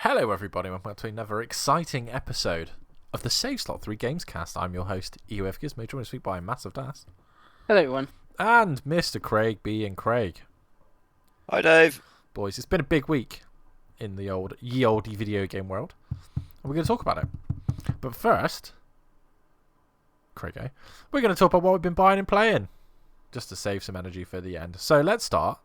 Hello, everybody, and welcome to another exciting episode of the Save Slot 3 Gamescast. I'm your host, EofGiz, joined this week by Massive Das. Hello, everyone. And Mr. Craig B. and Craig. Hi, Dave. Boys, it's been a big week in the ye olde video game world, and we're going to talk about it. But first, Craig, we're going to talk about what we've been buying and playing, just to save some energy for the end. So let's start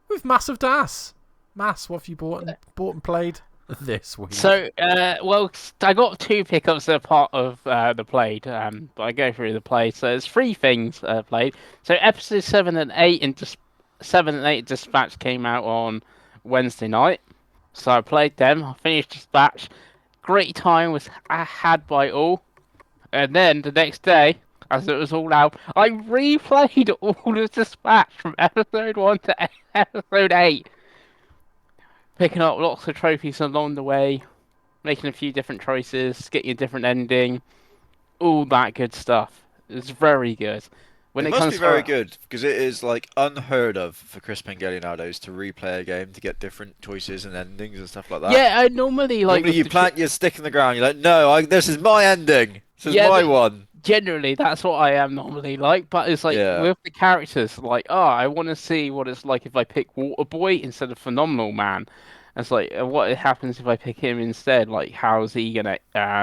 with Massive Das. Mass, what have you bought and played this week? So, I got two pickups that are part of the played, but I go through the play. So there's three things played. So episodes 7 and 8 and 7 and 8 Dispatch came out on Wednesday night. So I played them. I finished Dispatch. Great time was had by all. And then the next day, as it was all out, I replayed all of Dispatch from episode 1 to episode 8. Picking up lots of trophies along the way, making a few different choices, getting a different ending, all that good stuff. It's very good. It must be very good, because it is like unheard of for Chris Pengi nowadays to replay a game to get different choices and endings and stuff like that. Yeah, I normally you plant your stick in the ground, you're like, no, this is my ending. This is my one. Generally, that's what I am normally like, but it's like with the characters, like, I want to see what it's like if I pick Water Boy instead of Phenomenal Man. It's like, what happens if I pick him instead? Like, how's he gonna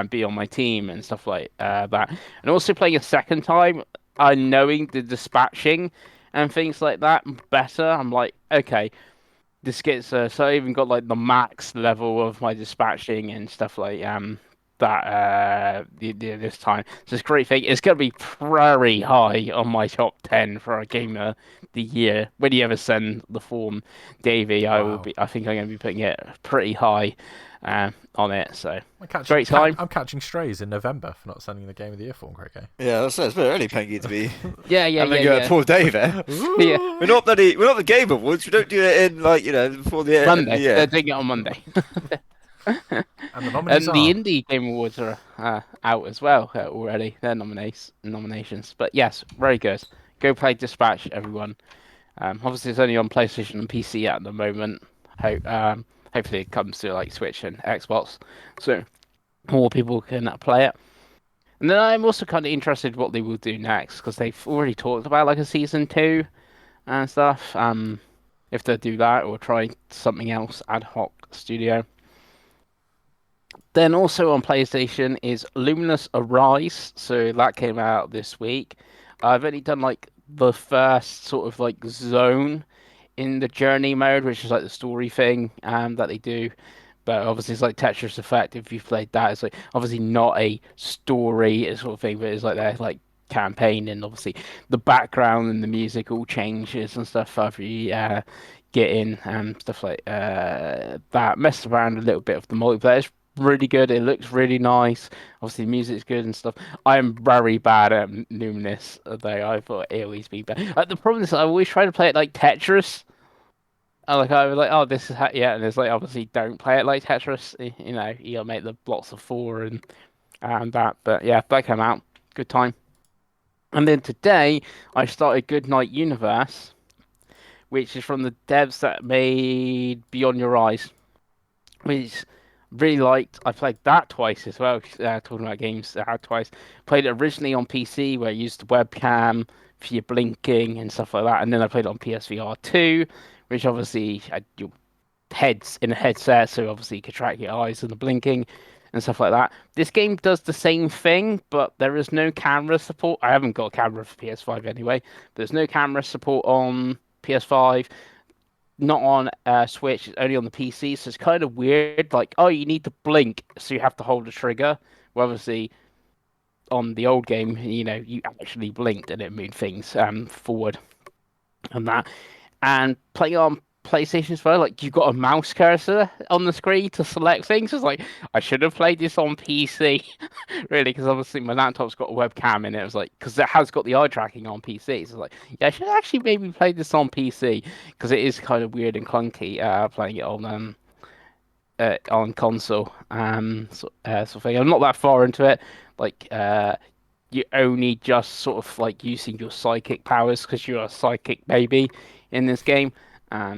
be on my team and stuff like that? And also playing a second time, knowing the dispatching and things like that better. I'm like, okay, this gets so I even got like the max level of my dispatching and stuff like this time. So it's a great thing. It's going to be very high on my top 10 for a gamer of the year. When you ever send the form, Davey, Wow. I think I'm going to be putting it pretty high on it. So great time. I'm catching strays in November for not sending the game of the year form, Craig. Yeah, that's a bit early, Pengi, to be. yeah. Poor Dave. Yeah. We're not the Game Awards. We don't do it in before the Monday. Yeah. They're doing it on Monday. And the nominees the Indie Game Awards are out as well already. Their nominations. But yes, very good. Go play Dispatch, everyone. Obviously, it's only on PlayStation and PC at the moment. Hopefully, it comes to like Switch and Xbox, so more people can play it. And then I'm also kind of interested what they will do next, because they've already talked about like a season 2 and stuff. If they do that or try something else ad hoc studio. Then also on PlayStation is Luminous Arise, so that came out this week. I've only done like the first sort of like zone in the journey mode, which is like the story thing that they do. But obviously it's like Tetris Effect. If you've played that, it's like obviously not a story sort of thing, but it's like their like campaign, and obviously the background and the music all changes and stuff after you get in and stuff like that. Messed around a little bit with the multiplayer. It's really good. It looks really nice. Obviously, the music's good and stuff. I am very bad at Luminous, though. I thought it always be bad. The problem is, I always try to play it like Tetris. I was like, oh, this is and it's like obviously don't play it like Tetris. You know, you'll make the blocks of 4 and that. But yeah, that came out. Good time. And then today, I started Goodnight Universe, which is from the devs that made Beyond Your Eyes, which really liked. I played that twice as well. Talking about games I had twice. Played it originally on PC, where I used the webcam for your blinking and stuff like that, and then I played it on PSVR 2, which obviously had your heads in a headset, so obviously you could track your eyes and the blinking and stuff like that. This game does the same thing, but there is no camera support. I haven't got a camera for PS5 anyway. But there's no camera support on PS5. Not on Switch, it's only on the PC, so it's kind of weird. Like, oh, you need to blink, so you have to hold the trigger. Well, obviously, on the old game, you know, you actually blinked and it moved things forward and that. And playing on PlayStation as well, like, you've got a mouse cursor on the screen to select things. It's like, I should have played this on PC, really, because obviously my laptop's got a webcam in it. It was like, because it has got the eye tracking on PC. So it's like, yeah, I should actually maybe play this on PC, because it is kind of weird and clunky playing it on console. Sort of thing. I'm not that far into it. Like, you only just sort of like using your psychic powers because you're a psychic baby in this game.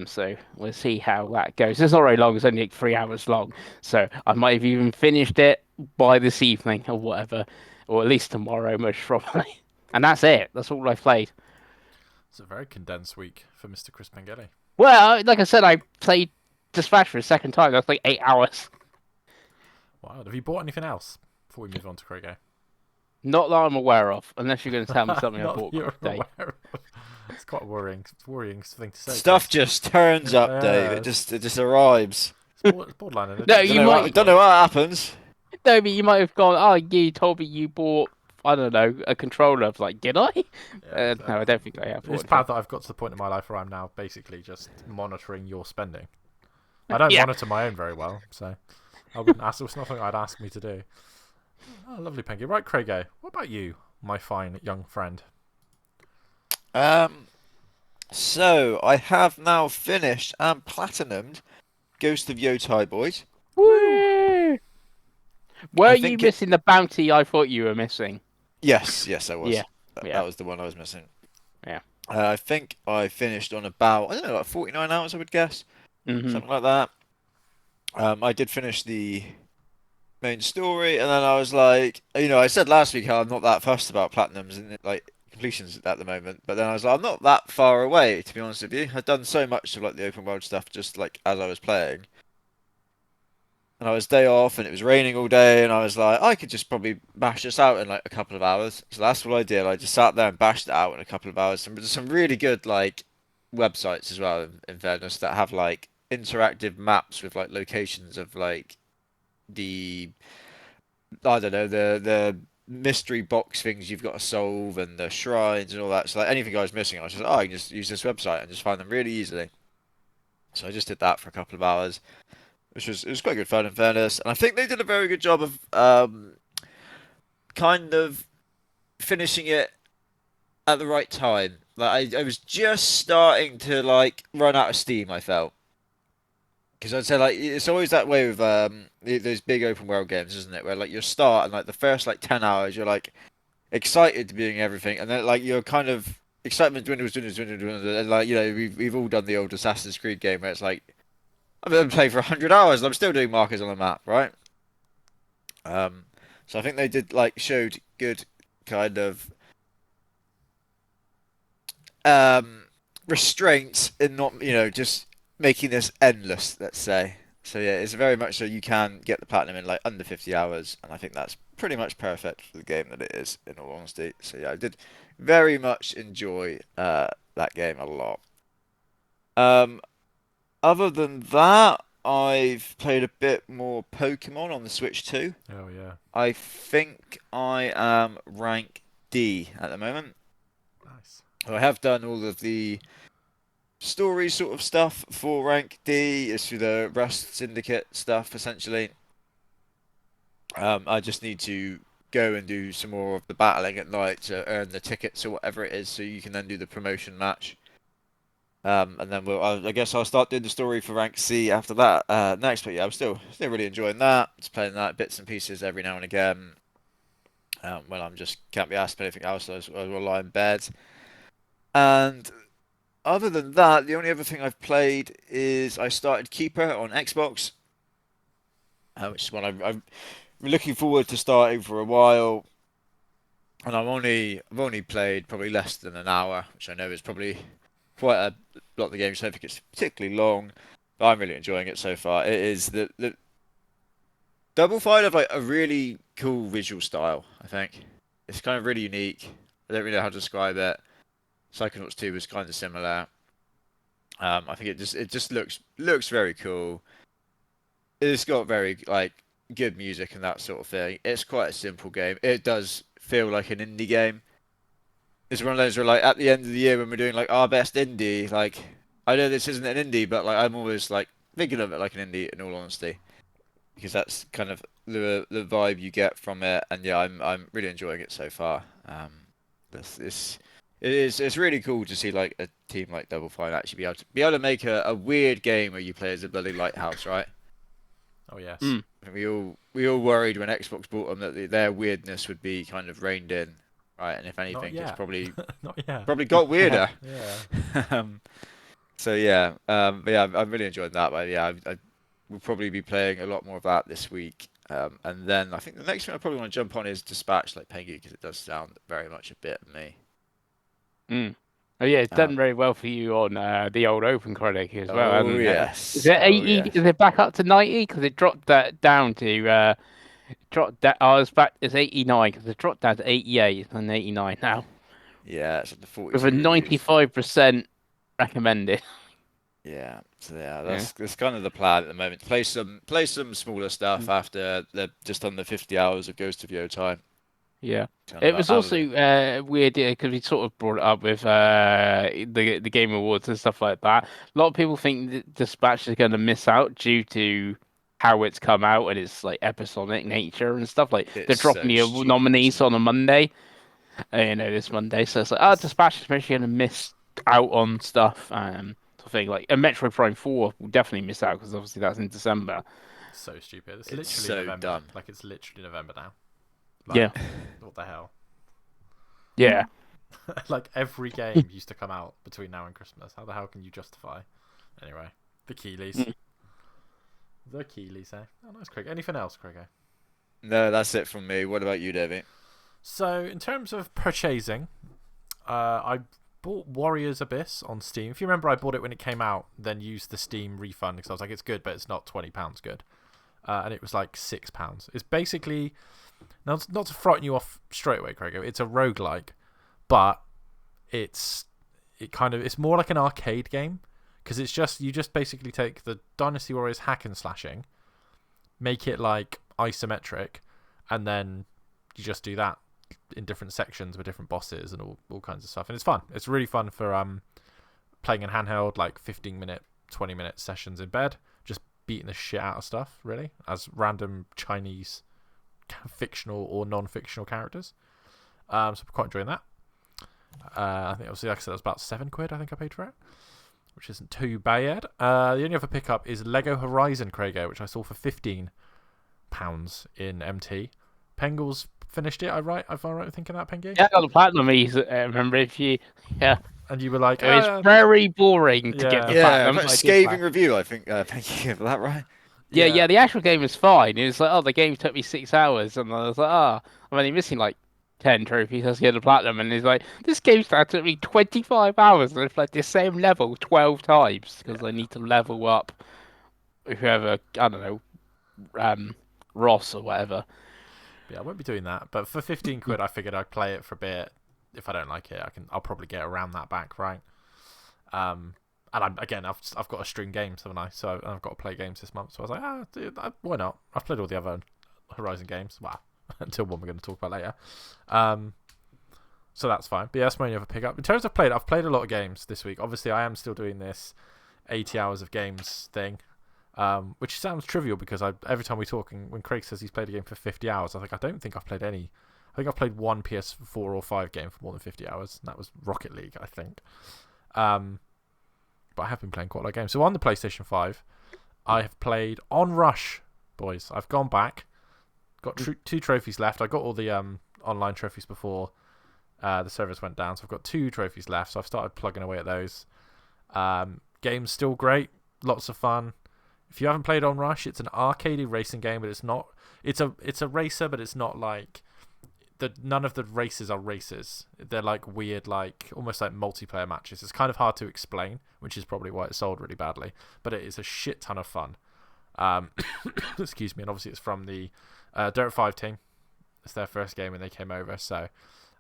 So we'll see how that goes. It's not very long. It's only like 3 hours long. So I might have even finished it by this evening or whatever, or at least tomorrow, most probably. And that's it. That's all I've played. It's a very condensed week for Mr. Chris Pengelly. Well, like I said, I played Dispatch for a second time. That's like 8 hours. Wow. Have you bought anything else before we move on to Craigie? Not that I'm aware of, unless you're going to tell me something I Not bought that you're today. aware of. It's quite worrying thing to say. Stuff Chris. just turns up, Dave. Yeah, It just arrives. it's borderline. Isn't it? No, Don't you know might. what, don't know what happens. No, but you might have gone. Oh, you told me you bought. I don't know, a controller. I was like, did I? Yeah, No, I don't think I have. it's bad that I've got to the point in my life where I'm now basically just monitoring your spending. I don't Yeah. monitor my own very well, so I wouldn't ask. It's nothing I'd ask me to do. Oh, lovely, Pengi. Right, Craigie. What about you, my fine young friend? So I have now finished and platinumed Ghost of Yotai Boys. Woo! Were I you think missing the bounty I thought you were missing? Yes, I was. Yeah. Yeah. That was the one I was missing. Yeah. I think I finished on about, I don't know, like 49 hours, I would guess. Mm-hmm. Something like that. I did finish the main story, and then I was like, I said last week how I'm not that fussed about platinums and like completions at the moment, but then I was like, I'm not that far away, to be honest with you. I'd done so much of like the open world stuff just like as I was playing. And I was day off, and it was raining all day, and I was like, I could just probably bash this out in like a couple of hours. So that's what I did. I just sat there and bashed it out in a couple of hours. And there's some really good like websites as well, in fairness, that have like interactive maps with like locations of like the I don't know the mystery box things you've got to solve and the shrines and all that. So like anything I was missing, I was just I can just use this website and just find them really easily. So I just did that for a couple of hours. It was quite good fun in fairness, and I think they did a very good job of kind of finishing it at the right time. Like I was just starting to like run out of steam. I felt because I'd say like it's always that way with those big open world games, isn't it? Where like you start and like the first like 10 hours you're like excited to be doing everything, and then like you're kind of excitement dwindles, and like we've all done the old Assassin's Creed game where it's like I've been playing for 100 hours and I'm still doing markers on the map, right? So I think they did like showed good kind of restraints in not just making this endless, let's say. So yeah, it's very much so you can get the platinum in like under 50 hours, and I think that's pretty much perfect for the game that it is, in all honesty. So yeah, I did very much enjoy that game a lot. Other than that, I've played a bit more Pokemon on the Switch too. Oh yeah, I think I am rank D at the moment. nice. I have done all of the story sort of stuff for rank D. It's through the Rust Syndicate stuff, essentially. I just need to go and do some more of the battling at night to earn the tickets or whatever it is, so you can then do the promotion match. And then I guess I'll start doing the story for rank C after that next. But yeah, I'm still really enjoying that. Just playing that bits and pieces every now and again. When I'm just can't be asked for anything else, I will lie in bed. And other than that, the only other thing I've played is I started Keeper on Xbox, which is one I've been looking forward to starting for a while. And I've only played probably less than an hour, which I know is probably quite a lot of the games. I don't think it's particularly long, but I'm really enjoying it so far. It is the Double Fine have like a really cool visual style. I think it's kind of really unique. I don't really know how to describe it. Psychonauts 2 was kind of similar. I think it just looks very cool. It's got very like good music and that sort of thing. It's quite a simple game. It does feel like an indie game. It's one of those where like at the end of the year when we're doing like our best indie, like I know this isn't an indie, but like I'm always like thinking of it like an indie in all honesty, because that's kind of the vibe you get from it, and yeah, I'm really enjoying it so far. It's really cool to see like a team like Double Fine actually be able to make a weird game where you play as a bloody lighthouse, right? Oh yes. Mm. We all worried when Xbox bought them that their weirdness would be kind of reined in, right? And if anything, it's yet. probably Not yet. probably got weirder. Yeah. Um, So yeah, but yeah, I've really enjoyed that. But yeah, I will probably be playing a lot more of that this week. And then I think the next thing I probably want to jump on is Dispatch, like Pengi, because it does sound very much a bit of me. Mm. Oh yeah, it's Um, done very well for you on the old Open Chronic as well, oh hasn't it? Is yes, it oh 80? yes, Is it back up to 90? Because it dropped that down to dropped that. I was back. It's 89 because it dropped down to 88 and 89 now yeah. It's the with a 42 reviews. 95% recommended. Yeah, so yeah, Yeah. that's kind of the plan at the moment. Play some smaller stuff Mm. after the just under 50 hours of Ghost of Yo time. Yeah. Kind It of was have a also bit. weird because we sort of brought it up with the Game Awards and stuff like that. A lot of people think that Dispatch is going to miss out due to how it's come out and its like episodic nature and stuff. Like they're It's dropping so the stupid, isn't nominees it? on a Monday, this Monday. So it's like, oh, It's, Dispatch is actually going to miss out on stuff. Sort of thing like a Metroid Prime 4 will definitely miss out because obviously that's in December. it's so stupid. It's It's literally so November. dumb. Like it's literally November now. Like Yeah, what the hell? yeah. Like every game used to come out between now and Christmas. How the hell can you justify? Anyway, the Keeleys. Mm. The Keeleys, eh? Oh, nice, Craig. Anything else, Craig? No, that's it from me. What about you, Debbie? So, in terms of purchasing, I bought Warriors Abyss on Steam. If you remember, I bought it when it came out, then used the Steam refund because I was like, it's good, but it's not £20 good. And it was like £6. It's basically, now, not to frighten you off straight away, Craig, it's a roguelike, but it's more like an arcade game because you just basically take the Dynasty Warriors hack and slashing, make it like isometric, and then you just do that in different sections with different bosses and all kinds of stuff. And it's fun. It's really fun for playing in handheld, like 15-minute, 20-minute sessions in bed, just beating the shit out of stuff, really, as random Chinese fictional or non-fictional characters. So I'm quite enjoying that. I think obviously, like I said, it was about £7 I think I paid for it, which isn't too bad. The only other pickup is Lego Horizon, Craig, which I saw for £15 in MT. Pengle's finished it. Am I right in thinking that, Pengi? Yeah, I got the platinum. Remember if you, yeah, And you were like, it was very boring to get the yeah, Yeah, platinum, but but I did scathing platinum. review. I think. Thank you for that, right? Yeah, yeah, yeah, the actual game is fine. It was like, oh, the game took me 6 hours, and I was like, oh, I'm only missing like 10 trophies. Let's get the platinum, and it's like, this game started took me 25 hours, and I've played the same level 12 times because I yeah. need to level up whoever, I don't know, Ross or whatever. Yeah, I won't be doing that. But for £15, I figured I'd play it for a bit. If I don't like it, I'll probably get around that back, right? And I've got to string games, haven't I? So I've got to play games this month. So I was like, dude, why not? I've played all the other Horizon games. Well, until one we're going to talk about later. So that's fine. But yeah, that's my only other pickup. In terms of I've played a lot of games this week. Obviously, I am still doing this 80 hours of games thing. Which sounds trivial because every time we talk, and when Craig says he's played a game for 50 hours, I don't think I've played any. I think I've played one PS4 or 5 game for more than 50 hours, and that was Rocket League, I think. But I have been playing quite a lot of games. So on the PlayStation 5, I have played On Rush, boys. I've gone back, got 2 trophies left. I got all the online trophies before the servers went down, so I've got 2 trophies left. So I've started plugging away at those. Game's still great, lots of fun. If you haven't played On Rush, it's an arcadey racing game, but it's not. It's a racer, but it's not like none of the races are races. They're like weird, like almost like multiplayer matches. It's kind of hard to explain, which is probably why it sold really badly. But it is a shit ton of fun. Excuse me, and obviously it's from the Dirt 5 team. It's their first game when they came over, so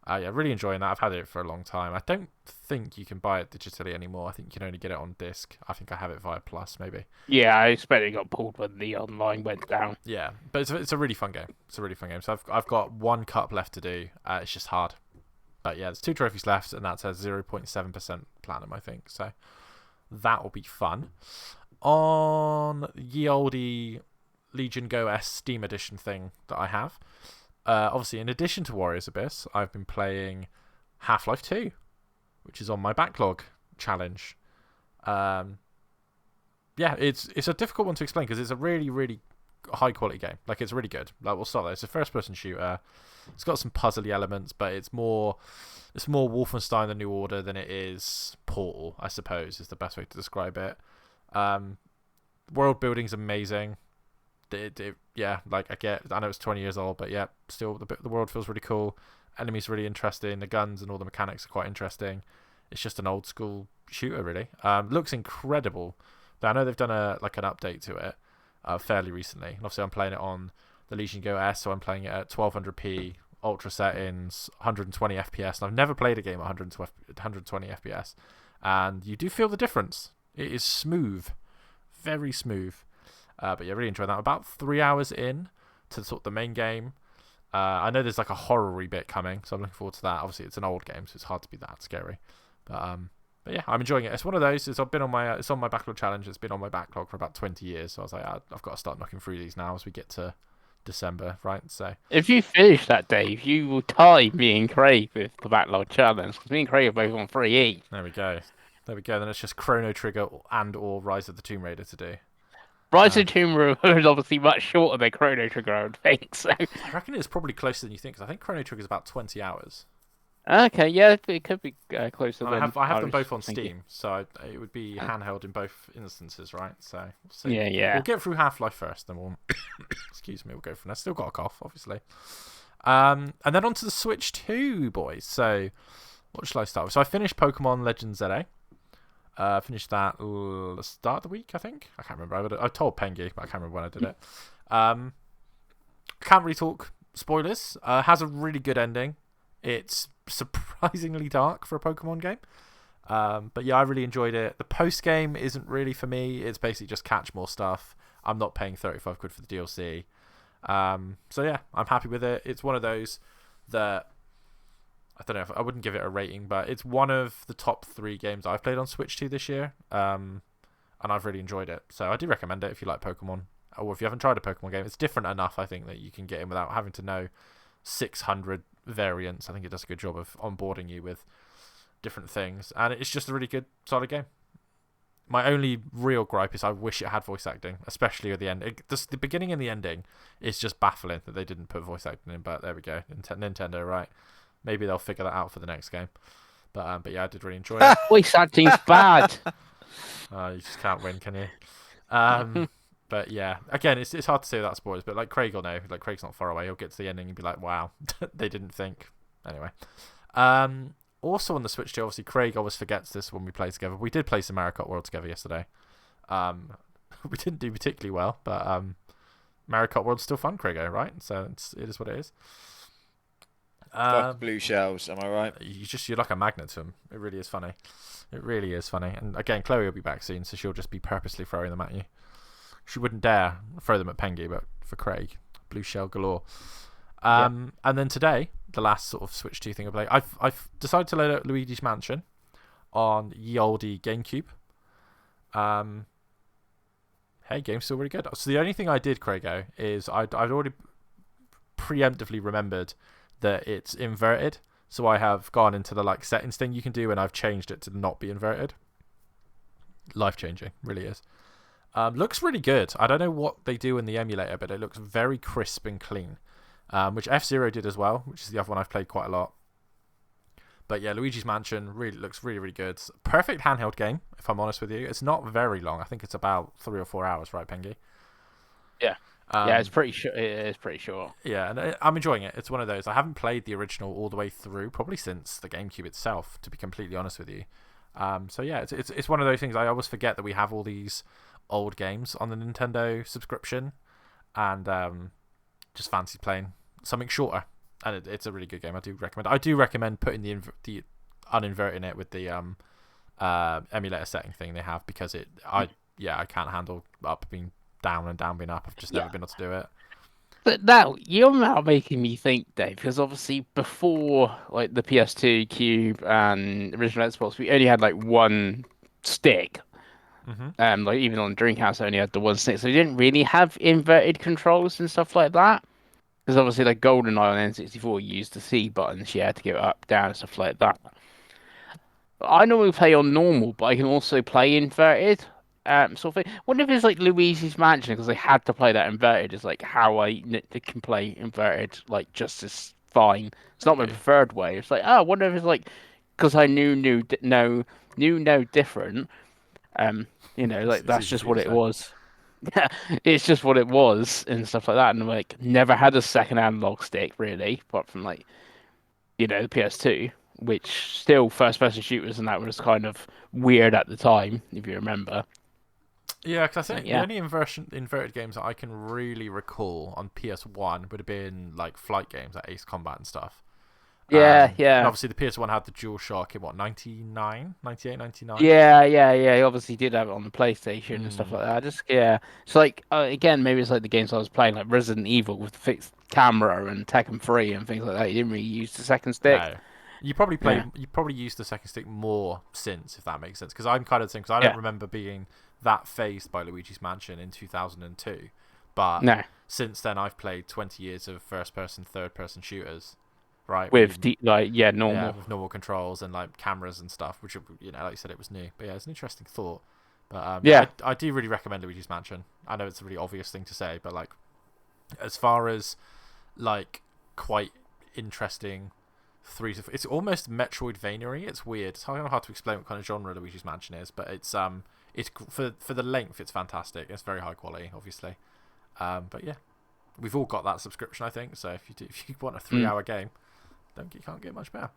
yeah, really enjoying that. I've had it for a long time. I don't think you can buy it digitally anymore. I think you can only get it on disc. I think I have it via Plus, maybe. Yeah, I expect it got pulled when the online went down. Yeah, but it's a really fun game. It's a really fun game. So I've got 1 cup left to do. It's just hard. But yeah, there's 2 trophies left, and that's a 0.7% platinum, I think. So that will be fun. On ye olde Legion Go S Steam Edition thing that I have, obviously, in addition to Warriors Abyss, I've been playing Half-Life 2, which is on my backlog challenge. Yeah, it's a difficult one to explain because it's a really, really high quality game. Like, it's really good. Like, we'll start there. It's a first person shooter. It's got some puzzly elements, but it's more Wolfenstein: The New Order than it is Portal, I suppose, is the best way to describe it. World building's amazing. Yeah, like, I know it's 20 years old, but yeah, still the world feels really cool. Enemies really interesting. The guns and all the mechanics are quite interesting. It's just an old school shooter, really. Looks incredible. But I know they've done an update to it fairly recently. And obviously, I'm playing it on the Legion Go S, so I'm playing it at 1200p, ultra settings, 120 FPS. And I've never played a game at 120 FPS, and you do feel the difference. It is smooth, very smooth. But yeah, really enjoying that. About 3 hours in to sort of the main game. I know there's like a horror-y bit coming, so I'm looking forward to that. Obviously, it's an old game, so it's hard to be that scary. But yeah, I'm enjoying it. It's one of those. It's on my backlog challenge. It's been on my backlog for about 20 years. So I was like, I've got to start knocking through these now as we get to December, right? So If you finish that, Dave, you will tie me and Craig with the backlog challenge, because me and Craig are both on 3 each. there we go. Then it's just Chrono Trigger and or Rise of the Tomb Raider to do. Rise of Tomb Raider is obviously much shorter than Chrono Trigger, I would think. So. I reckon it's probably closer than you think, because I think Chrono Trigger is about 20 hours. Okay, yeah, it could be closer. And than I have them was both on thinking. Steam, so it would be handheld in both instances, right? So we'll see. Yeah. We'll get through Half-Life first, then we'll excuse me, we'll go from there. Still got a cough, obviously. And then onto the Switch 2, boys. So what shall I start with? So I finished Pokemon Legends ZA. Finished that the start of the week, I think. I can't remember. I told Pengi, but I can't remember when I did it. Can't really talk spoilers. Has a really good ending. It's surprisingly dark for a Pokemon game. But yeah, I really enjoyed it. The post game isn't really for me. It's basically just catch more stuff. I'm not paying 35 quid for the DLC. So yeah, I'm happy with it. It's one of those that I don't know, I wouldn't give it a rating, but it's one of the top 3 games I've played on Switch 2 this year. And I've really enjoyed it. So I do recommend it if you like Pokemon, or if you haven't tried a Pokemon game. It's different enough, I think, that you can get in without having to know 600 variants. I think it does a good job of onboarding you with different things, and it's just a really good, solid game. My only real gripe is I wish it had voice acting, especially at the end. The beginning and the ending is just baffling that they didn't put voice acting in, but there we go. Nintendo, right? Maybe they'll figure that out for the next game. But yeah, I did really enjoy it. Voice acting's bad. You just can't win, can you? But yeah, again, it's hard to say without spoilers, but like Craig will know. Like, Craig's not far away. He'll get to the ending and be like, wow, they didn't think. Anyway. Also on the Switch 2, obviously, Craig always forgets this when we play together. We did play some Mario Kart World together yesterday. We didn't do particularly well, but Mario Kart World's still fun, Craigo, right? So it is what it is. Fuck blue shells, am I right? You're like a magnet to them. It really is funny. It really is funny. And again, Chloe will be back soon, so she'll just be purposely throwing them at you. She wouldn't dare throw them at Pengi, but for Craig, blue shell galore. And then today, the last sort of Switch 2 thing I played, I've decided to load up Luigi's Mansion on ye olde GameCube. Hey, game's still really good. So the only thing I did, Craigo, is I'd already preemptively remembered that it's inverted. So I have gone into the like settings thing you can do, and I've changed it to not be inverted. Life changing, really is. Looks really good. I don't know what they do in the emulator, but it looks very crisp and clean, which F-Zero did as well, which is the other one I've played quite a lot. But yeah, Luigi's Mansion looks really, really good. Perfect handheld game, if I'm honest with you. It's not very long. I think it's about 3 or 4 hours, right, Pengi? Yeah. Yeah, it's pretty short. It is pretty short. Yeah, and I'm enjoying it. It's one of those. I haven't played the original all the way through, probably since the GameCube itself, to be completely honest with you. So yeah, it's one of those things. I always forget that we have all these old games on the Nintendo subscription, and just fancy playing something shorter. And it's a really good game. I do recommend putting the uninverting it with the emulator setting thing they have, because I can't handle up being down and down being up. I've just never been able to do it. But now you're now making me think, Dave, because obviously before like the PS2, Cube, and original Xbox, we only had like one stick. Mm-hmm. Like even on Dreamcast, I only had the one stick, so we didn't really have inverted controls and stuff like that. Because obviously, like GoldenEye on N64, you used the C buttons, you had to go up, down, and stuff like that. I normally play on normal, but I can also play inverted. sort of thing. Wonder if it's like Luigi's Mansion because they had to play that inverted. Is like how can play inverted like just as fine. It's not my Maybe. preferred way. It's like, oh, I wonder if it's like because I knew no different. Like It's that's easy just for you what to it say. was. Yeah, it's just what it was and stuff like that. And like never had a second analog stick really, apart from like the PS2, which still first-person shooters and that was kind of weird at the time, if you remember. Yeah, because I So think the yeah, only inverted games that I can really recall on PS1 would have been like flight games like Ace Combat and stuff. yeah, And yeah. obviously the PS1 had the DualShock in what, 99, 98, 99? Yeah. He obviously did have it on the PlayStation and stuff Mm, like that. Just yeah, it's like again, maybe it's like the games I was playing, like Resident Evil with the fixed camera and Tekken 3 and things like that. You didn't really use the second stick. no. Yeah, You probably used the second stick more since, if that makes sense. Because I'm kind of thinking, because I don't yeah, remember being that phased by Luigi's Mansion in 2002. But no, since then, I've played 20 years of first person, third person shooters, right? with the like Yeah, normal. with normal controls and like cameras and stuff, which like you said, it was new. But yeah, it's an interesting thought. But Yeah, I do really recommend Luigi's Mansion. I know it's a really obvious thing to say, but like as far as like quite interesting it's almost Metroidvania-y. It's weird. It's kind of hard to explain what kind of genre Luigi's Mansion is, but it's for the length, it's fantastic. It's very high quality, obviously. But yeah, we've all got that subscription, I think. So if you want a 3 hour game, you can't get much better.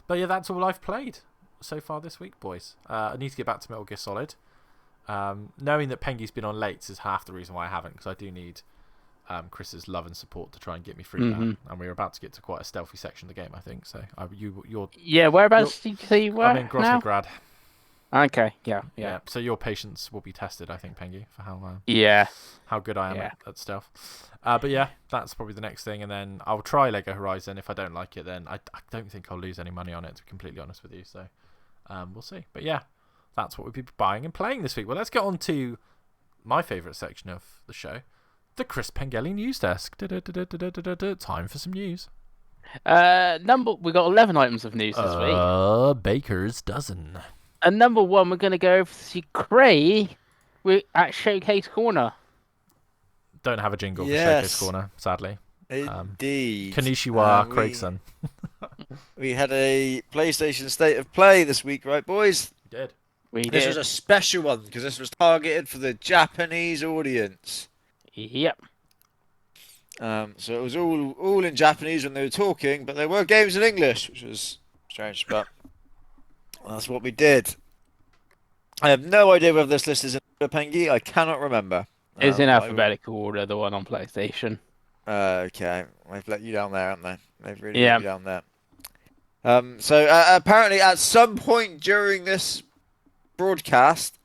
But yeah, that's all I've played so far this week, boys. I need to get back to Metal Gear Solid. Knowing that Pengi's been on late is half the reason why I haven't, because I do need Chris's love and support to try and get me through that. And we're about to get to quite a stealthy section of the game, I think. So yeah. Whereabouts did you say you I'm were in now? Grosnograd. Okay, yeah. Yeah. So your patience will be tested, I think, Pengi, for Yeah, how good I am yeah. at stealth. But yeah, that's probably the next thing, and then I'll try Lego Horizon. If I don't like it, then I don't think I'll lose any money on it, to be completely honest with you. So we'll see. But yeah, that's what we'll be buying and playing this week. Well, let's get on to my favourite section of the show, the Chris Pengelly News Desk. Time for some news. We got 11 items of news this week. Baker's dozen. And number one, we're going to go for Cray at Showcase Corner. Don't have a jingle for Yes. Showcase Corner, sadly. Indeed. Kanishiwa Craigson. We had a PlayStation State of Play this week, right, boys? We did. This was a special one because this was targeted for the Japanese audience. Yep. So it was all in Japanese when they were talking, but there were games in English, which was strange, but that's what we did. I have no idea whether this list is in order, Pengi. I cannot remember. It's in alphabetical order, the one on PlayStation. Okay, they've let you down there, haven't they? They've really Yeah. let you down there. So apparently at some point during this broadcast,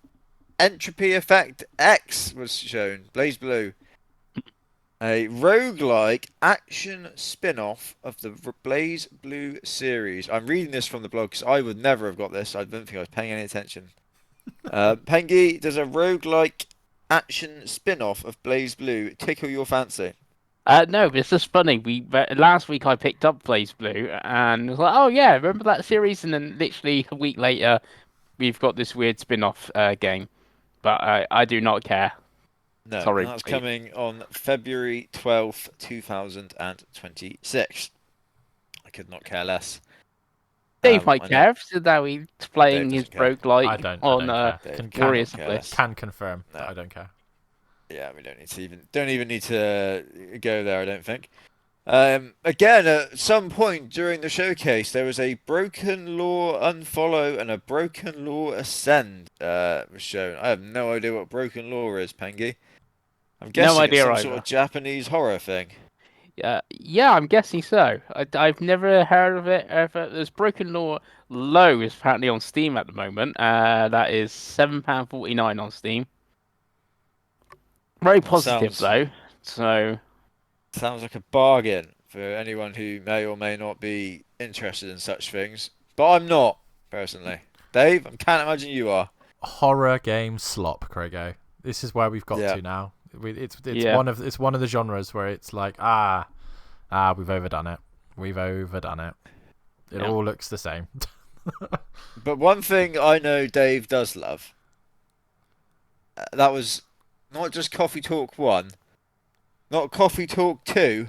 Entropy Effect X was shown. Blaze Blue. A roguelike action spin-off of the Blaze Blue series. I'm reading this from the blog because I would never have got this. I don't think I was paying any attention. Pengi, does a roguelike action spin-off of Blaze Blue tickle your fancy? No, but it's just funny. Last week I picked up Blaze Blue and was like, oh yeah, remember that series? And then literally a week later, we've got this weird spin-off game. But I do not care. No, Sorry, that's coming on February 12th, 2026. I could not care less. Dave might care so that he's playing his roguelike I don't on care. Warriors Bliss. Can confirm. No. I don't care. Yeah, we don't even need to go there, I don't think. Again, at some point during the showcase, there was a Broken Law Unfollow and a Broken Law Ascend was shown. I have no idea what Broken Law is, Pengi. I'm guessing it's some sort of Japanese horror thing. Yeah, I'm guessing so. I've never heard of it. There's Broken Law Low is apparently on Steam at the moment. That is £7.49 on Steam. Very positive though. So sounds like a bargain for anyone who may or may not be interested in such things. But I'm not personally. Dave, I can't imagine you are. Horror game slop, Craigo. This is where we've got to now. It's one of the genres where it's like we've overdone it. It all looks the same. But one thing I know Dave does love that was not just Coffee Talk 1, not Coffee Talk 2,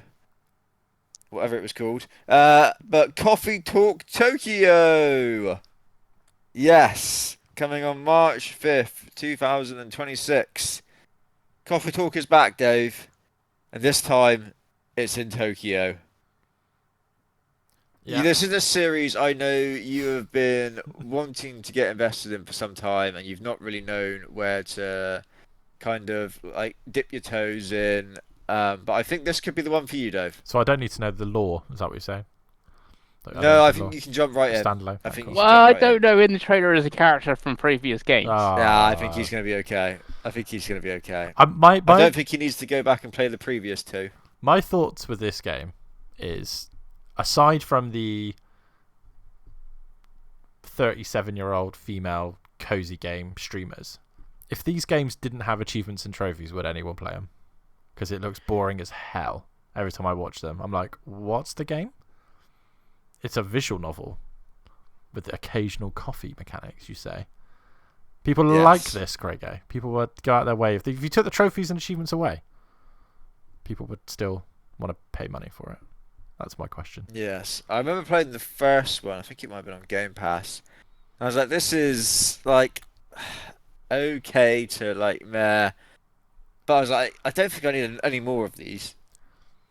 whatever it was called, but Coffee Talk Tokyo. Yes, coming on March 5th, 2026. Coffee Talk is back, Dave, and this time it's in Tokyo. Yeah. This is a series I know you have been wanting to get invested in for some time, and you've not really known where to kind of like dip your toes in. But I think this could be the one for you, Dave. So I don't need to know the lore. Is that what you're saying? Like, No, I the think lore. you can jump right in. Standalone. I think Cool. you Well, I jump right don't in. know in the trailer as a character from previous games. Yeah, I think he's going to be okay. I think he's going to be okay. I don't think he needs to go back and play the previous two. My thoughts with this game is, aside from the 37-year-old female cozy game streamers, if these games didn't have achievements and trophies, would anyone play them? Because it looks boring as hell every time I watch them. I'm like, what's the game? It's a visual novel with the occasional coffee mechanics, you say. People like this, Grego. People would go out their way. If you took the trophies and achievements away, people would still want to pay money for it. That's my question. Yes, I remember playing the first one. I think it might have been on Game Pass. I was like, this is like okay to like meh, but I was like, I don't think I need any more of these.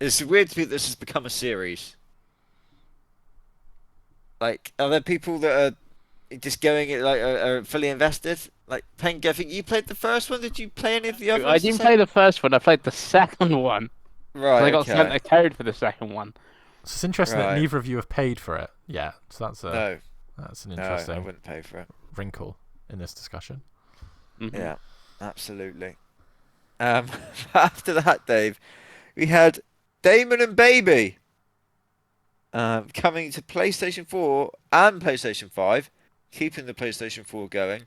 It's weird to me that this has become a series. Like, are there people that are just going like are fully invested? Like Pengi, I think you played the first one. Did you play any of the others? I didn't play the first one. I played the second one. Right. I got sent a code for the second one. So it's interesting that neither of you have paid for it yet. So that's an interesting I wouldn't pay for it. Wrinkle in this discussion. Mm-hmm. Yeah, absolutely. After that, Dave, we had Damon and Baby coming to PlayStation 4 and PlayStation 5, keeping the PlayStation 4 going.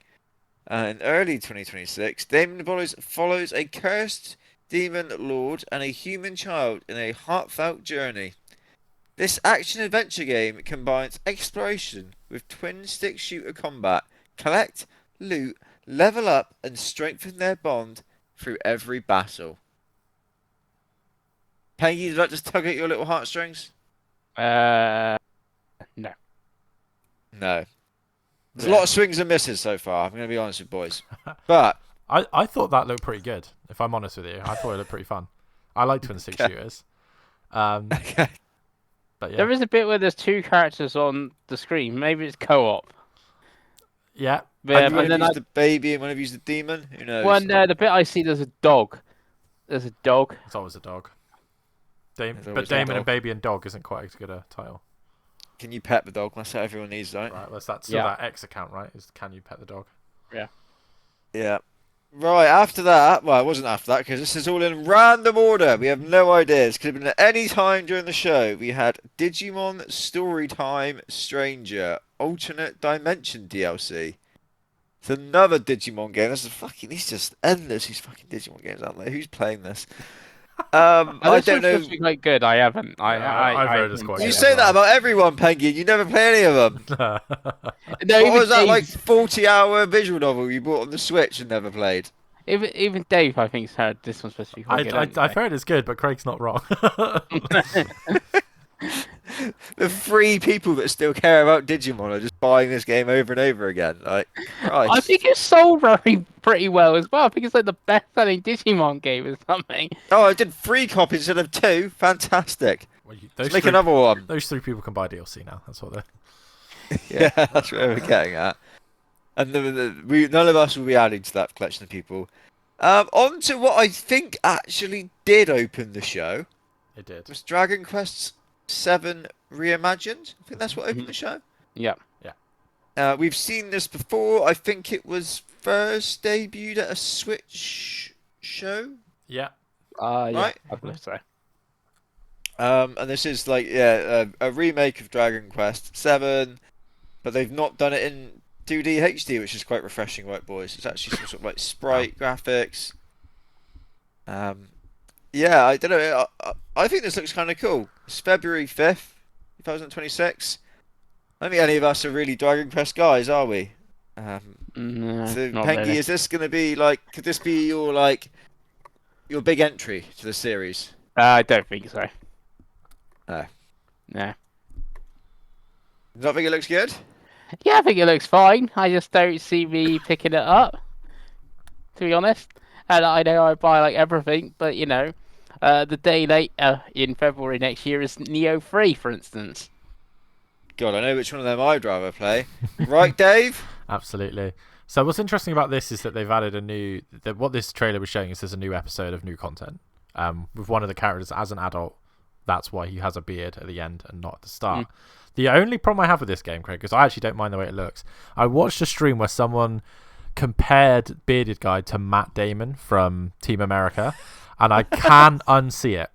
In early 2026, Damon follows a cursed demon lord and a human child in a heartfelt journey. This action-adventure game combines exploration with twin-stick shooter combat. Collect, loot, level up, and strengthen their bond through every battle. Pengi, did that just tug at your little heartstrings? No. No. There's a lot of swings and misses so far, I'm going to be honest with boys. But I thought that looked pretty good, if I'm honest with you. I thought it looked pretty fun. I like twin-stick shooters. okay. But yeah. There is a bit where there's two characters on the screen. Maybe it's co-op. Yeah. And one of you's the baby and one of you's the demon? Who knows? Well, no, the bit I see, there's a dog. There's a dog. It's always a dog. But Damon and Baby and Dog isn't quite as good a title. Can you pet the dog? That's what everyone needs, right? Right, that's still that X account, right? Is can you pet the dog? Yeah. Yeah. Right, after that, well, it wasn't after that, because this is all in random order. We have no ideas. Could have been at any time during the show. We had Digimon Storytime Stranger Alternate Dimension DLC. It's another Digimon game. These just endless, these fucking Digimon games, aren't they? Who's playing this? I don't know. Supposed to be quite good. I haven't. I've heard it's quite You good say as that well. about everyone, Pengi. You never play any of them. No, What was that, like 40-hour visual novel you bought on the Switch and never played? Even Dave, I think, has heard this one's supposed to be quite good. I've heard it's good, but Craig's not wrong. The 3 people that still care about Digimon are just buying this game over and over again. Like, Christ. I think it's sold pretty well as well. I think it's like the best-selling Digimon game or something. Oh, I did 3 copies instead of 2. Fantastic. Well, Let's make another one. Those 3 people can buy DLC now. That's what they're. Yeah, that's what we're getting at. And none of us will be adding to that collection of people. On to what I think actually did open the show. It did. Was Dragon Quest 7 Reimagined? I think that's what opened the show. Yeah. We've seen this before. I think it was first debuted at a Switch show. Yeah. Right? I believe so. And this is like a remake of Dragon Quest 7, but they've not done it in 2D HD, which is quite refreshing, right, boys? It's actually some sort of like sprite graphics. Yeah, I don't know. I think this looks kind of cool. It's February 5th, 2026. I don't think any of us are really Dragon Quest guys, are we? No, So not Pengi, really. is this going to be like? Could this be your big entry to the series? I don't think so. No. No. Not think it looks good? Yeah, I think it looks fine. I just don't see me picking it up, to be honest. And I know I buy like everything, but the day later in February next year is Neo 3, for instance. God, I know which one of them I'd rather play. Right, Dave? Absolutely. So what's interesting about this is that they've added what this trailer was showing is there's a new episode of new content. With one of the characters as an adult. That's why he has a beard at the end and not at the start. The only problem I have with this game, Craig, because I actually don't mind the way it looks. I watched a stream where someone compared Bearded Guy to Matt Damon from Team America, and I can't unsee it.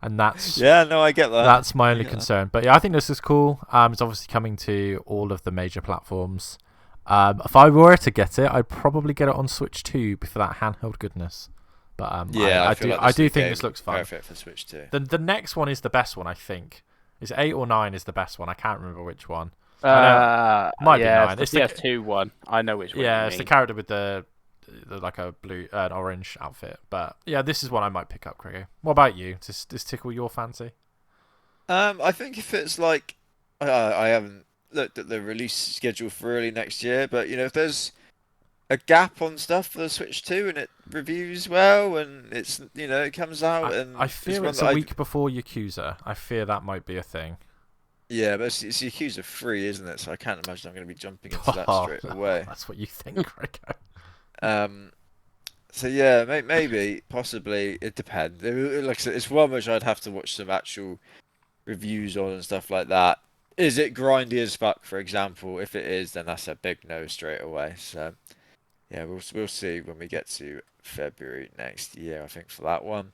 And that's I get that. That's my only concern. But yeah, I think this is cool. It's obviously coming to all of the major platforms. If I were to get it, I'd probably get it on Switch 2 for that handheld goodness. But I do think this looks fun. Perfect for Switch 2. The next one is the best one, I think. Is 8 or 9 is the best one? I can't remember which one. Might be 9. It's the PS2 one. I know which one. Yeah, you it's the mean. character with the like a blue, an orange outfit. But yeah, this is one I might pick up, Craig. What about you? Does this tickle your fancy? I think if it's like, I haven't looked at the release schedule for early next year, but if there's a gap on stuff for the Switch 2 and it reviews well and it's it comes out and I fear it's a week before Yakuza. I fear that might be a thing. Yeah, but it's Yakuza 3, isn't it? So I can't imagine I'm going to be jumping into that straight away. That's what you think, Craig. So yeah, maybe, possibly, it depends. Like I said, it's one which I'd have to watch some actual reviews on and stuff like that. Is it grindy as fuck, for example? If it is, then that's a big no straight away. So yeah, we'll see when we get to February next year, I think, for that one.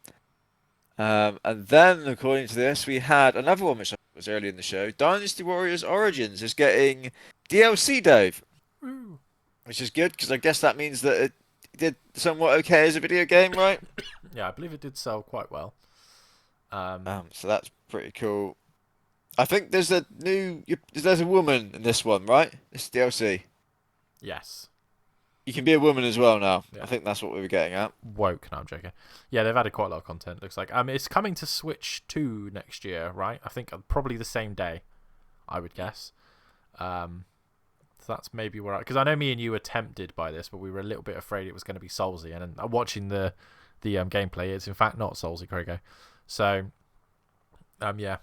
And then, according to this, we had another one which was early in the show. Dynasty Warriors Origins is getting DLC, Dave. Ooh. Which is good, because I guess that means that it did somewhat okay as a video game, right? Yeah, I believe it did sell quite well. So that's pretty cool. I think there's a woman in this one, right? This DLC. Yes. You can be a woman as well now. Yeah. I think that's what we were getting at. Woke, no, I'm joking. Yeah, they've added quite a lot of content, looks like. It's coming to Switch 2 next year, right? I think probably the same day, I would guess. So that's maybe where because I know me and you were tempted by this, but we were a little bit afraid it was going to be Soulsy. And then watching the gameplay, it's in fact not Soulsy, Craig. So, yeah.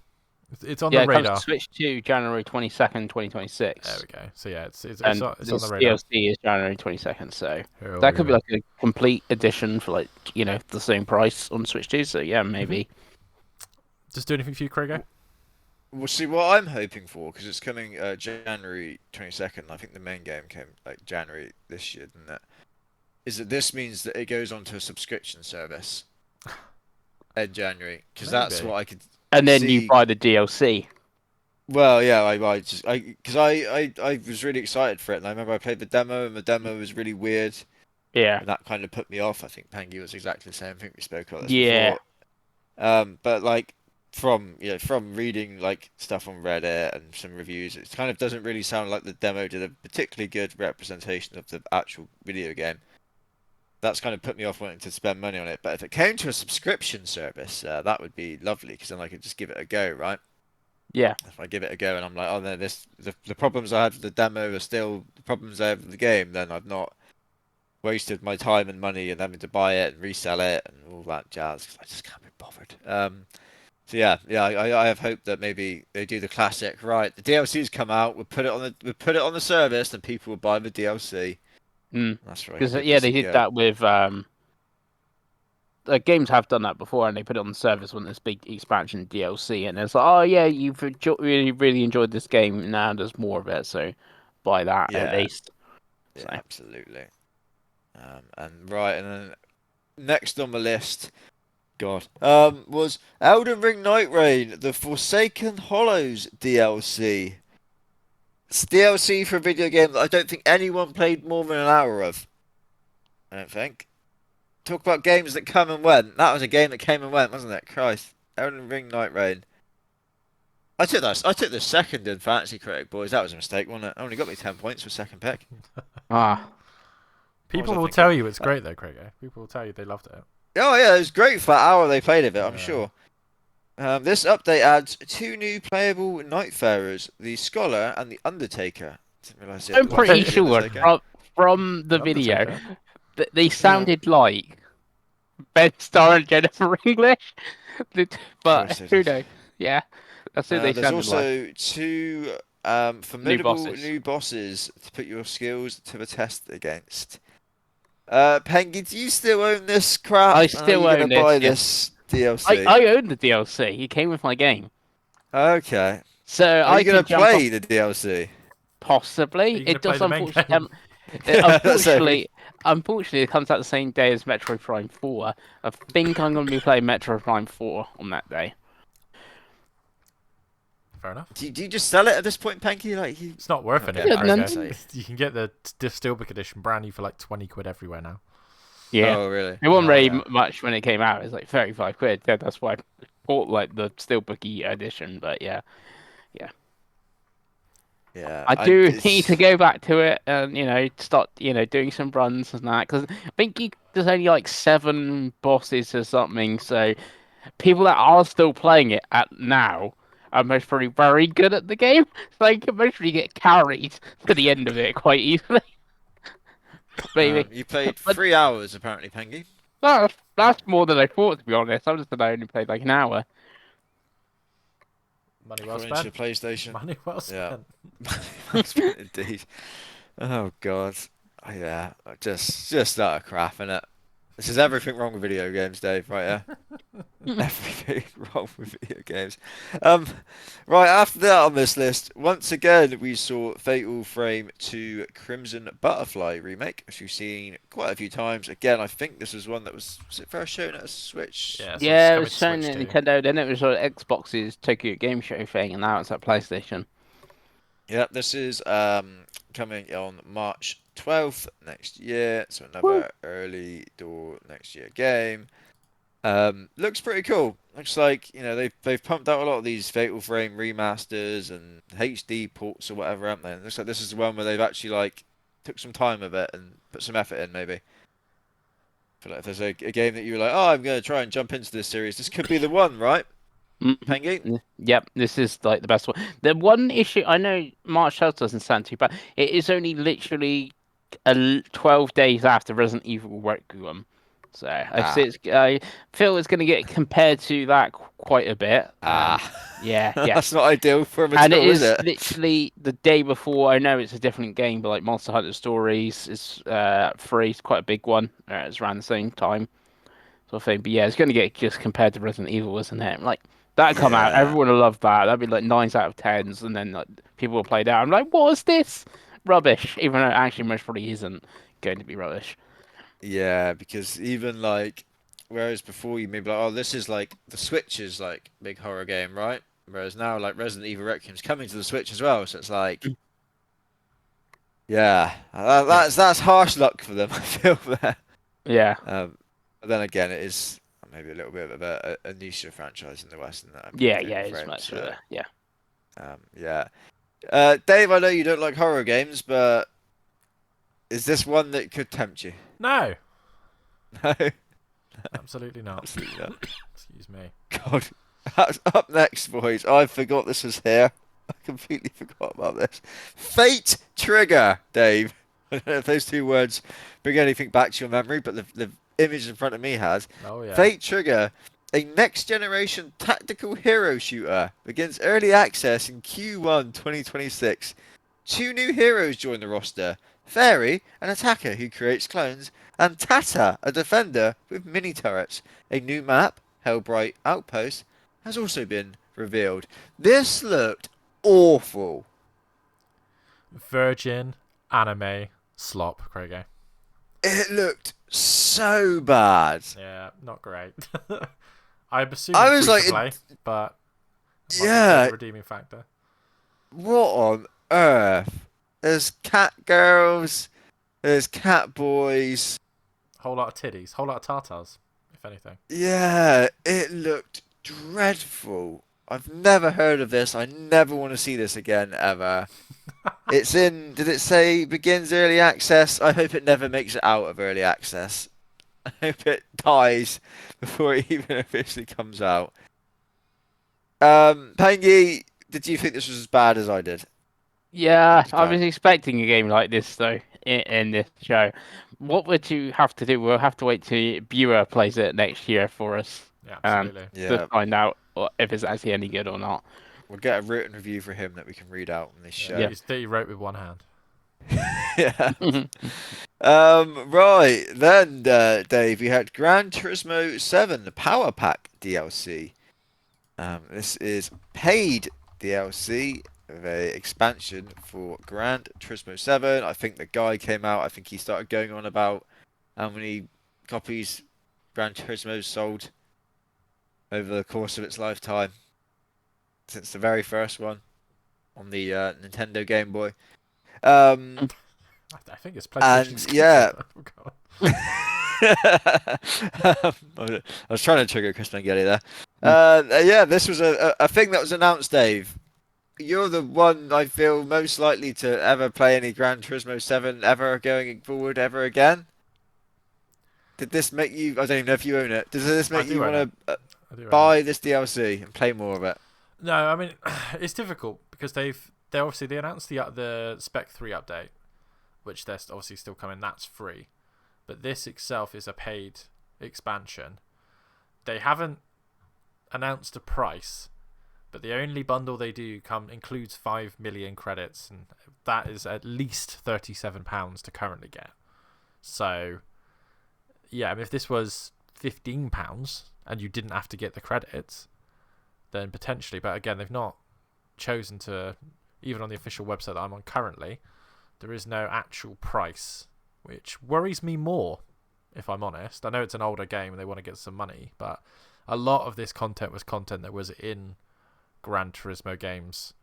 It's on the radar. It comes to Switch 2 January 22nd, 2026. There we go. So yeah, it's and on the radar. DLC is January 22nd, so that could be like a complete edition for like the same price on Switch 2. So yeah, maybe. Does it do anything for you, Craig? We'll see what I'm hoping for, because it's coming January 22nd. I think the main game came like January this year, didn't it? Is that this means that it goes onto a subscription service in January? Because that's what I could. And then you buy the DLC. Well, yeah, I was really excited for it, and I remember I played the demo, and the demo was really weird. Yeah. And that kind of put me off. I think Pengi was exactly the same. I think we spoke about this before. But like from reading like stuff on Reddit and some reviews, it kind of doesn't really sound like the demo did a particularly good representation of the actual video game. That's kind of put me off wanting to spend money on it. But if it came to a subscription service, that would be lovely, because then I could just give it a go, right? Yeah. If I give it a go and I'm like, oh no, the problems I had with the demo are still the problems I have with the game, then I've not wasted my time and money and having to buy it and resell it and all that jazz, because I just can't be bothered. So yeah, I have hope that maybe they do the classic, right? The DLC's come out, we'll put it on the service, and people will buy the DLC. That's right. Because they did that with games have done that before, and they put it on the service when there's big expansion DLC, and it's like, oh yeah, you've really enjoyed this game. Now there's more of it, so buy that at least. Yeah, absolutely. And then next on the list, was Elden Ring Night Rain, the Forsaken Hollows DLC. It's DLC for a video game that I don't think anyone played more than an hour of. I don't think. Talk about games that come and went. That was a game that came and went, wasn't it? Christ. Elden Ring Night Rain. I took that. I took the second in Fantasy Critic, boys. That was a mistake, wasn't it? Only got me 10 points for second pick. Ah, What was People I will thinking? tell you it's great though, Craig. People will tell you they loved it. Oh yeah, it was great for that hour they played of it. I'm Yeah. sure. This update adds 2 new playable Nightfarers: the Scholar and the Undertaker. Didn't realize it. I'm Well, pretty the sure Undertaker. from the The video Undertaker. that they sounded like Ben Starr and Jennifer English, Of but course they who did. knows? Yeah, that's who they There's sounded like. also 2 New formidable bosses. new bosses to put your skills to the test against. Pengi, do you still own this crap? I And are still you gonna own this. buy Yeah. this DLC? I own the DLC. It came with my game, Okay. so Are I you gonna can jump off. play the DLC? Possibly, Are you gonna it play does. the main Unfortunately, game? That's every. unfortunately, it comes out the same day as Metroid Prime 4. I think I'm going to be playing Metroid Prime 4 on that day. Fair enough. Do you just sell it at this point, Pengi? Like you. It's not worth Okay, anything. Yeah, I was none. gonna say. You can get the Steelbook edition brand new for like 20 quid everywhere now. Yeah, Oh really? it wasn't Oh, very yeah. much when it came out. It was like 35 quid. Yeah, that's why I bought like the Steelbooky edition. But yeah, Yeah. I do need It's, to go back to it and start doing some runs and that because I think there's only like 7 bosses or something. So people that are still playing it at now are most probably very good at the game. So they can mostly get carried to the end of it quite easily. Maybe, you played but 3 hours apparently, Pengi. that's more than I thought to be honest. I just said I only played like an hour. Money well According to spent. the PlayStation. Money well Yeah. spent. Indeed. Oh god. Oh, yeah. Just utter crap, innit? This is everything wrong with video games, Dave, right here. Everything wrong with video games. Um, right after that on this list, once again we saw Fatal Frame 2 Crimson Butterfly remake, which we've seen quite a few times. Again, I think this was one that was it first shown at a Switch? Yeah, so it's Yeah, it coming was to shown Switch at too. Nintendo, then it was on Xbox's Tokyo Game Show thing, and now it's at PlayStation. Yeah, this is coming on March 12th next year, so Woo. another early door next year game. Looks pretty cool. Looks like they've pumped out a lot of these Fatal Frame remasters and HD ports or whatever, haven't they? It looks like this is the one where they've actually like took some time with it and put some effort in. Maybe. I feel like if there's a game that you were like, oh, I'm gonna try and jump into this series, this could be the one, right? Pengi? Yep, this is like the best one. The one issue I know March 12th doesn't sound too bad. It is only literally 12 days after Resident Evil Requiem. So I feel it's going to get compared to that quite a bit. Yeah. That's not ideal for them And at it all, is is it? literally the day before. I know it's a different game, but like Monster Hunter Stories is free. It's quite a big one. It's around the same time, sort of thing. But yeah, it's going to get just compared to Resident Evil, isn't it? Like that come out, Yeah. everyone will love that. That'd be like 9s out of 10s, and then like people will play that. I'm like, what is this? Rubbish. Even though it actually most probably isn't going to be rubbish. Yeah, because even like, whereas before you may be like, oh, this is like the Switch is like big horror game, right? Whereas now like Resident Evil Requiem's coming to the Switch as well, so it's like, yeah, that's harsh luck for them. I feel there. Yeah. But then again, it is maybe a little bit of a niche franchise in the West, and that Yeah, Fatal it's Frame, much so, yeah. yeah. Dave, I know you don't like horror games, but is this one that could tempt you? No, No, absolutely not. absolutely not. Excuse me. God. Up next, boys. I forgot this was here. I completely forgot about this. Fate Trigger, Dave. I don't know if those 2 words bring anything back to your memory, but the image in front of me has. Oh yeah. Fate Trigger, a next generation tactical hero shooter, begins early access in Q1 2026. 2 new heroes join the roster: Fairy, an attacker who creates clones, and Tata, a defender with mini turrets. A new map, Hellbright Outpost, has also been revealed. This looked awful. Virgin anime slop, Craig. It looked so bad. Yeah, not great. I'm assuming I was free like, to play, but might be yeah, a redeeming factor. what on earth? There's cat girls, there's cat boys. Whole lot of titties, whole lot of tartars, if anything. Yeah, it looked dreadful. I've never heard of this. I never want to see this again ever. It's in. Did it say begins early access? I hope it never makes it out of early access. I hope it dies before it even officially comes out. Pengi, did you think this was as bad as I did? Yeah, This I time? was expecting a game like this though in this show. What would you have to do? We'll have to wait till Viewer plays it next year for us, Yeah, um, absolutely. to Yeah, find out if it's actually any good or not. we'll get a written review for him that we can read out on this Yeah, show. he wrote with one hand. Yeah. Right then, Dave, we had Gran Turismo 7, the Power Pack DLC. This is paid DLC, of a expansion for Gran Turismo 7. I think the guy came out. I think he started going on about how many copies Gran Turismo sold over the course of its lifetime since the very first one on the Nintendo Game Boy. I think it's PlayStation And exclusive. yeah. Oh, God. I was trying to trigger Chris Mangeli there. Yeah, this was a thing that was announced, Dave. You're the one I feel most likely to ever play any Gran Turismo 7 ever going forward ever again. Did this make you? I don't even know if you own it. Does this I make you do own it. want to I do own it. buy this DLC and play more of it? No, I mean it's difficult because they obviously announced the Spec 3 update, which they're obviously still coming. That's free, but this itself is a paid expansion. They haven't announced a price, but the only bundle they do includes 5 million credits, and that is at least £37 to currently get. So, yeah, I mean, if this was £15 and you didn't have to get the credits, then potentially. But again, they've not chosen to, even on the official website that I'm on currently, there is no actual price, which worries me more, if I'm honest. I know it's an older game and they want to get some money, but a lot of this content was content that was in Gran Turismo games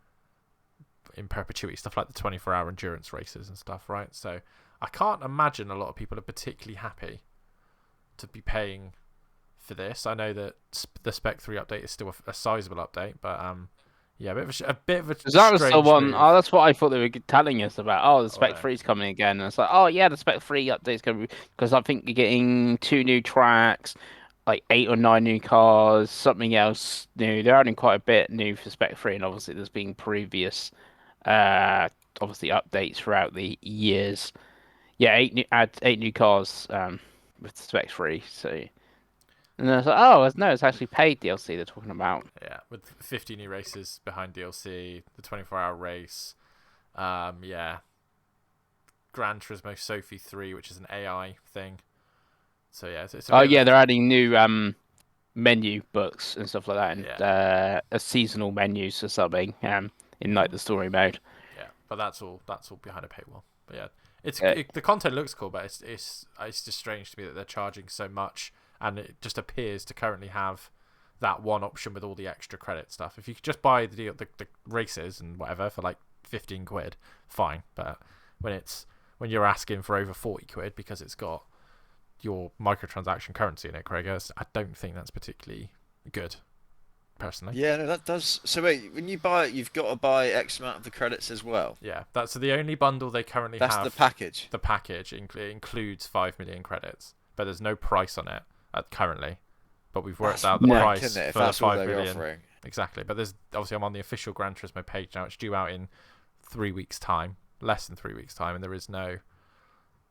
in perpetuity, stuff like the 24-hour endurance races and stuff, right? So I can't imagine a lot of people are particularly happy to be paying for this. I know that the Spec 3 update is still a sizable update, but yeah, a bit of a That was the strange one. move. Oh, that's what I thought they were telling us about. Oh, the Spec yeah. 3 is coming again. And it's like, oh yeah, the Spec 3 update's going to be, because I think you're getting 2 new tracks, like 8 or 9 new cars, something else new. They're adding quite a bit new for Spec 3, and obviously there's been previous, obviously updates throughout the years. Yeah, 8 new cars with Spec 3. So, and then I was like, oh no, it's actually paid DLC they're talking about. Yeah, with 50 new races behind DLC, the 24-hour race, yeah, Gran Turismo Sophie 3, which is an AI thing. So yeah, it's a Oh bit yeah, of they're adding new menu books and stuff like that, and yeah. a seasonal menus or something in like the story mode. Yeah, but that's all behind a paywall. But yeah, Uh, the content looks cool, but it's just strange to me that they're charging so much, and it just appears to currently have that one option with all the extra credit stuff. If you could just buy the races and whatever for like 15 quid, fine. But when you're asking for over 40 quid because it's got your microtransaction currency in it, Craig, I don't think that's particularly good, personally. Yeah, no, that does. So wait, when you buy it, you've got to buy X amount of the credits as well. Yeah, that's the only bundle they currently That's have. the package. The package includes 5 million credits, but there's no price on it currently. But we've worked out the wank, price isn't it, if for the that's all 5 they're million. offering. Exactly, but there's obviously I'm on the official Gran Turismo page now. It's due out in 3 weeks' time, less than 3 weeks' time, and there is no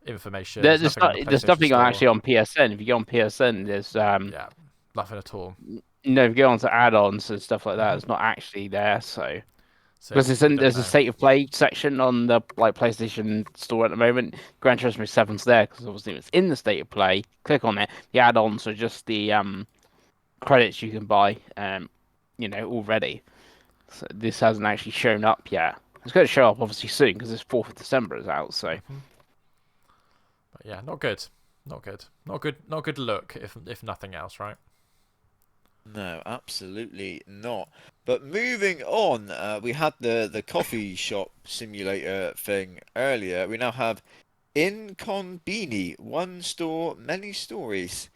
information. there's nothing on the there's PlayStation nothing Store. actually on PSN. If you go on PSN, there's Yeah, nothing at all. if you go on to add-ons and stuff like that, it's not actually there. So So because we don't there's a know. state of play section on the like PlayStation Store at the moment. Gran Turismo 7's there because obviously it's in the state of play. Click on it. The add-ons are just the credits you can buy, already. So this hasn't actually shown up yet. It's going to show up obviously soon because it's 4th of December is out. So, But yeah, not good. Not good look. If nothing else, right? No, absolutely not. But moving on, we had the coffee shop simulator thing earlier. We now have Inconbini, one store, many stories.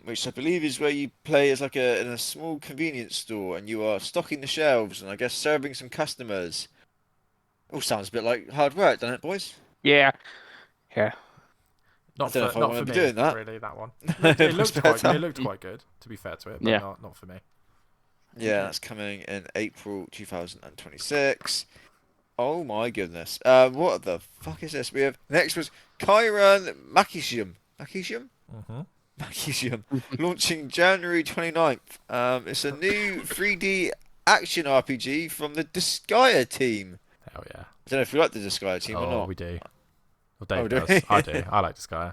which I believe is where you play as like in a small convenience store, and you are stocking the shelves and I guess serving some customers. All sounds a bit like hard work, doesn't it, boys? Yeah. Yeah. I don't know if I Not want for to be me, doing that. really. That one. It My looked spare quite. It time. looked quite good. To be fair to it, but Yeah. not for me. Yeah, that's coming in April 2026. Oh my goodness. What the fuck is this? We have next was Chiron Makisium. Makisium? Hmm. Makisium. Launching January 29th. It's a new 3D action RPG from the Disgaea team. Hell yeah. I don't know if you like the Disgaea team or Oh, not. we do. Well, Oh, Dave do does. we? I do. I like this guy.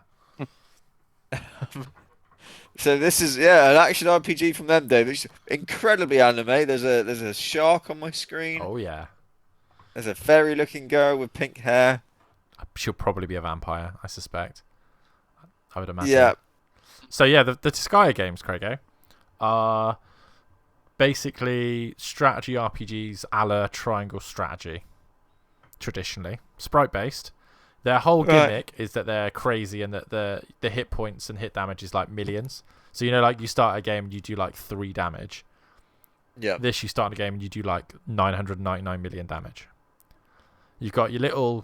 So this is an action RPG from them, Dave. It's incredibly anime. There's a shark on my screen. Oh yeah. There's a fairy looking girl with pink hair. She'll probably be a vampire, I suspect. I would imagine. Yeah. So yeah, the Disgaea games, Craigo, are basically strategy RPGs a la Triangle Strategy. Traditionally, sprite based. Their whole Right. gimmick is that they're crazy and that the hit points and hit damage is like millions. So like you start a game and you do like 3 damage. Yeah. This you start a game and you do like 999 million damage. You've got your little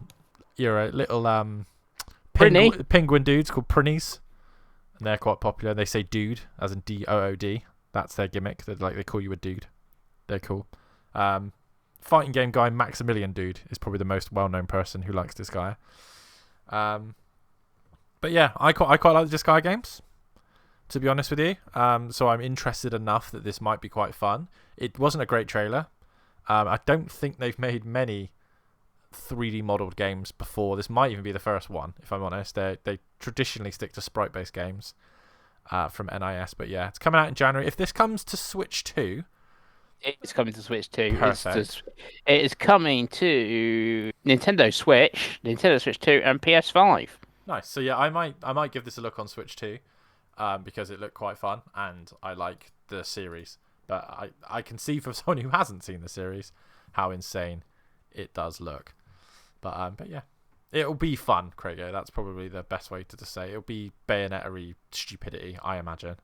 penguin dudes called Prinnies, and they're quite popular. They say dude as in DOOD. That's their gimmick. They call you a dude. They're cool. Fighting game guy Maximilian Dude is probably the most well-known person who likes this guy. But yeah, I quite like the Disgaea games, to be honest with you. So I'm interested enough that this might be quite fun. It wasn't a great trailer. I don't think they've made many 3D modeled games before. This might even be the first one, if I'm honest. They traditionally stick to sprite-based games from NIS, but yeah, it's coming out in January. If this comes to Switch 2, It's coming to Switch 2. Perfect. It is coming to Nintendo Switch 2, and PS5. nice. So yeah, I might give this a look on Switch 2, because it looked quite fun and I like the series. But I can see from someone who hasn't seen the series how insane it does look. But yeah, it'll be fun, Craigo. That's probably the best way to say it. It'll be Bayonetta-y stupidity, I imagine.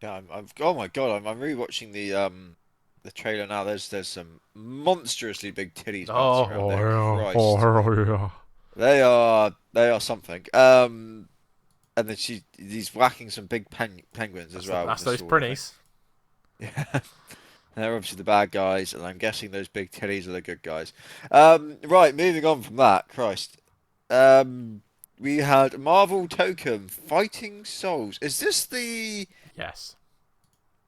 Yeah, oh my god, I'm rewatching the trailer now. There's some monstrously big titties bouncing around there. Christ. They are something. And then he's whacking some big penguins as well. That's with those the sword, I think. Prinnies. Yeah. They're obviously the bad guys, and I'm guessing those big titties are the good guys. Right, moving on from that, Christ. We had Marvel Token Fighting Souls. Is this the Yes.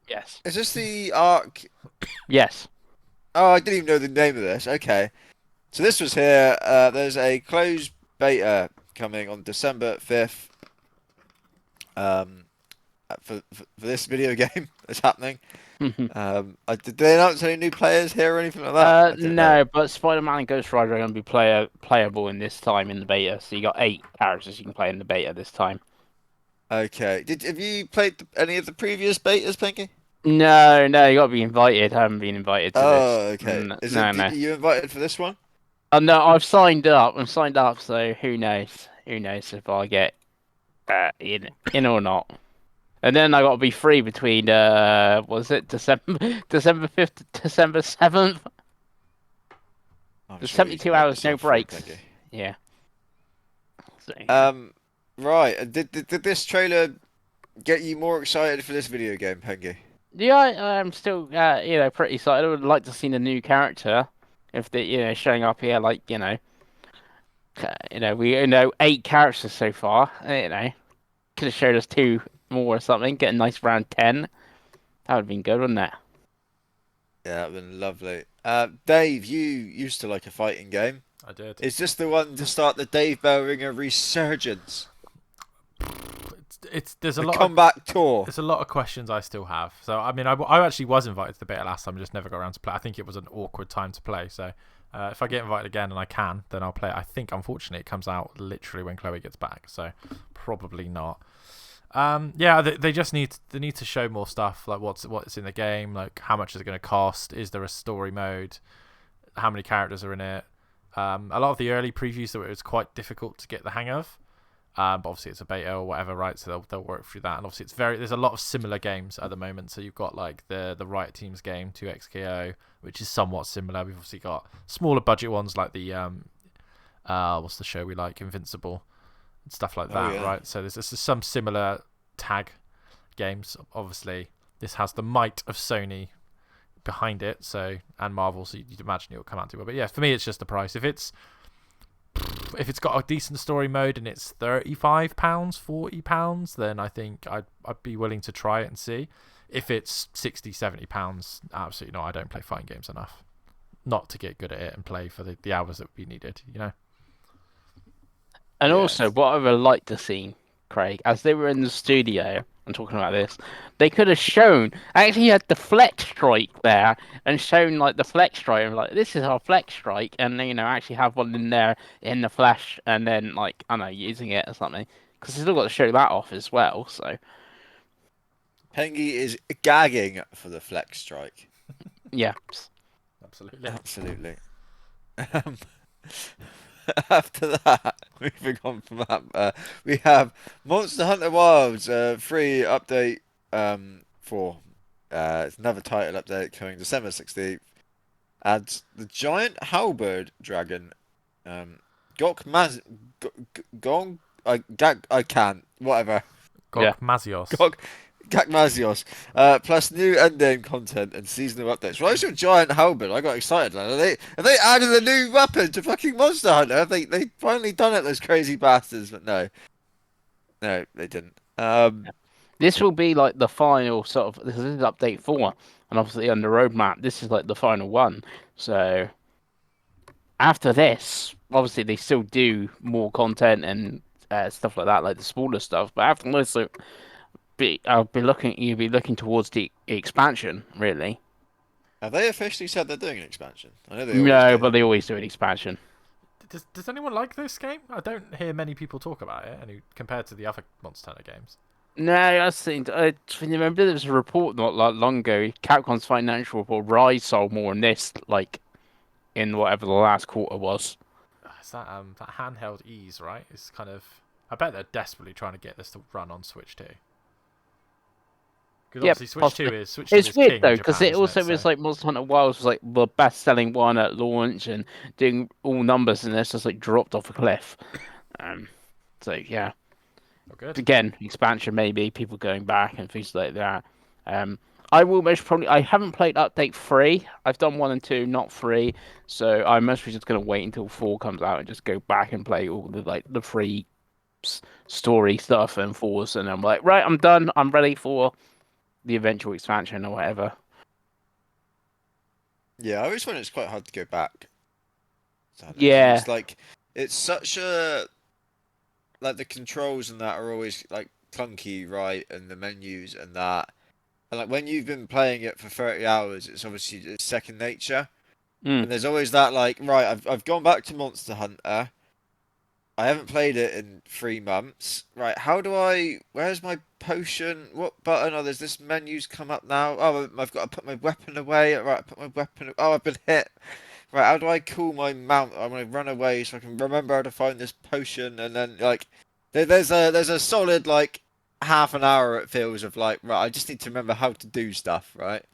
Yes. arc? Yes. Oh, I didn't even know the name of this. Okay. So this was here. There's a closed beta coming on December 5th. For this video game that's happening. Did they announce any new players here or anything like that? I don't know. No, but Spider-Man and Ghost Rider are going to be playable in this time in the beta. So you got 8 characters you can play in the beta this time. Okay. Have you played any of the previous betas, Pengi? No, you got to be invited. I haven't been invited to Oh, this. okay. No. Are you invited for this one? Oh, no, I've signed up. So who knows? Who knows if I get in or not? And then I got to be free between was it December 5th to December 7th? I'm There's sure you 72 can make hours, no yourself free, breaks. Pengi. Yeah. So, Right. Did this trailer get you more excited for this video game, Pengi? yeah, I'm still pretty excited. I would like to see the new character if they showing up here we know 8 characters so far. Could have showed us 2 more or something. Get a nice round 10. That would have been good, wouldn't it? Yeah, that would been lovely. Dave, you used to like a fighting game. I did. Is this the one to start the Dave Bellringer resurgence? There's a The lot comeback tour. There's a lot of questions I still have. So I mean, I actually was invited to the beta last time. I just never got around to play. I think it was an awkward time to play. So if I get invited again and I can, then I'll play it. I think unfortunately it comes out literally when Chloe gets back. So probably not. Yeah, they just need to show more stuff, like what's in the game, like how much is it going to cost, is there a story mode, how many characters are in it. A lot of the early previews, that it was quite difficult to get the hang of. But obviously it's a beta or whatever, right? So they'll work through that. And obviously there's a lot of similar games at the moment. So you've got like the Riot Teams game 2XKO, which is somewhat similar. We've obviously got smaller budget ones like the what's the show we like, Invincible, and stuff like that, right? So there's some similar tag games. Obviously this has the might of Sony behind it, so, and Marvel, so you'd imagine it'll come out to it. But yeah, for me it's just the price. If it's got a decent story mode and it's £35, £40, then I think I'd be willing to try it and see. If it's £60-70, absolutely not. I don't play fighting games enough not to get good at it and play for the hours that would be needed, you know. And also, what I would like to see, Craig, as they were in the studio and talking about this, they could have shown, actually had the flex strike there and shown like the flex strike and like, this is our flex strike, and then, actually have one in there in the flesh and then like, I don't know, using it or something. Because they still got to show that off as well, so. Pengi is gagging for the flex strike. Yeah. Absolutely. After that, moving on from that, we have Monster Hunter Wilds free update for it's another title update coming December 16th. Adds the giant halberd dragon, I can't, whatever. Gokmazios. Gakmazios, plus new endgame content and seasonal updates. Why is your giant halberd? I got excited. Have they added a new weapon to fucking Monster Hunter? Have they finally done it, those crazy bastards? But no, they didn't. This will be like the final sort of. This is update 4, and obviously on the roadmap, this is like the final one. So after this, obviously they still do more content and stuff like that, like the smaller stuff. But after this, you'll be looking towards the expansion, really. Have they officially said they're doing an expansion? I know they No, always do. but they always do an expansion. Does anyone like this game? I don't hear many people talk about it, compared to the other Monster Hunter games. No, I think I remember there was a report not like long ago. Capcom's financial report: Rise sold more than this, like in whatever the last quarter was. Is that handheld ease, right? It's kind of. I bet they're desperately trying to get this to run on Switch 2. Because obviously Switch 2 is Switch 2 It's is weird king though, in because Japan, it also was like Monster Hunter Wilds was like the best-selling one at launch and doing all numbers, and it's just like dropped off a cliff. So yeah. Good. Again, expansion maybe, people going back and things like that. I will most probably. I haven't played update 3. I've done 1 and 2, not 3. So I'm mostly just gonna wait until 4 comes out and just go back and play all the free story stuff and 4s, and I'm like, right, I'm done. I'm ready for the eventual expansion or whatever. Yeah, I always find it's quite hard to go back. Yeah. It's like it's such a like the controls and that are always like clunky, right? And the menus and that. And like when you've been playing it for 30 hours, it's obviously second nature. And there's always that like, right, I've gone back to Monster Hunter. I haven't played it in 3 months. Right, where's my potion? What button? Oh, there's this menu's come up now. Oh, I've got to put my weapon away. Right, put my weapon. Oh, I've been hit. Right, how do I cool my mount? I'm gonna run away so I can remember how to find this potion, and then like, there's a solid like half an hour it feels of like, right, I just need to remember how to do stuff, right?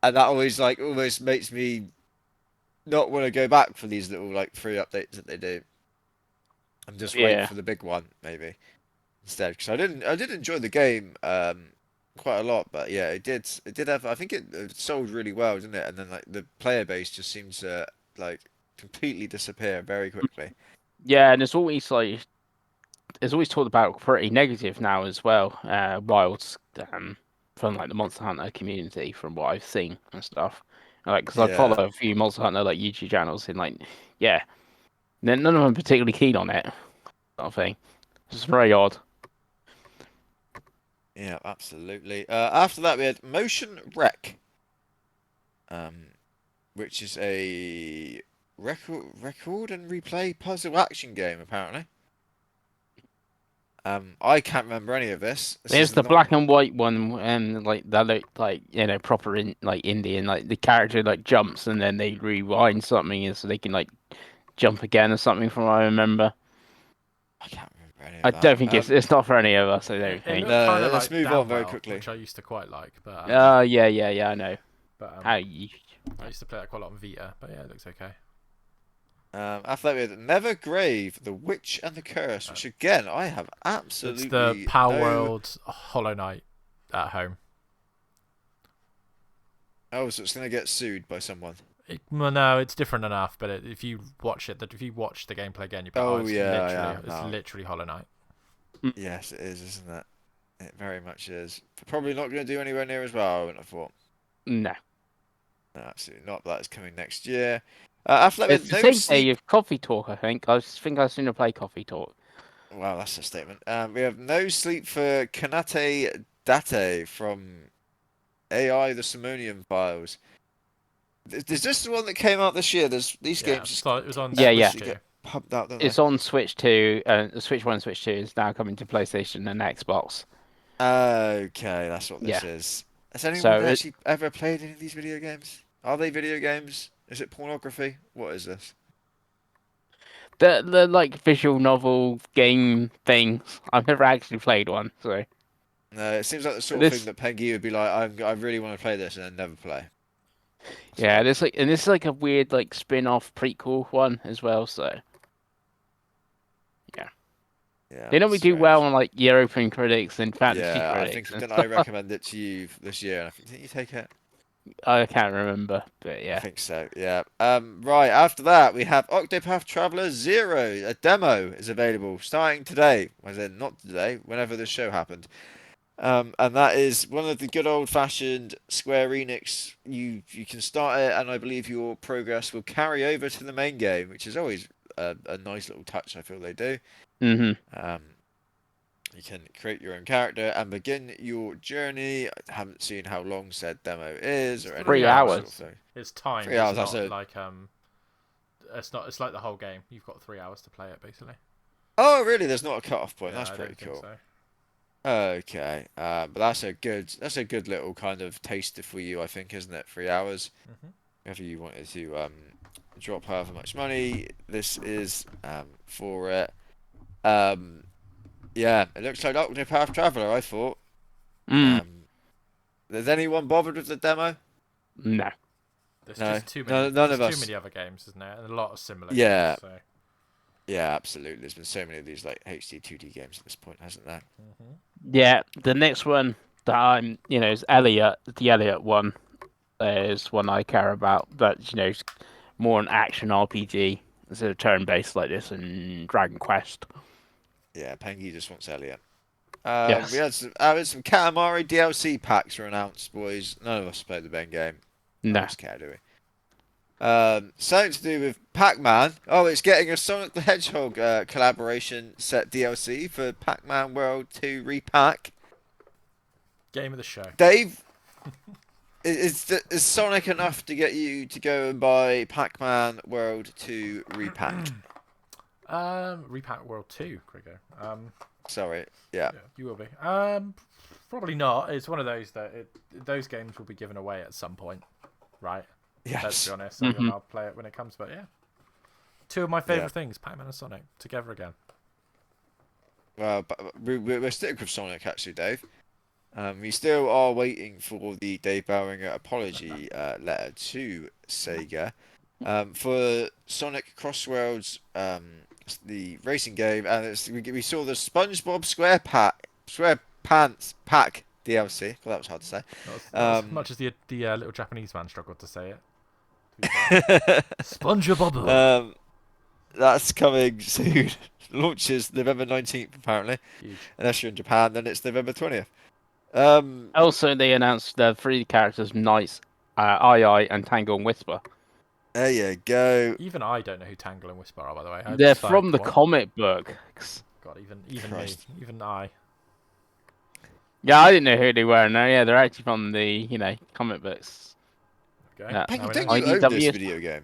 And that always like almost makes me not want to go back for these little like free updates that they do. I'm just waiting for the big one maybe instead, because I did enjoy the game quite a lot, but yeah, it did have, I think it sold really well, didn't it? And then like the player base just seems to like completely disappear very quickly. Yeah, and it's always talked about pretty negative now as well. Wilds from like the Monster Hunter community, from what I've seen and stuff. Like, because I follow a few Monster Hunter like YouTube channels, and like, yeah, none of them are particularly keen on it. Sort of thing. It's very odd. Yeah, absolutely. After that, we had Motion Wreck, which is a record and replay puzzle action game, apparently. I can't remember any of this. There's the black and white one, and like that look like proper like Indian. Like the character like jumps and then they rewind something, and so they can like jump again or something. From what I remember. I can't remember for any of I that. don't think it's not for any of us. I don't It think. looked kind No, of let's like move on very Downwell, quickly. which I used to quite like, but Yeah, I know. How you? I used to play that quite a lot on Vita, but yeah, it looks okay. After that, we had Nevergrave, The Witch and the Curse, which again I have absolutely It's the Power no... World Hollow Knight at home. Oh, so it's gonna get sued by someone. Well, no, it's different enough. But if you watch if you watch the gameplay again, you Oh, it's yeah, I literally, am it's now. literally Hollow Knight. Yes, it is, isn't it? It very much is. Probably not going to do anywhere near as well, I wouldn't have thought. No. No, absolutely not. That is coming next year. After that, we It's had the No same Sleep. day of Coffee Talk. I think. I think I've seen her play Coffee Talk. Wow, that's a statement. We have No Sleep for Kanate Date from AI The Simonian Files. Is this the one that came out this year? There's these Yeah, games just so it was on Yeah, Switch yeah. too. get pumped out, don't It's on Switch 2, the Switch 1 and Switch 2 is now coming to PlayStation and Xbox. they? Okay, that's what this Yeah. is. Has anyone So actually ever played any of these video games? Are they video games? Is it pornography? What is this? the like visual novel game things. I've never actually played one, so No, it seems like the sort of thing this that Pengi would be like, I really want to play this and then never play. yeah, this is like a weird like spin-off prequel one as well. So Yeah, they normally do strange. well on like European critics and fantasy Yeah, I critics think and didn't I stuff. recommend it to you this year? And I think didn't you take it? I can't remember, but I yeah. think so. Yeah. Right after that we have Octopath Traveler 0. A demo is available starting today. As in not today, whenever the show happened. And that is one of the good old-fashioned Square Enix. You can start it, and I believe your progress will carry over to the main game, which is always a nice little touch. I feel they do. Mhm. You can create your own character and begin your journey. I haven't seen how long said demo is or any 3 of that hours. sort of thing. It's timed. 3 hours. It's That's not it. like It's not. It's like the whole game. You've got 3 hours to play it, basically. Oh, really? There's not a cut-off point. Yeah, That's I pretty don't think cool. so. Okay, but that's a good little kind of taster for you, I think, isn't it? 3 hours. If you wanted to drop however much money, this is for it. Yeah, it looks like Octopath Traveler. I thought. Mm. Has anyone bothered with the demo? No. There's No, just too many. none There's of too us. many other games, isn't there? And a lot of similar Yeah. games. So. Yeah, absolutely. There's been so many of these like HD 2D games at this point, hasn't there? Yeah, the next one that I'm, is Elliot. The Elliot one is one I care about. That's more an action RPG instead of turn-based like this and Dragon Quest. Yeah, Pengi just wants Elliot. Yes. We had some Katamari DLC packs were announced, boys. None of us played the main game. None No. of us care, do we? Something to do with Pac-Man. Oh, it's getting a Sonic the Hedgehog collaboration set DLC for Pac-Man World 2 Repack. Game of the show. Dave, is Sonic enough to get you to go and buy Pac-Man World 2 Repacked? Repack World 2, Crigo. Sorry, yeah. You will be. Probably not. It's one of those that those games will be given away at some point, right? Yes. Let's be honest. I'll play it when it comes, but yeah. Two of my favourite things, Pac-Man and Sonic, together again. Well, we're sticking with Sonic, actually, Dave. We still are waiting for the Dave Bowringer apology letter to Sega for Sonic Crossworlds, the racing game, and we saw the SpongeBob SquarePants pack DLC. Well, that was hard to say. Not as much as the little Japanese man struggled to say it. SpongeBob. That's coming soon. Launches November 19th, apparently. Huge. Unless you're in Japan, then it's November 20th. Also, they announced the 3 characters, Knights, II, and Tangle and Whisper. There you go. Even I don't know who Tangle and Whisper are, by the way. They're from the comic books. God, even me, Christ. even I. Yeah, I didn't know who they were. No, yeah, they're actually from the comic books. Okay. Yeah. Pengi, Now we don't know. you own this IDW. video game?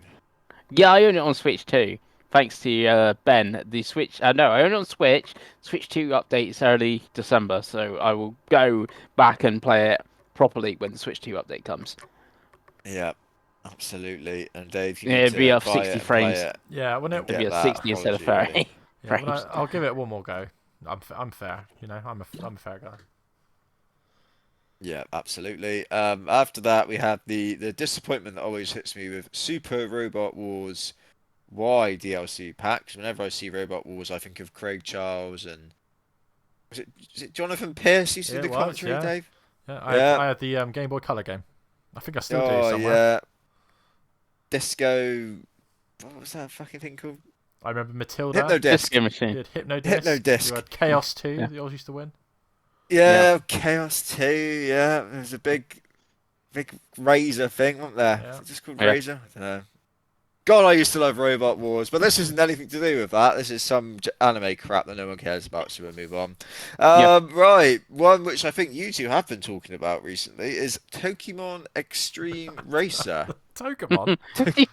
Yeah, I own it on Switch too. Thanks to Ben, the Switch. No, I own it on Switch. Switch 2 updates early December, so I will go back and play it properly when the Switch 2 update comes. Yeah, absolutely. And Dave, you Yeah, need it'd to be up buy 60 it and frames. play it. Yeah, when it It'd be Get at that 60 instead of apology 30 ready. yeah, frames. I'll give it one more go. I'm fair. You know, I'm a fair guy. Yeah, absolutely. After that, we have the disappointment that always hits me with Super Robot Wars Y DLC packs. Whenever I see Robot Wars, I think of Craig Charles and is it Jonathan Pierce used to Yeah, do it the was. commentary, Yeah, Dave? yeah. Yeah. I had the Game Boy Color game. I think I still do Oh somewhere. yeah. Disco. What was that fucking thing called? I remember Matilda. Hypnodisc. Disco machine. You had Hypno Disc. You Hypnodisc. had Chaos 2 Yeah. that you always used to win. Yeah, Chaos 2. Yeah, there was a big Razor thing, wasn't there? Yeah. Is it just called Yeah. Razor? I don't know. God, I used to love Robot Wars, but this isn't anything to do with that. This is some anime crap that no one cares about, so we'll move on. Right, one which I think you two have been talking about recently is Pokemon Extreme Racer. Pokemon. Pokemon,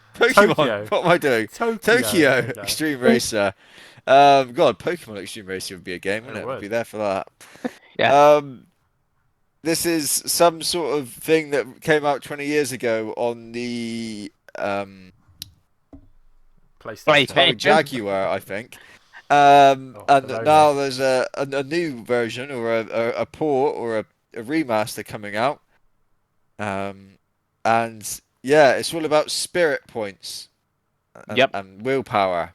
Tokyo. what am I doing? Tokyo. Tokyo There you go. Extreme Racer. God, Pokemon Extreme Racer would be a game, wouldn't it? It We'd would. be there for that. Yeah. This is some sort of thing that came out 20 years ago on the PlayStation. Atari Jaguar, I think. the And Rona. now there's a new version or a port or a remaster coming out. And yeah, it's all about spirit points and, Yep. and willpower.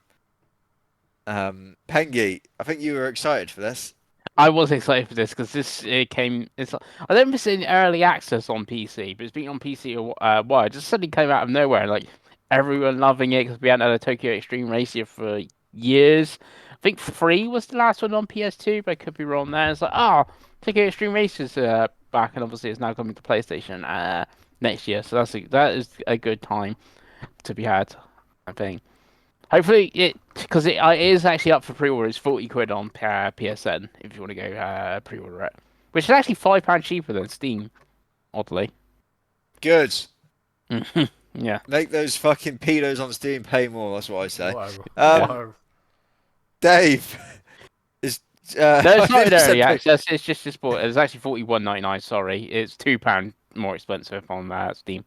Pengi, I think you were excited for this. I was excited for this because it came. It's I don't know if it's in early access on PC, but it's been on PC a while. It just suddenly came out of nowhere, like everyone loving it because we hadn't had a Tokyo Extreme Racer for years. I think 3 was the last one on PS2, but I could be wrong there. It's like, oh, Tokyo Extreme Racer's back, and obviously it's now coming to PlayStation next year. So that is a good time to be had, I think. Hopefully, because it is actually up for pre-order. It's 40 quid on PSN if you want to go pre-order it, which is actually £5 cheaper than Steam. Oddly, Good. yeah. Make those fucking pedos on Steam pay more. That's what I say. Whoa. Um, Whoa. Dave is. No, it's not in you said early access. It's just bought. It's actually £41.99. Sorry, it's £2 more expensive on Steam.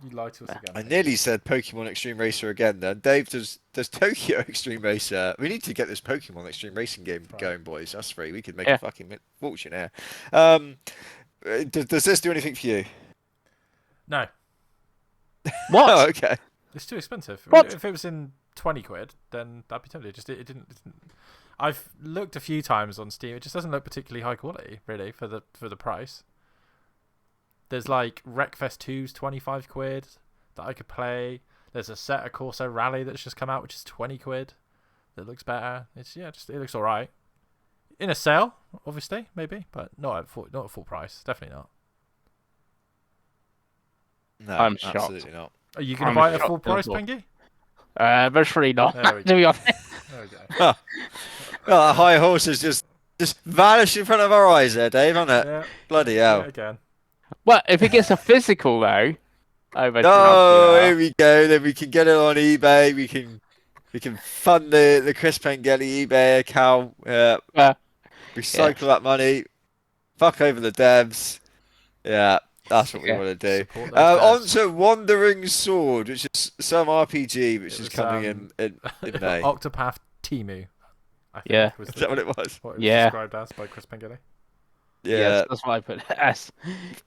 You lied to us again. I nearly said Pokemon Extreme Racer again. Then Dave, does Tokyo Extreme Racer? We need to get this Pokemon Extreme Racing game going, boys. Us three, we could make a fucking fortune here. Does this do anything for you? No. What? Oh, okay. It's too expensive. What? If it was in 20 quid, then that'd be tempted. It didn't. I've looked a few times on Steam. It just doesn't look particularly high quality, really, for the price. There's like Wreckfest 2's 25 quid that I could play. There's a Setta Corso Rally that's just come out, which is 20 quid. That looks better. It looks alright. In a sale, obviously, maybe, but not at full price. Definitely not. No, I'm shocked. absolutely not. Are you going I'm to buy it at shocked full price, as well. Pengi? Virtually not. There we To be go. honest. There we go. Oh, that high horse has just vanished in front of our eyes there, Dave, hasn't it? Yeah. Bloody Yeah, hell. again. Well, if it gets a physical though, I bet Oh, here we go. Then we can get it on eBay. We can fund the Chris Pengelly eBay account. Recycle that money. Fuck over the devs. Yeah, that's what we want to do. Support those On devs. to Wandering Sword, which is some RPG which It is was, coming in May. Octopath Timu, I think. Yeah. Was Is that what it was? what it was Yeah. described as by Chris Pengelly. Yeah. Yes, that's why I put S.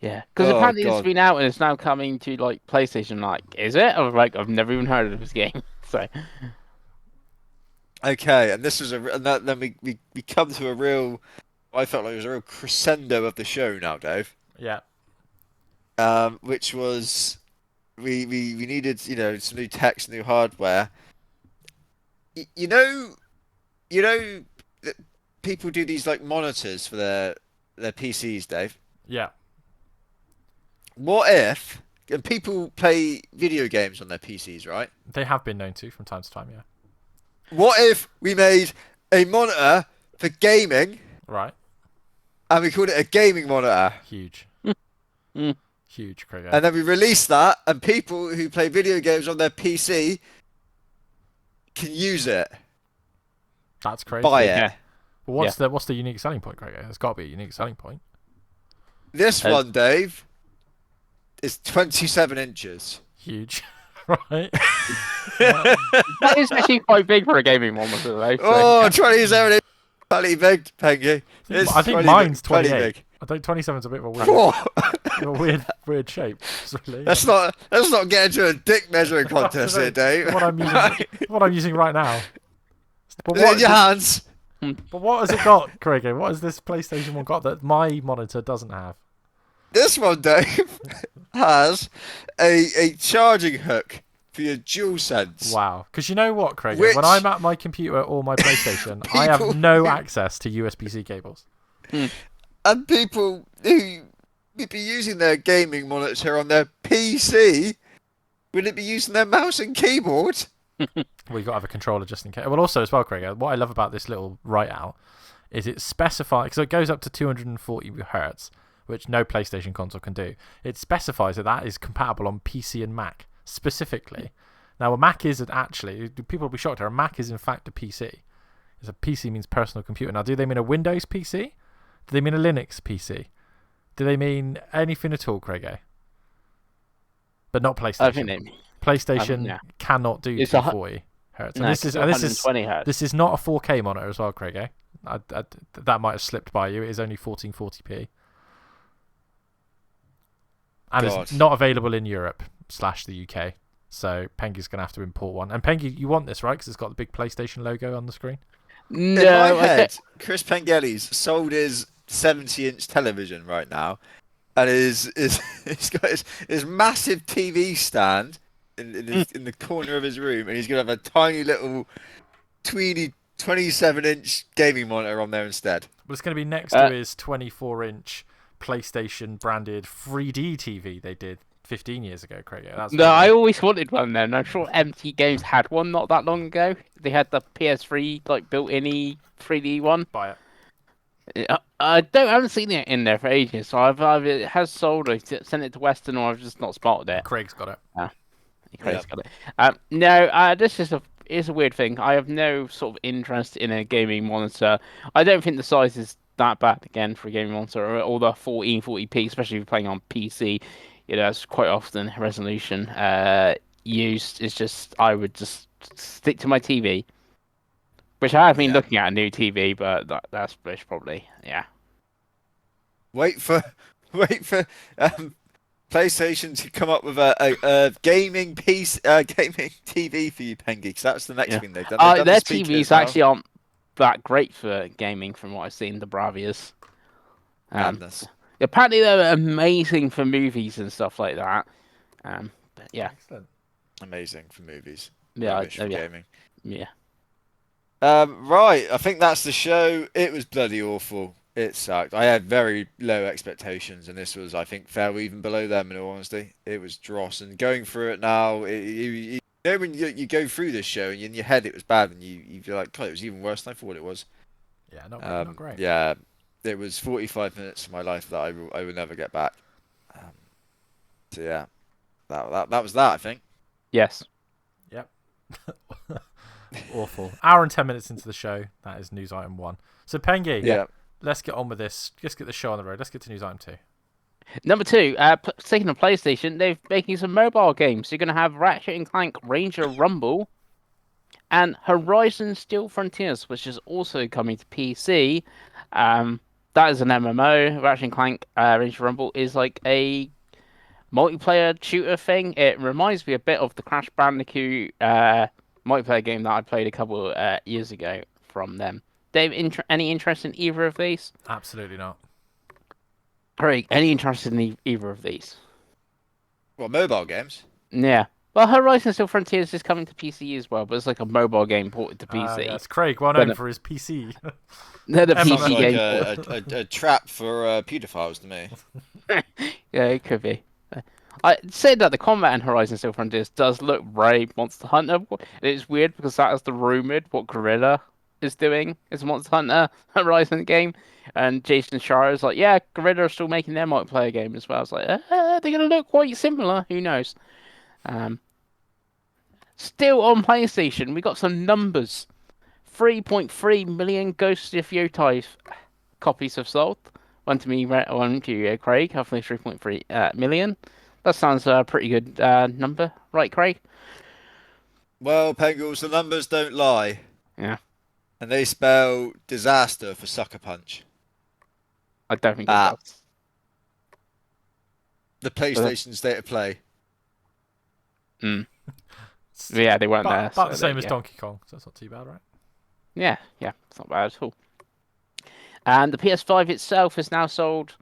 Yeah, because Oh, apparently God. it's been out and it's now coming to like PlayStation. Like, is it? I was like, I've never even heard of this game. So Okay, and this was then we come to a real. I felt like it was a real crescendo of the show now, Dave. Yeah. Which was we needed some new tech, some new hardware. You know that people do these like monitors for their PCs, Dave. Yeah. What if and people play video games on their PCs, right? They have been known to from time to time, yeah. What if we made a monitor for gaming Right. and we called it a gaming monitor? Huge. Mm. Huge, Craig. And then we release that, and people who play video games on their PC can use it. That's crazy. Buy it. Yeah. But what's the unique selling point, Craig? There's got to be a unique selling point. This one, Dave, is 27 inches. Huge. Right. that is actually quite big for a gaming monitor, though. So. Oh, 27 inches. Plenty big, Pengi. It's I think 20 mine's plenty 28. big. I think 27's a bit of a weird, Whoa. weird shape. Really. Let's not get into a dick measuring contest here, Dave. The one I'm using, the one I'm using right now. But Is it in your hands? But what has it got, Craig? What has this PlayStation 1 got that my monitor doesn't have? This one, Dave, has a charging hook for your DualSense. Wow. Because you know what, Craig? Which When I'm at my computer or my PlayStation, I have no access to USB-C cables. And people who would be using their gaming monitor on their PC, would it be using their mouse and keyboard? Well, you've got to have a controller just in case. Well, also as well, Craig, what I love about this little write-out is it specifies, because it goes up to 240 hertz, which no PlayStation console can do. It specifies that that is compatible on PC and Mac, specifically. Now, a Mac isn't actually, people will be shocked here, a Mac is in fact a PC. A PC means personal computer. Now, do they mean a Windows PC? Do they mean a Linux PC? Do they mean anything at all, Craig? But not PlayStation. I think PlayStation cannot do 240 hertz. No, And this is 120 hertz. This is not a 4K monitor as well, Craig. That might have slipped by you. It is only 1440p. And it's not available in Europe / the UK. So Pengi's going to have to import one. And Pengi, you want this, right? Because it's got the big PlayStation logo on the screen. No, in my head, Chris Pengelly's sold his 70-inch television right now, and he's got his massive TV stand in the corner of his room, and he's gonna have a tiny little tweeny 27-inch gaming monitor on there instead. But it's going to be next to his 24-inch PlayStation branded 3D TV they did 15 years ago, Craig. I always wanted one then. I'm sure MT Games had one not that long ago. They had the PS3 like built-in 3D one. Buy it. I haven't seen it in there for ages, so I've it has sold. I sent it to Western, or I've just not spotted it. Craig's got it. Craig's got it. No, this is a weird thing. I have no sort of interest in a gaming monitor. I don't think the size is that bad again for a gaming monitor, or the 1440p, especially if you're playing on PC. You know, it's quite often resolution used. It's just I would just stick to my TV, which I have been looking at a new TV, but that's probably Wait for PlayStation to come up with a gaming piece, gaming TV for you, Pengi, because that's the next thing they've done. Their TVs actually aren't that great for gaming, from what I've seen. The Bravias. Madness. Apparently they're amazing for movies and stuff like that. But yeah. Excellent. Amazing for movies. Yeah, for gaming. Yeah. Right, I think that's the show. It was bloody awful. It sucked. I had very low expectations, and this was, I think, fair even below them, in all honesty. It was dross, and going through it now, you know when you go through this show, and in your head it was bad, and you feel like, God, it was even worse than I thought it was. Yeah, not great. Yeah, it was 45 minutes of my life that I will never get back. So yeah, that was that, I think. Yes. Yep. Awful. Hour and 10 minutes into the show. That is news item 1. So Pengi, let's get on with this. Let's get the show on the road. Let's get to news item 2. Number 2, speaking of PlayStation, they're making some mobile games. You're going to have Ratchet and Clank Ranger Rumble and Horizon Steel Frontiers, which is also coming to PC. That is an MMO. Ratchet and Clank Ranger Rumble is like a multiplayer shooter thing. It reminds me a bit of the Crash Bandicoot multiplayer game that I played a couple years ago from them. Dave, any interest in either of these? Absolutely not. Craig, any interest in either of these? What, mobile games? Yeah. Well, Horizon Steel Frontiers is coming to PC as well, but it's like a mobile game ported to PC. Yes, Craig, well known for his PC. They're the Sounds PC like game. a trap for paedophiles to me. Yeah, it could be. I said that the combat in Horizon Steel Frontiers does look very Monster Hunter. It's weird because that is the rumored what Gorilla is doing is a Monster Hunter Horizon game, and Jason Schreier is like, yeah, Gorilla are still making their multiplayer game as well. I was like, they're gonna look quite similar. Who knows? Still on PlayStation, we got some numbers. 3.3 million Ghost of Yotei copies have sold. One to me, one to you, Craig. Hopefully 3.3 million. That sounds a pretty good number, right, Craig? Well, Pengles, the numbers don't lie. Yeah. And they spell disaster for sucker punch. I don't think it Ah, does. the But, PlayStation State of Play. yeah, they weren't there. About the So same as yeah. Donkey Kong, so that's not too bad, right? Yeah, it's not bad at all. And the PS5 itself is now sold,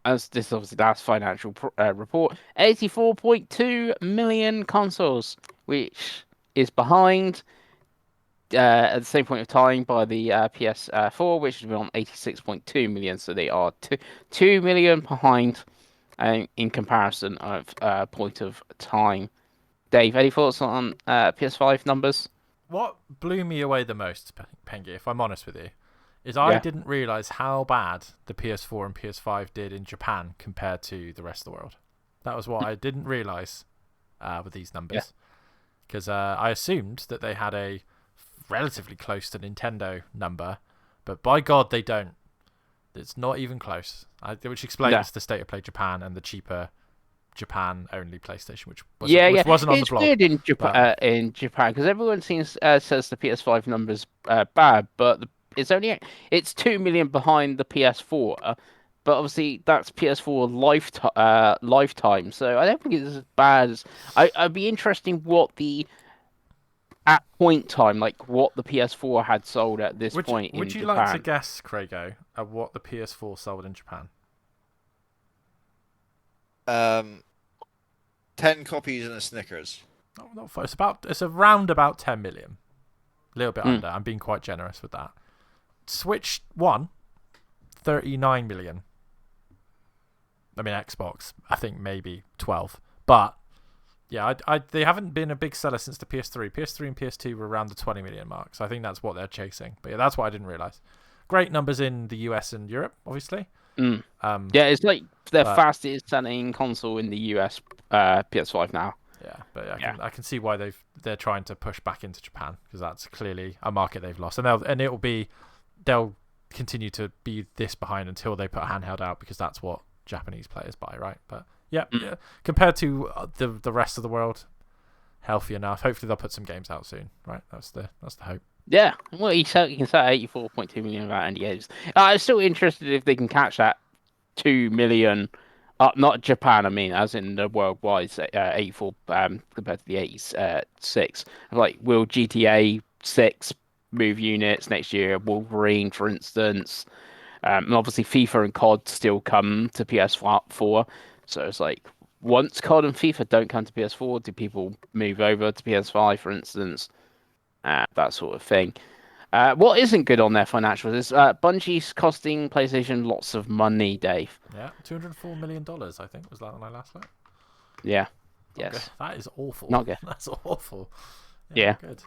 as this is obviously last financial report, 84.2 million consoles, which is behind at the same point of time by the PS4, which is on 86.2 million. So they are 2 million behind in comparison of point of time. Dave, any thoughts on PS5 numbers? What blew me away the most, Pengi, if I'm honest with you, is I Yeah. didn't realise how bad the PS4 and PS5 did in Japan compared to the rest of the world. That was what I didn't realise with these numbers. Because I assumed that they had a relatively close to Nintendo number, but by God, they don't. It's not even close, which explains the state of play Japan and the cheaper Japan-only PlayStation, which wasn't on the It's blog. weird in But Japan because everyone says the PS5 numbers bad, but it's 2 million behind the PS4. But obviously that's PS4 lifetime, so I don't think it's as bad as. I'd be interesting what the at point time, like what the PS4 had sold at this point would in you like to Japan. guess, Craigo, at what the PS4 sold in Japan? 10 copies and a Snickers. Not far. It's around about 10 million. A little bit Mm. under. I'm being quite generous with that. Switch 1, 39 million. I mean, Xbox, I think maybe 12. But yeah, they haven't been a big seller since the PS3. PS3 and PS2 were around the 20 million mark. So I think that's what they're chasing. But yeah, that's what I didn't realise. Great numbers in the US and Europe, obviously. Mm. Um, Yeah, it's like the but- fastest selling console in the US PS5 now. Yeah, but I can see why they're trying to push back into Japan, because that's clearly a market they've lost, and they'll continue to be this behind until they put a handheld out, because that's what Japanese players buy, right? But yeah, compared to the rest of the world, healthy enough. Hopefully they'll put some games out soon, right? That's the hope. Yeah, well, you can sell 84.2 million without any games. I'm still interested if they can catch that 2 million. Not Japan, I mean, as in the worldwide 84 compared to the 86. Like, will GTA 6 move units next year? Wolverine, for instance. And obviously, FIFA and COD still come to PS4. So it's like, once COD and FIFA don't come to PS4, do people move over to PS5, for instance? That sort of thing. What isn't good on their financials is Bungie's costing PlayStation lots of money, Dave. Yeah, $204 million, I think, was that when I last looked. Yeah. Not Yes. good. That is awful. Not good. That's awful. Yeah. Good.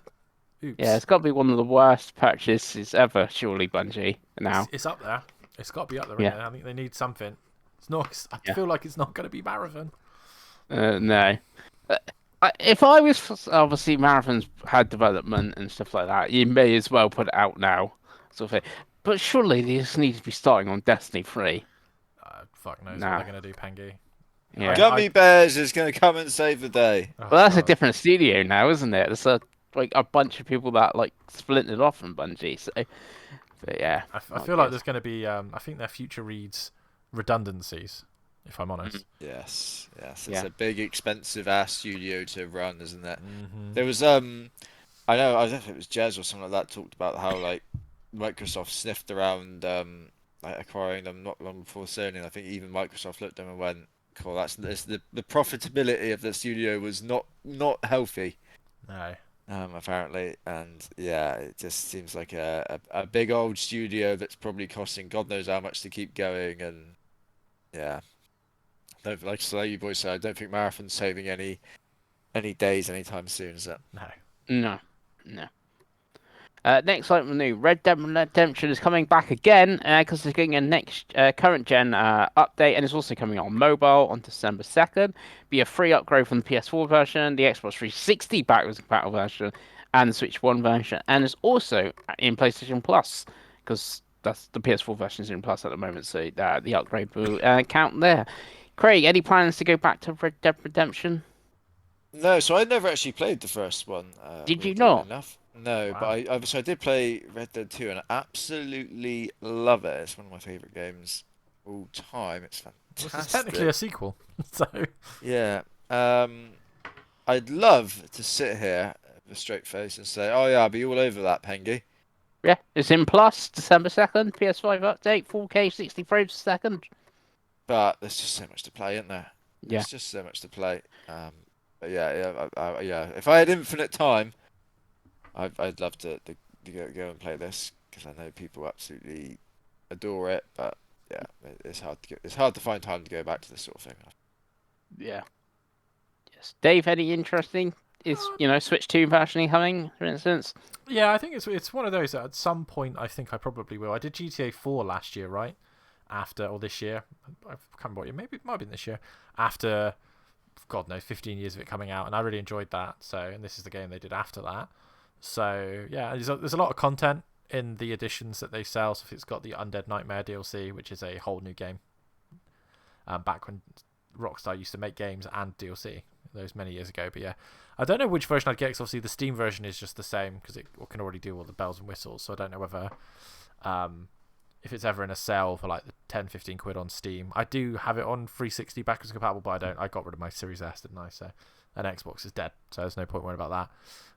Oops. Yeah, it's got to be one of the worst purchases ever, surely, Bungie, now. It's up there. It's got to be up there. Yeah. Right? I think they need something. It's not. I feel like it's not going to be Marathon. No. If I was, obviously, Marathon's had development and stuff like that, you may as well put it out now, sort of thing. But surely they just need to be starting on Destiny 3. Fuck knows Nah. what they're going to do, Pengi. Yeah. Gummy Bears is going to come and save the day. Oh, Well, that's a God. different studio now, isn't it? It's a bunch of people that splintered off from Bungie. So, but yeah, I not feel like good. there's going to be. I think their future reads redundancies, if I'm honest. Yes. It's Yeah. a big, expensive ass studio to run, isn't it? Mm-hmm. There was I don't know if it was Jez or something like that talked about how like Microsoft sniffed around like acquiring them not long before Sony. And I think even Microsoft looked at them and went, "Cool, that's the profitability of the studio was not healthy." No. Apparently, and yeah, it just seems like a big old studio that's probably costing God knows how much to keep going, and yeah, don't like you boys said, I don't think Marathon's saving any days anytime soon, is it? No. No. Next item new, Red Dead Redemption is coming back again because it's getting a next current gen update, and it's also coming on mobile on December 2nd. Be a free upgrade from the PS4 version, the Xbox 360 backwards compatible version, and the Switch 1 version, and it's also in PlayStation Plus because that's the PS4 version is in Plus at the moment, so the upgrade will count there. Craig, any plans to go back to Red Dead Redemption? No, so I never actually played the first one. Did you Weirdly not? enough, no. But Wow. so I did play Red Dead 2, and I absolutely love it. It's one of my favorite games of all time. It's Well, this is technically a fantastic. sequel, so Yeah. I'd love to sit here with a straight face and say, "Oh yeah, I'll be all over that, Pengi." Yeah, it's in Plus, December 2nd, PS5 update, 4K, 60 frames a second. But there's just so much to play, isn't there? Yeah, There's just so much to play. But yeah. If I had infinite time, I'd love to go and play this because I know people absolutely adore it. But yeah, it's hard to find time to go back to this sort of thing. yeah. Yes. Dave, any interesting? Is, Switch 2 versioning coming, for instance? yeah, I think it's one of those that at some point I think I probably will. I did GTA 4 last year, right? After or this year, I can't remember what year. Maybe it might have been this year. After God knows, 15 years of it coming out, and I really enjoyed that. So, and this is the game they did after that. So yeah, there's a lot of content in the editions that they sell. So if it's got the Undead Nightmare DLC, which is a whole new game, back when Rockstar used to make games and DLC, those many years ago. But yeah, I don't know which version I'd get, because obviously the Steam version is just the same because it can already do all the bells and whistles. So I don't know whether if it's ever in a sale for like the 10-15 quid on Steam. I do have it on 360 backwards compatible, but I don't. I got rid of my Series S, didn't I? So, and Xbox is dead, so there's no point worrying about that.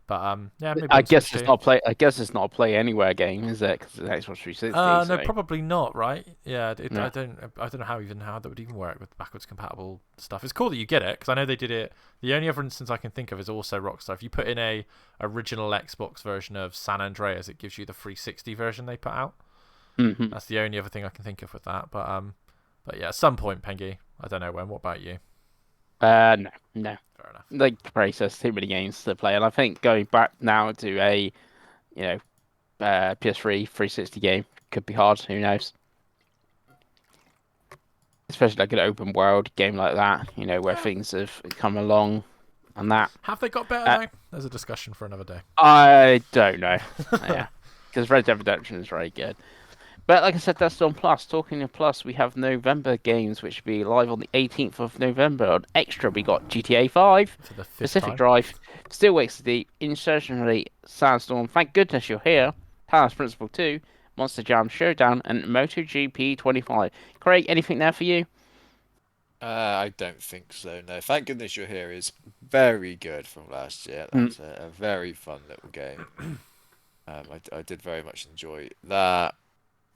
But yeah, maybe I on guess Switch it's too. not play. I guess it's not a Play Anywhere game, is it? Because it's Xbox 360. No, So probably not. Right? Yeah, no. I don't know how that would even work with backwards compatible stuff. It's cool that you get it, because I know they did it. The only other instance I can think of is also Rockstar. If you put in a original Xbox version of San Andreas, it gives you the 360 version they put out. Hmm. That's the only other thing I can think of with that. But yeah, at some point, Pengi. I don't know when. What about you? No. Fair enough. Like process too many games to play, and I think going back now to a, you know, PS3 360 game could be hard. Who knows? Especially like an open world game like that, where Yeah. things have come along and that. Have they got better Uh, though? There's a discussion for another day. I don't know. Yeah, because Red Dead Redemption is very good. But like I said, that's on Plus. Talking of Plus, we have November games, which will be live on the 18th of November. On Extra, we got GTA 5, For the fifth Pacific time. Drive, Still Wakes the Deep, Insurgency, Sandstorm, Thank Goodness You're Here, Talos Principle 2, Monster Jam Showdown, and MotoGP 25. Craig, anything there for you? I don't think so. No, thank goodness you're here is very good from last year. Mm, That's a very fun little game. I did very much enjoy that.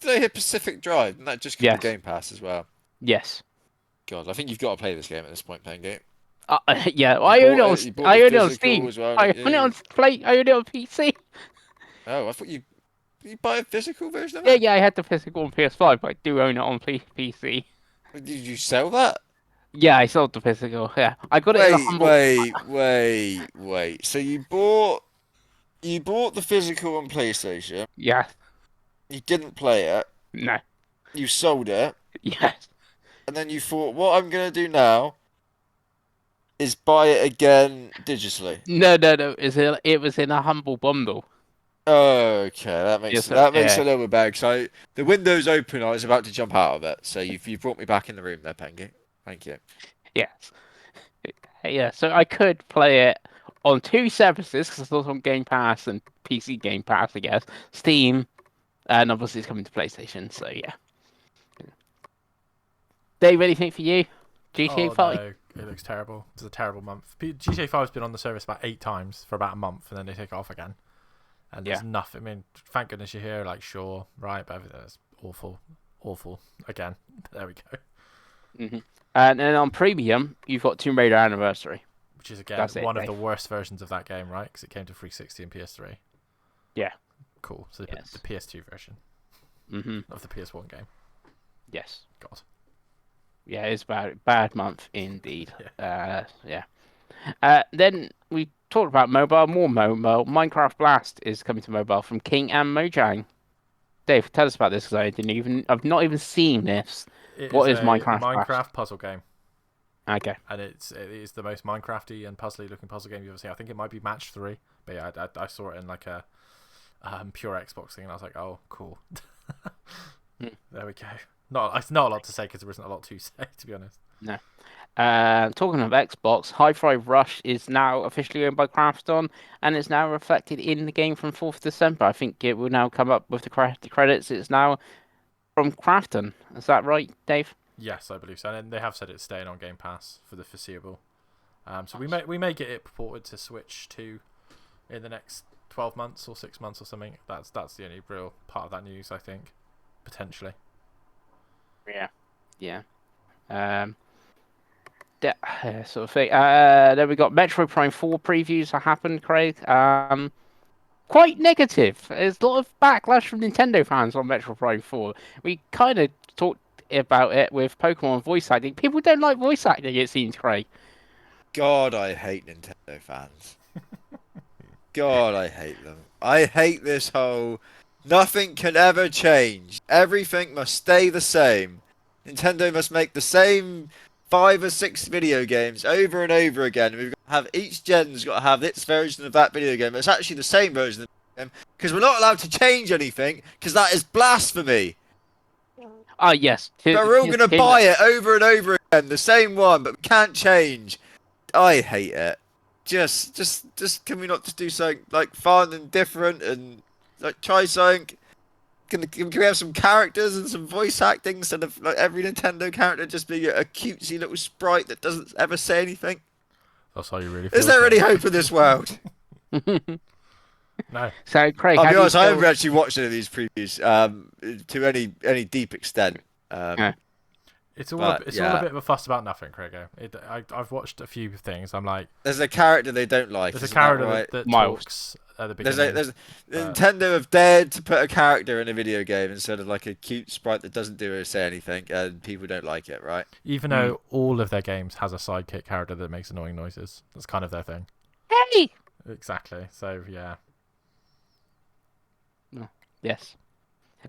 Did I hit Pacific Drive? Didn't that just come to yes. Game Pass as well? Yes. God, I think you've got to play this game at this point, Pengi. Yeah, You bought the I own it on physical Steam. as well, I didn't own it on you? Play. I own it on PC. Oh, I thought you buy a physical version of Yeah, it? yeah, I had the physical on PS5, but I do own it on PC. Did you sell that? Yeah, I sold the physical. Yeah, I got it in a Wait, humble. wait, wait, wait. So you bought the physical on PlayStation. Yeah, You didn't play it. no, You sold it, yes, and then you thought, what I'm gonna do now is buy it again digitally. no. It was in a humble bundle. Okay, that makes Yes, that makes it yeah, a little bit better. So the window's open. I was about to jump out of it. So you've brought me back in the room there, Pengi. Thank you. yes, yeah. So I could play it on two services because it's also on Game Pass and PC Game Pass, I guess. Steam, and obviously it's coming to PlayStation. So yeah. Dave, anything for you? GTA Oh 5? no, it looks terrible. It's a terrible month. GTA 5's been on the service about 8 times for about a month, and then they take it off again. And Yeah. there's nothing. I mean, thank goodness you're here. Like, sure, right, but everything is awful again. There we go. Hmm. And then on Premium, you've got Tomb Raider Anniversary. Which is again That's it, one of Dave. the worst versions of that game, right? Because it came to 360 and PS3. Yeah. Cool. So they put Yes. the PS2 version Hmm. of the PS1 game. Yes. God. Yeah, it's bad month indeed. Yeah. Yeah. Then we talked about mobile, more mobile. Minecraft Blast is coming to mobile from King and Mojang. Dave, tell us about this because I've not even seen this. It is What is a Minecraft Blast? Minecraft puzzle game, Okay. and it is the most Minecrafty and puzzly looking puzzle game you've ever seen. I think it might be match 3, but yeah, I saw it in like a pure Xbox thing, and I was like, oh, cool. Hmm. There we go. It's not a lot to say because there isn't a lot to say, to be honest. No. Talking of Xbox, Hi-Fi Rush is now officially owned by Krafton, and it's now reflected in the game from 4th December. I think it will now come up with the credits. It's now from Krafton. Is that right, Dave? Yes, I believe so. And they have said it's staying on Game Pass for the foreseeable. So Nice. we may get it purported to Switch 2 in the next 12 months or 6 months or something. That's the only real part of that news, I think, potentially. Yeah. Yeah. Um, sort of thing. Then we got Metro Prime 4 previews that happened, Craig. Quite negative. There's a lot of backlash from Nintendo fans on Metro Prime 4. We kind of talked about it with Pokemon voice acting. People don't like voice acting, it seems, Craig. God, I hate Nintendo fans. God, I hate them. I hate this whole nothing can ever change. Everything must stay the same. Nintendo must make the same 5 or 6 video games over and over again. We've got to have each gen's got to have its version of that video game. It's actually the same version of the game because we're not allowed to change anything because that is blasphemy. Ah, yes. But we're all gonna buy it over and over again, the same one, but we can't change. I hate it. Just can we not just do something like fun and different and like try something? Can we have some characters and some voice acting instead of like every Nintendo character just being a cutesy little sprite that doesn't ever say anything? That's how you really feel. Is there any hope in this world? No. So, Craig, I'll how be do you honest, I feel? haven't actually watched any of these previews to any deep extent. Yeah. It's all But, it's yeah. all a bit of a fuss about nothing, Craigo. I've watched a few things. I'm like, There's a character they don't like. there's a isn't that character right? that Miles. talks at the There's beginning. Nintendo have dared to put a character in a video game instead of like a cute sprite that doesn't do or say anything, and people don't like it, right? Even though all of their games has a sidekick character that makes annoying noises. That's kind of their thing. Hey! Exactly. So yeah. Yes.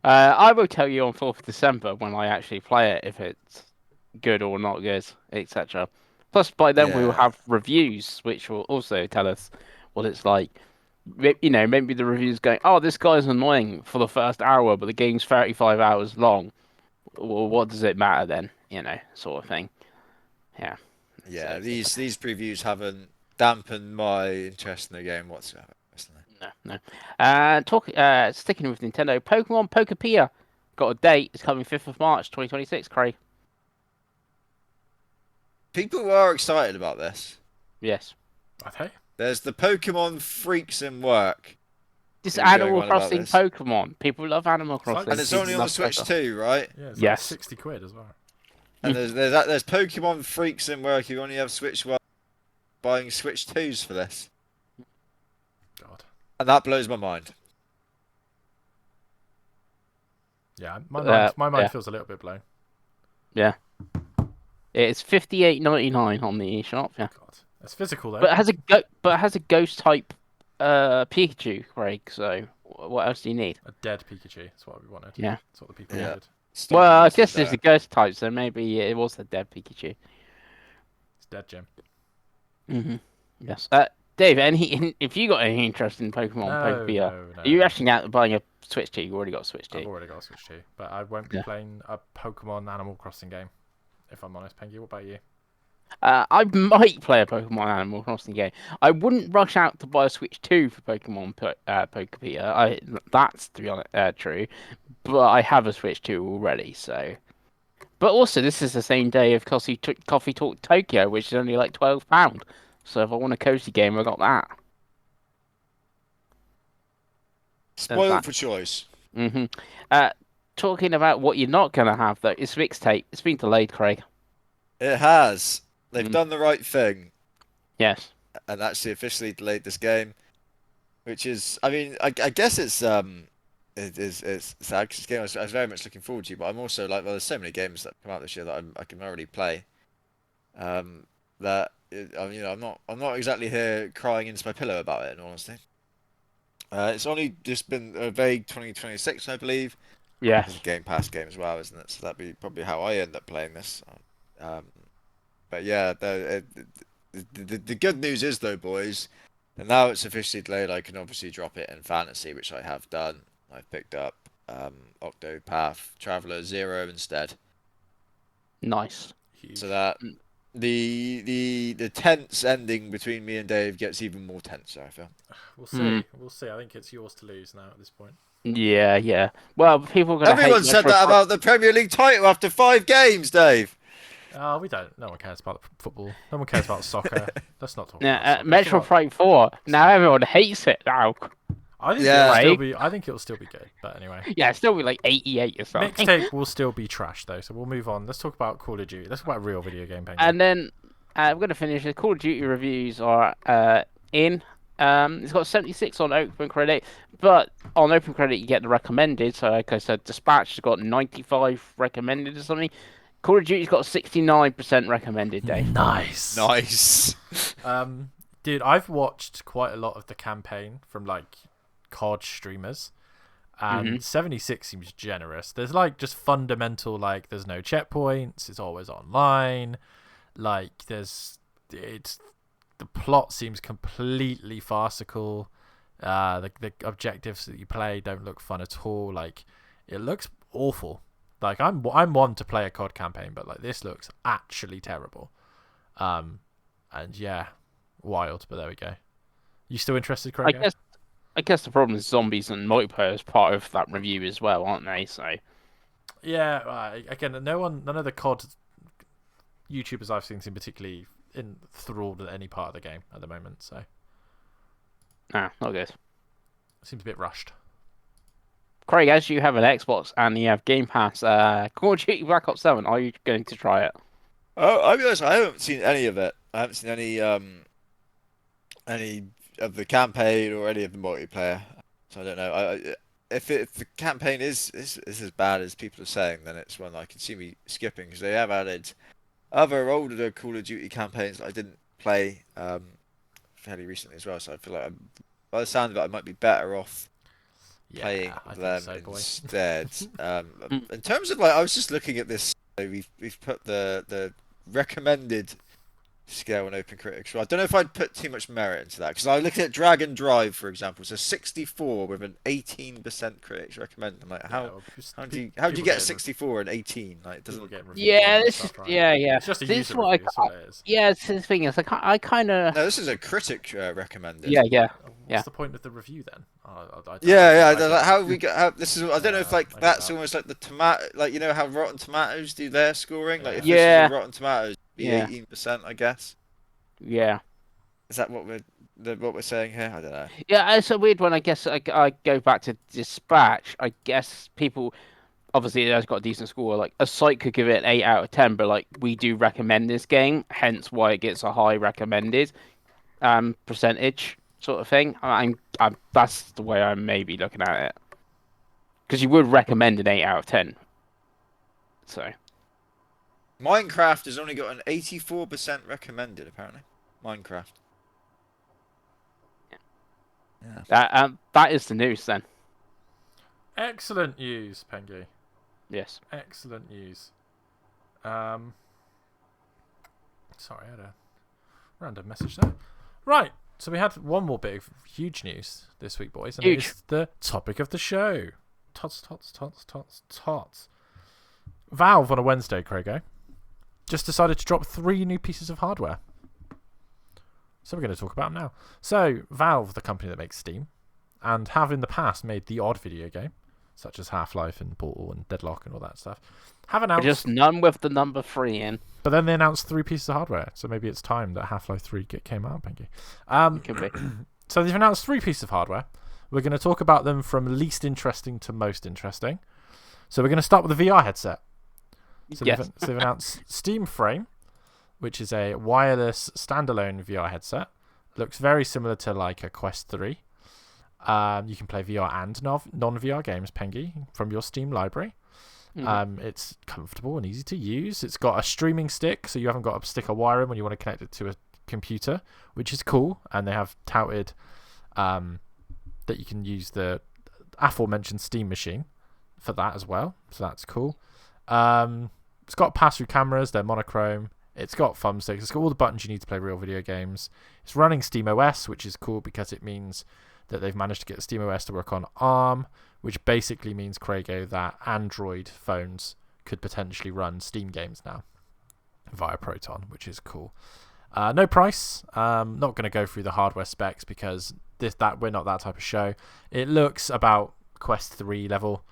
I will tell you on 4th of December when I actually play it if it's good or not good, etc. Plus, by then we will Yeah. have reviews, which will also tell us what it's like. Maybe the reviews going, "Oh, this guy's annoying for the first hour, but the game's 35 hours long." Well, what does it matter then? Sort of thing. Yeah. Yeah, So, these previews haven't dampened my interest in the game whatsoever, personally. no. Sticking with Nintendo, Pokemon Pokepia got a date. It's coming 5th of March, 2026. Craig. People are excited about this. Yes. Are they? There's the Pokemon freaks in work This who are going Animal on about Crossing this. Pokemon. People love Animal It's like- Crossing. And it's People only on the love Switch Pokemon. too, right? Yeah, it's Yes. like 60 quid as well. And there's Pokemon freaks in work who only have Switch 1 buying Switch 2s for this. God. And that blows my mind. Yeah, my mind yeah. feels a little bit blown. It's $58.99 on the eShop. Yeah, God. It's physical though. but it has a ghost type Pikachu, Craig. So what else do you need? A dead Pikachu. That's what we wanted. Yeah. That's what the people Yeah. wanted. Stop Well, I messing guess there's there. a ghost type, so maybe it was the dead Pikachu. It's dead, Jim. Yes. Dave, if you got any interest in Pokemon Pokemon, No. are you actually out buying a Switch 2? You already got a Switch 2. I've already got a Switch 2, but I won't be Yeah. playing a Pokemon Animal Crossing game. If I'm honest, Pengi, what about you? I might play a Pokemon Animal Crossing game. I wouldn't rush out to buy a Switch 2 for Pokemon Pokepia. That's, to be honest, true. But I have a Switch 2 already, so... But also, this is the same day of Coffee Talk Tokyo, which is only like £12. So if I want a cozy game, I got that. Spoiled for choice. Talking about what you're not going to have, though, it's Mixtape. It's been delayed, Craig. It has. They've Mm. done the right thing Yes. and actually officially delayed this game, which is, I mean, I guess it's sad because it's a game I was very much looking forward to, but I'm also like, well, there's so many games that come out this year that I can already play. I'm not exactly here crying into my pillow about it, in all honesty. It's only just been a vague 2026, I believe. It's Yes. a Game Pass game as well, isn't it? So that'd be probably how I end up playing this. But yeah, the good news is though, boys, and now it's officially delayed. I can obviously drop it in Fantasy, which I have done. I've picked up Octopath Traveler 0 instead. Nice. Huge. so that the tense ending between me and Dave gets even more tenser. I feel. We'll see. We'll see. I think it's yours to lose now at this point. Yeah. Well, people are gonna hate Everyone said Metro that Prime. about the Premier League title after 5 games, Dave. Oh, we don't. No one cares about football. No one cares about soccer. Let's not talk about Yeah, soccer. Metro Prime 4. Now everyone hates it now. I think Yeah. it'll still Right. be. I think it'll still be good. But anyway, Yeah, it'll still be like 88 or something. mixtape will still be trash though. So we'll move on. Let's talk about Call of Duty. Let's talk about real video game Pengi. And then I'm going to finish. The Call of Duty reviews are in. It's got 76 on Open Credit, but on Open Credit you get the recommended. So like I said, Dispatch has got 95 recommended or something. Call of Duty's got 69% recommended, Dave. Nice. Nice. Dude, I've watched quite a lot of the campaign from like COD streamers, and 76 seems generous. There's like just fundamental, like there's no checkpoints, it's always online, like the plot seems completely farcical. The objectives that you play don't look fun at all. Like it looks awful. Like I'm one to play a COD campaign, but like this looks actually terrible. And yeah, wild. But there we go. You still interested, Craig? I guess the problem is zombies and multiplayer is part of that review as well, aren't they? So yeah. Again, none of the COD YouTubers I've seen seem particularly enthralled with any part of the game at the moment. So not good. it seems a bit rushed. Craig, as you have an Xbox and you have Game Pass, Call of Duty Black Ops 7, are you going to try it? Oh, I'll be honest, I haven't seen any of it. I haven't seen any of the campaign or any of the multiplayer. So I don't know. If the campaign is as bad as people are saying, then it's one I can see me skipping, because they have added other older Call of Duty campaigns that I didn't play fairly recently as well. So I feel like by the sound of it, I might be better off playing them instead. In terms of like, I was just looking at this. We've put the recommended scale on Open Critics. I don't know if I'd put too much merit into that, because I looked at Drag and Drive, for example. So 64 with an 18% critics recommend. I'm like, how do you get a 64 and 18? Like, it doesn't. Yeah, yeah. It's just a user review. That's what it is. Yeah, it's the thing. It's like I kind of. No, this is a critic recommended. Yeah. What's the point of the review then? How we got? This is. I don't know if like that's almost like the tomato. Like, you know how Rotten Tomatoes do their scoring. Like, if this is a Rotten Tomatoes, be 18%, I guess. Yeah. Is that what we're saying here? I don't know. Yeah, it's a weird one. I guess I go back to Dispatch. I guess people. Obviously, it has got a decent score. Like, a site could give it an 8 out of 10, but like we do recommend this game, hence why it gets a high recommended percentage sort of thing. I'm that's the way I'm maybe looking at it, because you would recommend an 8 out of 10. So Minecraft has only got an 84% recommended, apparently. Minecraft. Yeah. That is the news then. Excellent news, Pengi. Yes. Excellent news. Sorry, I had a random message there. Right, so we had one more bit of huge news this week, boys, and it's the topic of the show. TOTS. Valve on a Wednesday, Craigo, just decided to drop 3 new pieces of hardware. So we're going to talk about them now. So, Valve, the company that makes Steam, and have in the past made the odd video game, such as Half-Life and Portal and Deadlock and all that stuff, have announced... Just none with the number 3 in. But then they announced 3 pieces of hardware, so maybe it's time that Half-Life 3 came out, Pengi. It could be. So they've announced 3 pieces of hardware. We're going to talk about them from least interesting to most interesting. So we're going to start with the VR headset. So they've announced Steam Frame, which is a wireless standalone VR headset. Looks very similar to like a Quest 3. You can play VR and non-VR games, Pengi, from your Steam library. It's comfortable and easy to use. It's got a streaming stick, so you haven't got to stick a wire in when you want to connect it to a computer, which is cool. And they have touted that you can use the aforementioned Steam machine for that as well, so that's cool. It's got pass-through cameras, they're monochrome. It's got thumbsticks. It's got all the buttons you need to play real video games. It's running SteamOS, which is cool because it means that they've managed to get SteamOS to work on ARM, which basically means, Craigo, that Android phones could potentially run Steam games now. via Proton, which is cool. No price. Not going to go through the hardware specs because we're not that type of show. It looks about Quest 3 level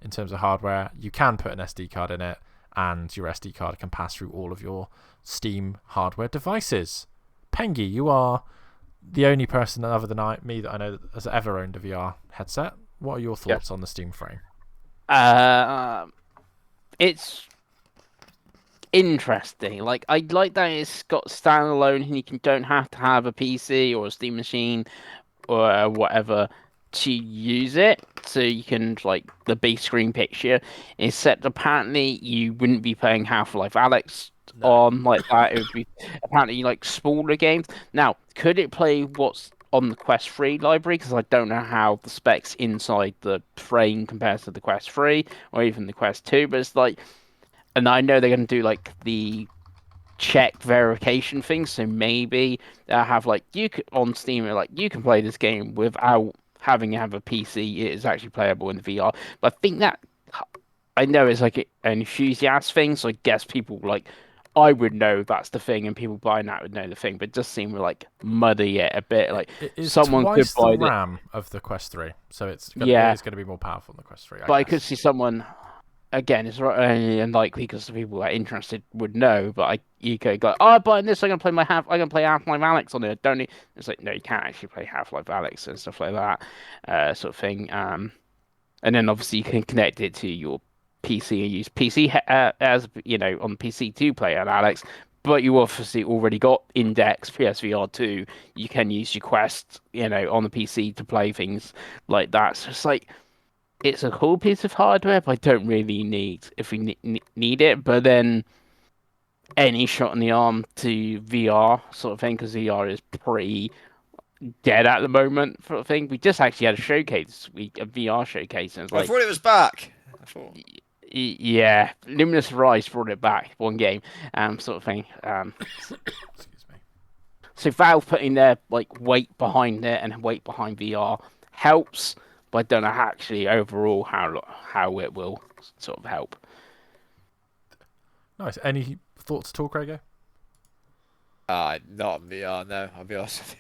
in terms of hardware. You can put an SD card in it, and your SD card can pass through all of your Steam hardware devices. Pengi, you are the only person other than me that I know that has ever owned a VR headset. What are your thoughts on the Steam frame? It's interesting. Like, I like that it's got standalone and you don't have to have a PC or a Steam machine or whatever to use it. So you can, like, the big screen picture, except apparently you wouldn't be playing Half-Life Alyx on like that. It would be apparently like smaller games. Now, could it play what's on the Quest 3 library? Because I don't know how the specs inside the frame compares to the Quest 3 or even the Quest 2, but it's like, and I know they're going to do like the check verification thing, so maybe they'll have like on Steam, like you can play this game without having to have a PC. It is actually playable in the VR. But I think that I know it's like an enthusiast thing, so I guess people like I would know that's the thing, and people buying that would know the thing. But it does seem like muddy it a bit. Like it is someone twice could buy the RAM of the Quest 3, so it is going to be more powerful than the Quest 3. But I could see someone. Again, it's unlikely because the people that are interested would know. But you could go, oh, I'm buying this. I'm gonna play Half-Life Alyx on it. Don't you? It's like no, you can't actually play Half-Life Alyx and stuff like that, sort of thing. And then obviously you can connect it to your PC and use PC as you know on PC to play an Alyx. But you obviously already got Index PSVR 2. You can use your Quest, on the PC to play things like that. So it's like. It's a cool piece of hardware, but I don't really need if we need it. But then any shot in the arm to VR sort of thing, because VR is pretty dead at the moment sort of thing. We just actually had a showcase this week, a VR showcase, and it's I thought it was back. yeah, Luminous Rise brought it back, one game, sort of thing. Excuse me. So Valve putting their like weight behind it and weight behind VR helps. But I don't know actually overall how it will sort of help. Nice. Any thoughts at all, Craig? Not on VR, no, I'll be honest with you.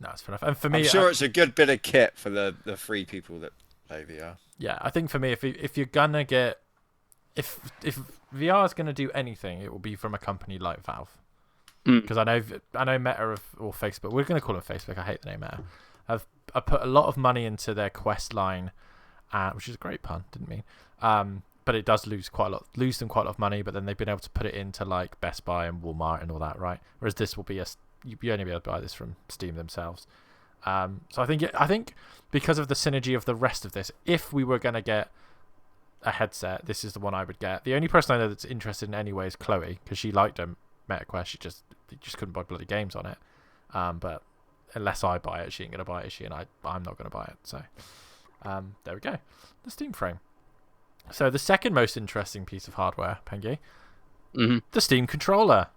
No, it's fair enough. And for me, I'm sure it's a good bit of kit for the free people that play VR. Yeah, I think for me, if you're gonna get if VR is gonna do anything, it will be from a company like Valve. Because I know Meta or Facebook. We're gonna call it Facebook. I hate the name Meta. I put a lot of money into their Quest line, which is a great pun, didn't mean. But it does lose them quite a lot of money. But then they've been able to put it into like Best Buy and Walmart and all that, right? Whereas this will be you only be able to buy this from Steam themselves. So I think because of the synergy of the rest of this, if we were gonna get a headset, this is the one I would get. The only person I know that's interested in anyway is Chloe, because she liked a MetaQuest. She just couldn't buy bloody games on it. But unless I buy it, she ain't gonna buy it, is she? And I'm not gonna buy it. So there we go. The Steam frame. So the second most interesting piece of hardware, Pengi, the Steam controller.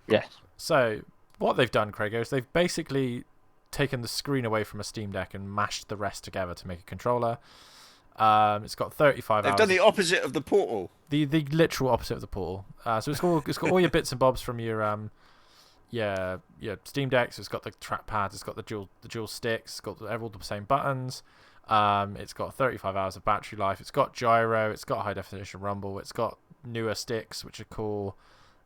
Yes. So what they've done, Craig, is they've basically taken the screen away from a Steam Deck and mashed the rest together to make a controller. It's got 35 hours. They've done the opposite of the Portal. The literal opposite of the Portal. So it's got all your bits and bobs from your Steam Decks. It's got the trackpad. It's got the dual sticks. It's got all the same buttons. It's got 35 hours of battery life. It's got gyro. It's got high definition rumble. It's got newer sticks, which are cool.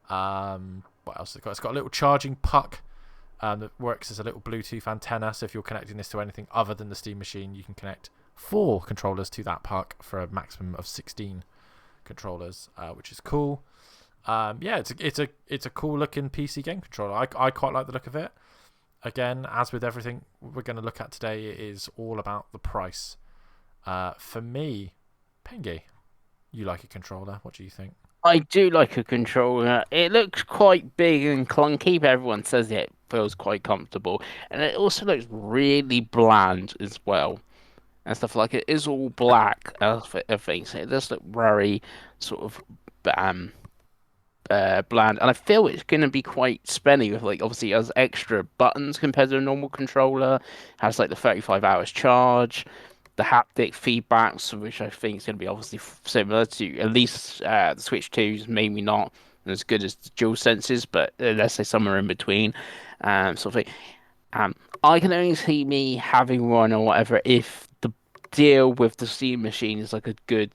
What else has it got? It's got a little charging puck that works as a little Bluetooth antenna. So if you're connecting this to anything other than the Steam machine, you can connect 4 controllers to that puck for a maximum of 16 controllers, which is cool. It's a cool looking PC game controller. I quite like the look of it. Again, as with everything we're going to look at today, it is all about the price. For me, Pengi, you like a controller. What do you think? I do like a controller. It looks quite big and clunky, but everyone says it feels quite comfortable. And it also looks really bland as well. And stuff like it is all black, everything. So it does look very sort of bland. And I feel it's going to be quite spenny with, like, obviously it has extra buttons compared to a normal controller. It has like the 35 hours charge, the haptic feedbacks, which I think is going to be obviously similar to at least the Switch 2's, maybe not as good as the dual senses, but let's say somewhere in between, sort of thing. Um, I can only see me having one or whatever if the deal with the Steam machine is like a good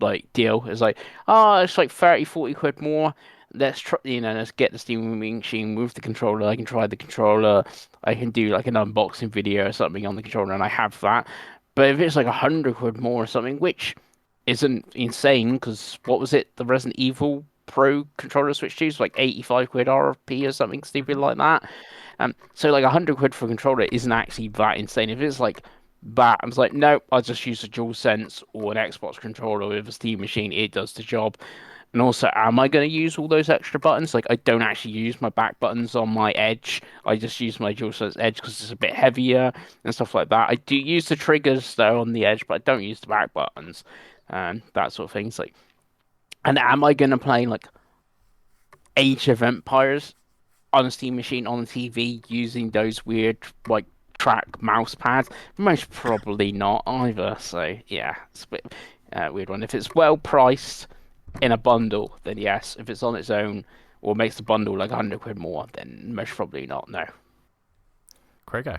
like deal. It's like, oh, it's like 30, 40 quid more. Let's try, let's get the Steam machine with the controller. I can try the controller. I can do like an unboxing video or something on the controller, and I have that. But if it's like 100 quid more or something, which isn't insane, because what was it? The Resident Evil Pro controller Switch 2 is like 85 quid RFP or something stupid like that. So like 100 quid for a controller isn't actually that insane. If it's like that, I was like, no, I'll just use a DualSense or an Xbox controller with a Steam machine. It does the job. And also, am I going to use all those extra buttons? Like, I don't actually use my back buttons on my Edge. I just use my DualSense Edge because it's a bit heavier and stuff like that. I do use the triggers though on the Edge, but I don't use the back buttons and that sort of thing. It's like, and am I going to play like Age of Empires on a Steam machine on the TV using those weird like track mouse pads? Most probably not either. So yeah, it's a bit weird one. If it's well priced in a bundle, then yes. If it's on its own or makes the bundle like 100 quid more, then most probably not. No. Craigo.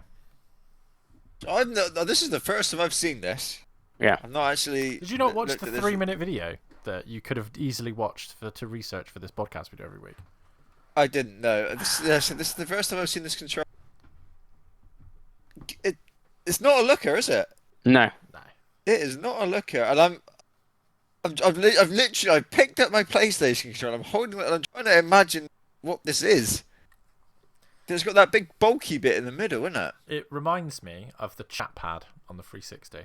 This is the first time I've seen this. Yeah. I'm not actually. Did you not watch looked the at this- 3-minute video that you could have easily watched to research for this podcast we do every week? I didn't know. This is the first time I've seen this control. It's not a looker, is it? No. No. It is not a looker, and I've picked up my PlayStation controller. I'm holding it, and I'm trying to imagine what this is. It's got that big bulky bit in the middle, isn't it? It reminds me of the chat pad on the 360.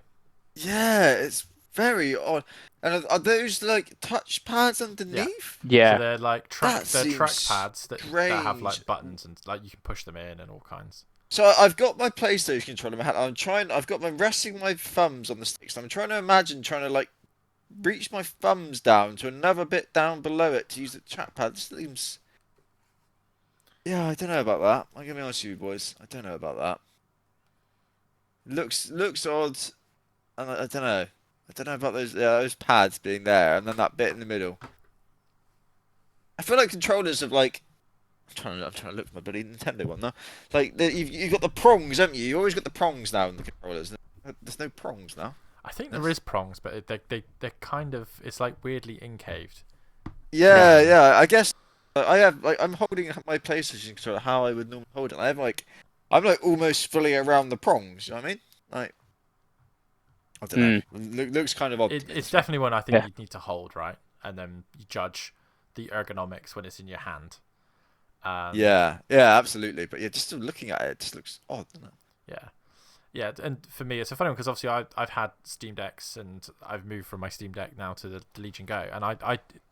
Yeah, it's very odd. And are those like touch pads underneath? Yeah. So they're like track That track seems pads that have like strange. buttons and like you can push them in and all kinds. So I've got my PlayStation controller in my hand. I've got my resting my thumbs on the sticks. I'm trying to imagine trying to like reach my thumbs down to another bit down below it to use the trackpad. This seems. Yeah, I don't know about that. I'm gonna be honest with you, boys. I don't know about that. Looks odd, and I don't know. I don't know about those pads being there, and then that bit in the middle. I feel like controllers have like. I'm trying to look for my bloody Nintendo one now. Like you've got the prongs, haven't you? You always got the prongs now in the controllers. There's no prongs now. I think there is prongs, but they're kind of, it's like weirdly incaved. Yeah. I guess I have like I'm holding my PlayStation controller how I would normally hold it. I'm like almost fully around the prongs. You know what I mean? Like I don't know. Looks kind of odd. It's definitely one I think Yeah. you need to hold, right, and then you judge the ergonomics when it's in your hand. Yeah, absolutely. But yeah, just looking at it, it just looks odd, doesn't it? Yeah, and for me, it's a funny one because obviously I've had Steam Decks and I've moved from my Steam Deck now to the Legion Go, and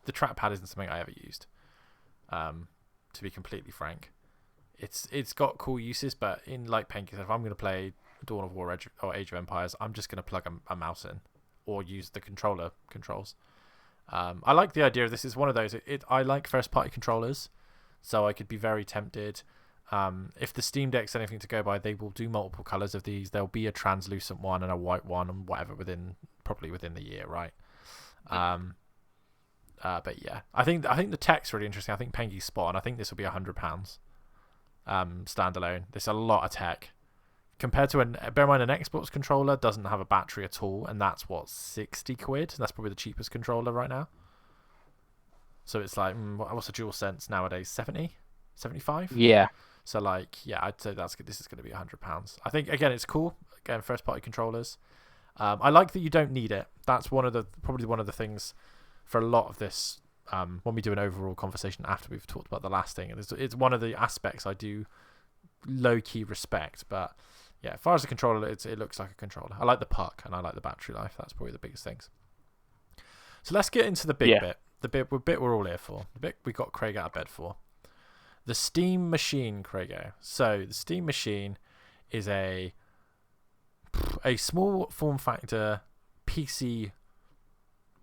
the trackpad isn't something I ever used. To be completely frank, it's got cool uses, but in like Pengi said, if I'm going to play Dawn of War or Age of Empires, I'm just going to plug a mouse in or use the controller controls. I like the idea of this. Is one of those. I like first party controllers. So I could be very tempted. If the Steam Deck's anything to go by, they will do multiple colors of these. There'll be a translucent one and a white one and whatever probably within the year, right? But yeah, I think the tech's really interesting. I think Pengi's spot on. I think this will be £100 standalone. There's a lot of tech compared to bear in mind an Xbox controller doesn't have a battery at all, and that's what, 60 quid. That's probably the cheapest controller right now. So it's like, what's a DualSense nowadays? 70, 75? Yeah. So like, yeah, I'd say this is going to be £100. I think again, it's cool. Again, first party controllers. I like that you don't need it. That's probably one of the things for a lot of this. When we do an overall conversation after we've talked about the last thing, it's one of the aspects I do low key respect. But yeah, as far as the controller, it looks like a controller. I like the puck and I like the battery life. That's probably the biggest things. So let's get into the big bit. The bit we're all here for. The bit we got Craig out of bed for. The Steam Machine, Craigo. So the Steam Machine is a small form factor PC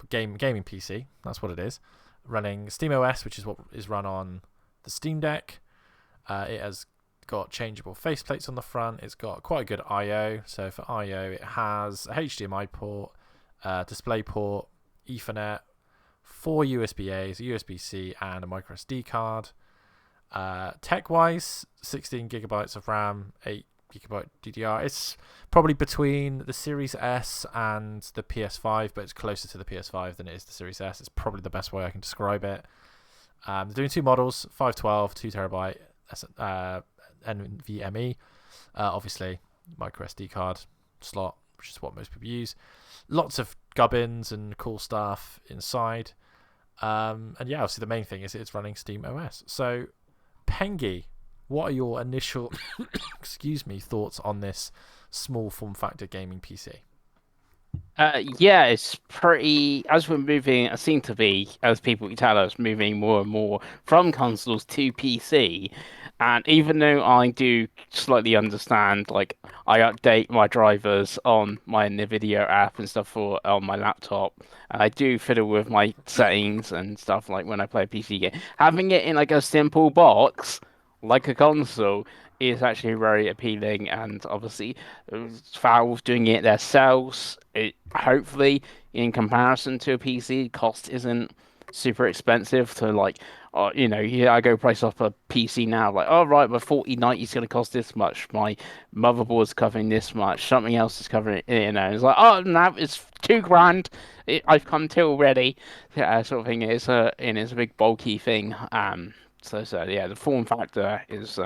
gaming PC. That's what it is. Running SteamOS, which is what is run on the Steam Deck. It has got changeable faceplates on the front. It's got quite a good I/O. So for I/O, it has a HDMI port, display port, Ethernet, 4 USB-As, a USB-C, and a micro SD card. Tech-wise, 16 gigabytes of RAM, 8 gigabyte DDR. It's probably between the Series S and the PS5, but it's closer to the PS5 than it is the Series S. It's probably the best way I can describe it. They're doing 2 models, 512, 2 terabyte NVMe. Obviously, micro SD card slot, which is what most people use. Lots of gubbins and cool stuff inside. And yeah, obviously the main thing is it's running Steam OS. So, Pengi, what are your initial thoughts on this small form factor gaming PC? Yeah, it's pretty. As we're moving, I seem to be, as people tell us, moving more and more from consoles to PC. And even though I do slightly understand, like I update my drivers on my NVIDIA app and stuff for on my laptop, and I do fiddle with my settings and stuff like when I play a PC game. Having it in like a simple box, like a console, is actually very appealing. And obviously, Valve doing it themselves, it hopefully in comparison to a PC, cost isn't super expensive to like. I go price off a PC now, like, oh right, my 4090 is going to cost this much, my motherboard's covering this much, something else is covering it, it's like, oh, now it's 2 grand, I've come to already, yeah, sort of thing. It's a big bulky thing, so yeah, the form factor is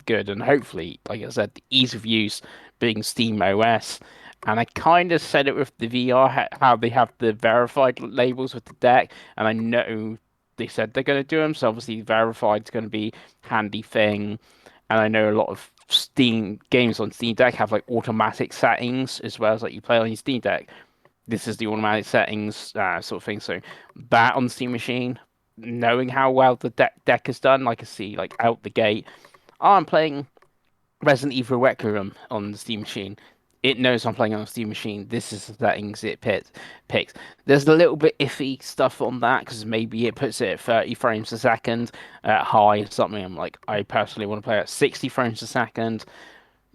good, and hopefully, like I said, the ease of use being Steam OS. And I kind of said it with the VR, how they have the verified labels with the deck, and I know they said they're going to do them, so obviously verified is going to be handy thing. And I know a lot of Steam games on Steam Deck have like automatic settings as well as like you play on your Steam Deck. This is the automatic settings sort of thing. So that on Steam Machine, knowing how well the deck is done, like I see like out the gate, oh, I'm playing Resident Evil Requiem on the Steam Machine. It knows I'm playing on a Steam Machine. This is the settings it picks. There's a little bit iffy stuff on that because maybe it puts it at 30 frames a second at high or something. I'm like, I personally want to play at 60 frames a second.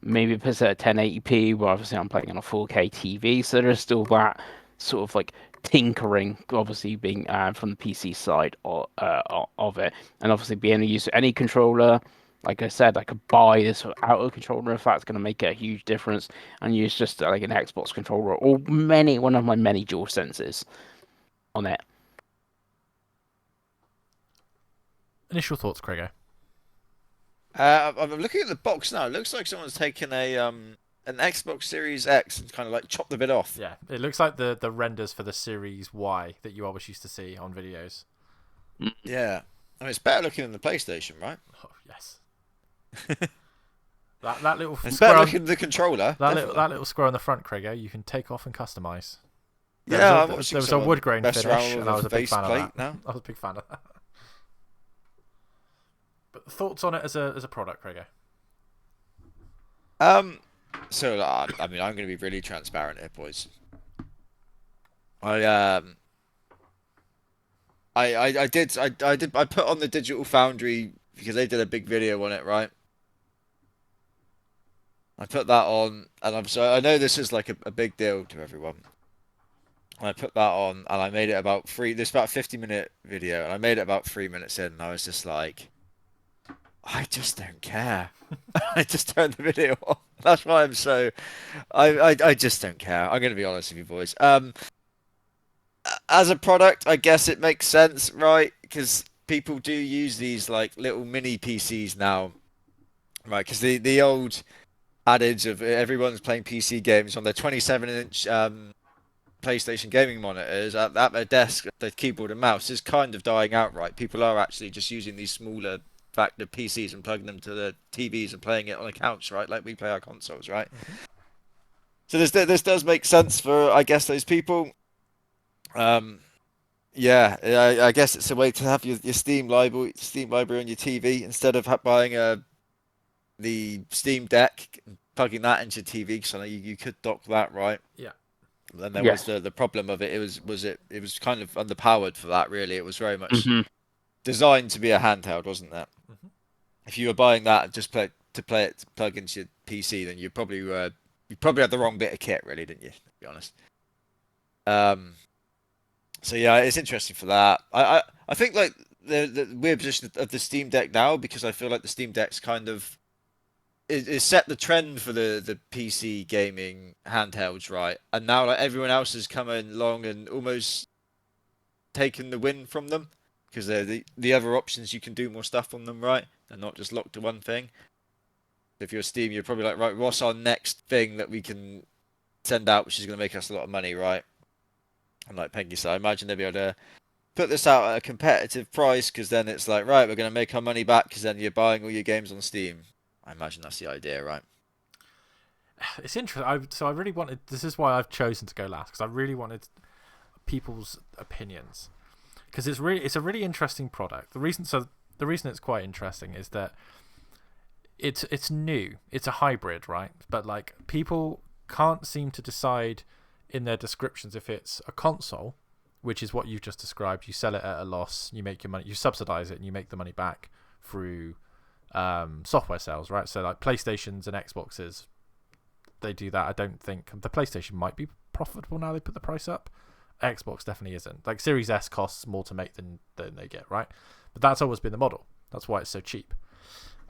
Maybe it puts it at 1080p, but obviously I'm playing on a 4K TV, so there's still that sort of like tinkering, obviously being from the PC side of it, and obviously being able to use any controller. Like I said, I could buy this out controller if that's going to make a huge difference, and use just like an Xbox controller or one of my many dual senses on it. Initial thoughts, Craigo? I'm looking at the box now. It looks like someone's taken an Xbox Series X and kind of like chopped a bit off. Yeah, it looks like the renders for the Series Y that you always used to see on videos. Yeah, I mean it's better looking than the PlayStation, right? Oh, yes. that little it's square better looking than the controller. That little square on the front, Craigo, you can take off and customize. There was a wood grain finish, and I was a big fan of that. Now. I was a big fan of that. But thoughts on it as a product, Craigo? So I mean, I'm going to be really transparent here, boys. I put on the Digital Foundry because they did a big video on it, right? I put that on, and I know this is like a big deal to everyone. I put that on, and I made it about this about a 50-minute video, and I made it about 3 minutes in, and I was just like, I just don't care. I just turned the video off. That's why I'm so. I just don't care. I'm gonna be honest with you, boys. As a product, I guess it makes sense, right? Because people do use these like little mini PCs now, right? Because the old adage of everyone's playing PC games on their 27-inch PlayStation gaming monitors at their desk, their keyboard and mouse is kind of dying out, right? People are actually just using these smaller factor PCs and plugging them to the TVs and playing it on a couch, right? Like we play our consoles, right? Mm-hmm. So this does make sense for, I guess, those people. Yeah, I guess it's a way to have your Steam library on your TV instead of buying the Steam Deck and plugging that into your TV. Because I know you could dock that, right? Yeah. Then there was the problem of it. It was kind of underpowered for that. Really, it was very much designed to be a handheld, wasn't it? Mm-hmm. If you were buying that just plug into your PC, then you probably had the wrong bit of kit, really, didn't you? To be honest. So yeah, it's interesting for that. I think like the weird position of the Steam Deck now, because I feel like the Steam Deck's kind of it set the trend for the PC gaming handhelds, right? And now like everyone else has come along and almost taken the win from them because they're the other options you can do more stuff on them, right? They're not just locked to one thing. If you're Steam, you're probably like, right, what's our next thing that we can send out, which is going to make us a lot of money, right? And like Pengi said, I imagine they'll be able to put this out at a competitive price because then it's like, right, we're going to make our money back because then you're buying all your games on Steam. I imagine that's the idea, right? It's interesting. So I really wanted. This is why I've chosen to go last, because I really wanted people's opinions, because it's a really interesting product. The reason it's quite interesting is that it's new. It's a hybrid, right? But like people can't seem to decide in their descriptions if it's a console, which is what you've just described. You sell it at a loss, you make your money, you subsidize it, and you make the money back through software sales, right? So like PlayStations and Xboxes, they do that. I don't think the PlayStation might be profitable now they put the price up. Xbox definitely isn't. Like Series S costs more to make than they get, right? But that's always been the model. That's why it's so cheap.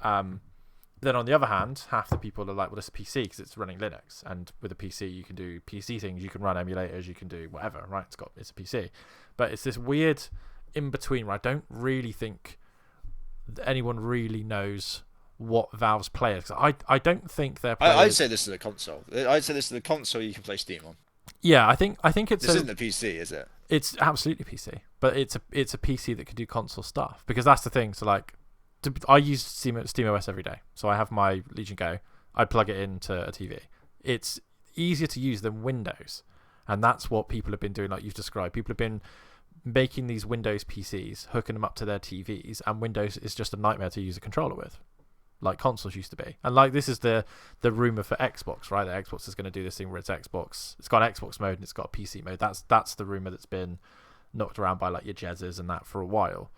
Then on the other hand, half the people are like, well, it's a PC because it's running Linux, and with a PC you can do PC things, you can run emulators, you can do whatever, right? It's a PC, but it's this weird in between where I don't really think anyone really knows what Valve's play is. I don't think they're players... I'd say this is a console. I'd say this is the console you can play Steam on. Yeah, I think it's... This isn't a PC, is it? It's absolutely PC, but it's a PC that can do console stuff, because that's the thing. So like, I use SteamOS every day, so I have my Legion Go. I plug it into a TV. It's easier to use than Windows, and that's what people have been doing, like you've described. People have been making these Windows PCs, hooking them up to their TVs, and Windows is just a nightmare to use a controller with, like consoles used to be. And like this is the rumor for Xbox, right? That Xbox is going to do this thing where it's Xbox. It's got Xbox mode and it's got a PC mode. That's the rumor that's been knocked around by like your Jezzes and that for a while.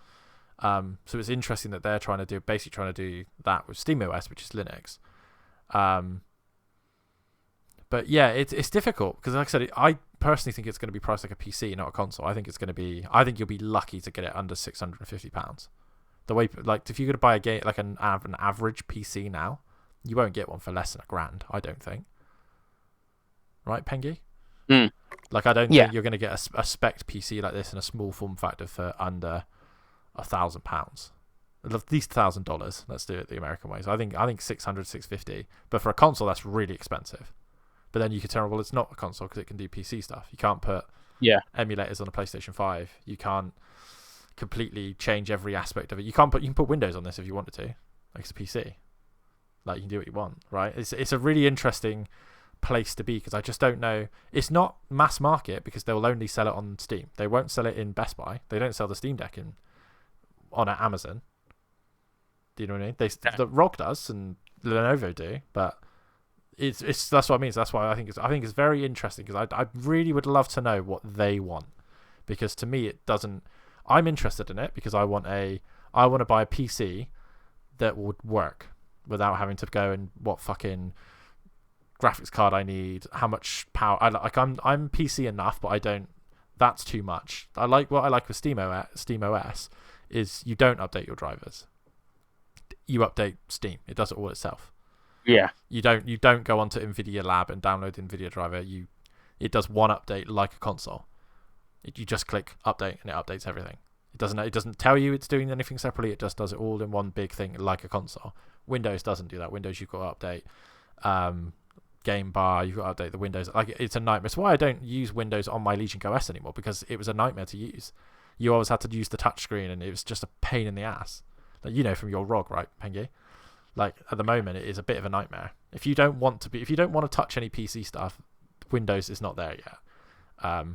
So it's interesting that they're trying to do that with SteamOS, which is Linux. But yeah, it's difficult because, like I said, I personally think it's going to be priced like a PC, not a console. I think you'll be lucky to get it under £650. The way, like, if you're going to buy a game like an average PC now, you won't get one for less than £1,000. I don't think. Right, Pengi? Mm. Like, I don't think you're going to get a spec PC like this in a small form factor for under £1,000, at least $1,000. Let's do it the American way. So I think 600, 650. But for a console, that's really expensive. But then you could tell, well, it's not a console because it can do PC stuff. You can't put emulators on a PlayStation 5. You can't completely change every aspect of it. You can put Windows on this if you wanted to. Like, it's a PC. Like, you can do what you want, right? It's a really interesting place to be, because I just don't know. It's not mass market because they will only sell it on Steam. They won't sell it in Best Buy. They don't sell the Steam Deck on Amazon. Do you know what I mean? The ROG does and Lenovo do, but it's that's what I mean. So that's why I think it's very interesting, because I really would love to know what they want, because to me it doesn't. I'm interested in it because I want to buy a PC that would work without having to go and what fucking graphics card I need, how much power. I'm PC enough, but I don't. That's too much. What I like with SteamOS is you don't update your drivers. You update Steam. It does it all itself. Yeah. You don't go onto NVIDIA Lab and download the NVIDIA driver. It does one update like a console. You just click update and it updates everything. It doesn't tell you it's doing anything separately. It just does it all in one big thing like a console. Windows doesn't do that. Windows, you've got to update game bar. You've got to update the Windows. Like, it's a nightmare. It's why I don't use Windows on my Legion Go S anymore, because it was a nightmare to use. You always had to use the touchscreen, and it was just a pain in the ass. Like, you know from your ROG, right, Pengi? Like, at the moment, it is a bit of a nightmare. If you don't want to touch any PC stuff, Windows is not there yet.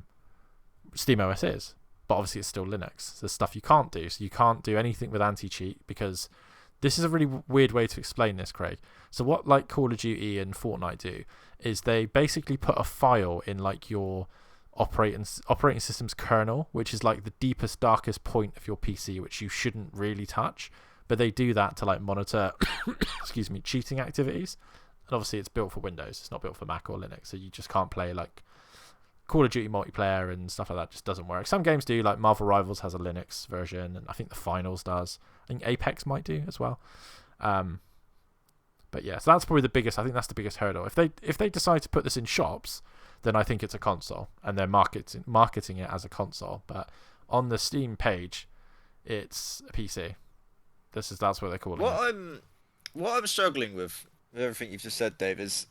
SteamOS is, but obviously it's still Linux. There's stuff you can't do. So you can't do anything with anti-cheat, because this is a really weird way to explain this, Craig. So what like Call of Duty and Fortnite do is they basically put a file in like your operating system's kernel, which is like the deepest, darkest point of your PC, which you shouldn't really touch. But they do that to like monitor, cheating activities. And obviously it's built for Windows. It's not built for Mac or Linux, so you just can't play like Call of Duty multiplayer and stuff like that just doesn't work. Some games do, like Marvel Rivals has a Linux version, and I think the Finals does. I think Apex might do as well. But yeah, so that's probably the biggest. I think that's the biggest hurdle. If they decide to put this in shops, then I think it's a console, and they're marketing it as a console. But on the Steam page, it's a PC. That's what they're calling it. What I'm struggling with everything you've just said, Dave, is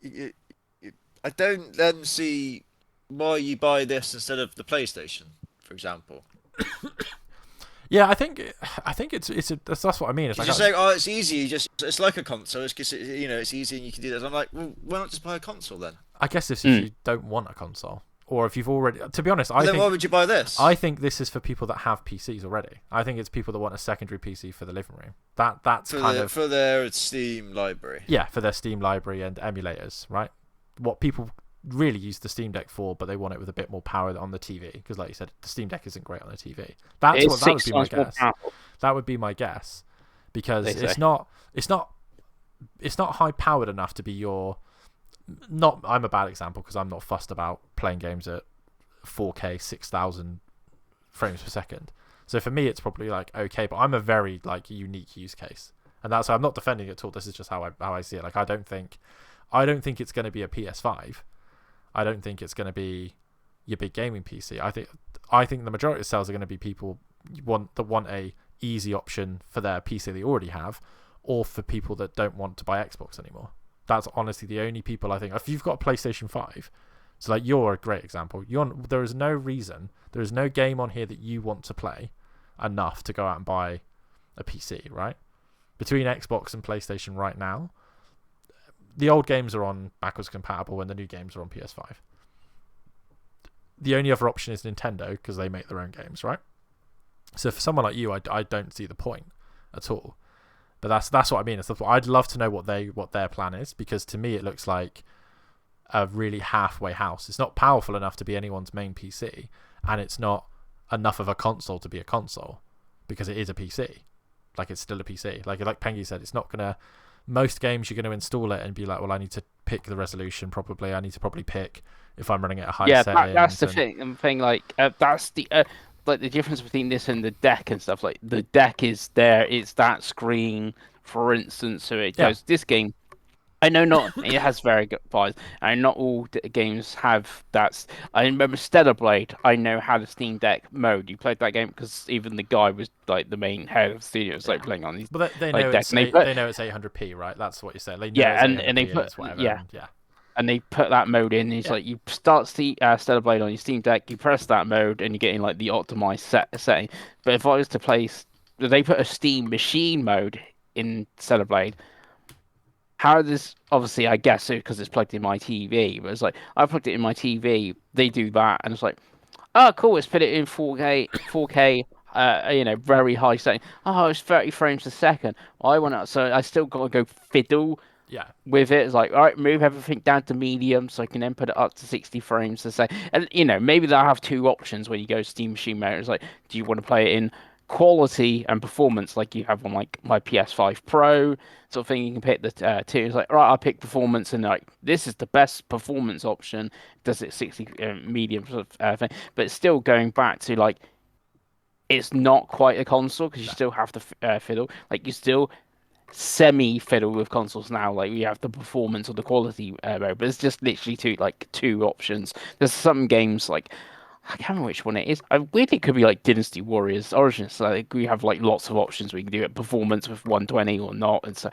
I don't then see why you buy this instead of the PlayStation, for example. Yeah, I think that's what I mean. It's like, you're saying, oh, it's easy. It's like a console. It's just, it's easy and you can do this. I'm like, well, why not just buy a console then? I guess if you don't want a console, or if you've already, to be honest, then why would you buy this? I think this is for people that have PCs already. I think it's people that want a secondary PC for the living room. That's for their Steam library. Yeah, for their Steam library and emulators, right? What people really use the Steam Deck for, but they want it with a bit more power on the TV, because like you said, the Steam Deck isn't great on the TV. That would be my guess. That would be my guess, because it's not high powered enough to be your. I'm a bad example because I'm not fussed about playing games at 4K 6,000 frames per second. So for me, it's probably like okay, but I'm a very like unique use case, and that's why I'm not defending it at all. This is just how I see it. Like I don't think it's going to be a PS5. I don't think it's going to be your big gaming PC. I think the majority of sales are going to be people want a easy option for their PC they already have, or for people that don't want to buy Xbox anymore. That's honestly the only people I think. If you've got a PlayStation 5, so like you're a great example. There is no game on here that you want to play enough to go out and buy a PC, right? Between Xbox and PlayStation right now, the old games are on backwards compatible and the new games are on PS5. The only other option is Nintendo because they make their own games, right? So for someone like you, I don't see the point at all. But that's what I mean. I'd love to know what their plan is, because to me it looks like a really halfway house. It's not powerful enough to be anyone's main PC, and it's not enough of a console to be a console, because it is a PC. Like it's still a PC. Like Pengi said, it's not gonna. Most games you're going to install it and be like, well, I need to pick the resolution properly. I need to probably pick if I'm running at a high setting. Yeah, that's the thing. Like that's the like the difference between this and the deck and stuff. Like the deck is there. It's that screen, for instance. So it goes. This game, I know not. It has very good vibes, and not all games have that. I remember Stellar Blade. I know how the Steam Deck mode. You played that game because even the guy was like the main head of the studio was like playing on these. But they know it's they know it's 800p, right? That's what you said. They know and they put and they put that mode in. It's like you start Stellar Blade on your Steam Deck. You press that mode, and you're getting like the optimized setting. But if I was to play, they put a Steam machine mode in Stellar Blade. How does obviously I guess so because it's plugged in my TV, but it's like I plugged it in my TV. They do that, and it's like, oh cool, let's put it in 4K, very high setting. Oh, it's 30 frames a second. I want to, so I still got to go fiddle with it. It's like, all right, move everything down to medium so I can then put it up to 60 frames a second. And maybe they'll have two options when you go Steam Machine mode. It's like, do you want to play it in quality and performance like you have on like my PS5 Pro sort of thing? You can pick the two. It's like, right, I'll pick performance, and like this is the best performance option. Does it 60 medium sort of thing, but it's still going back to like it's not quite a console because you still have to fiddle. Like you still semi fiddle with consoles now. Like you have the performance or the quality mode, but it's just literally two options. There's some games like I can't remember which one it is. I weirdly it could be like Dynasty Warriors Origins. So like we have like lots of options. We can do it performance with 120 or not, and so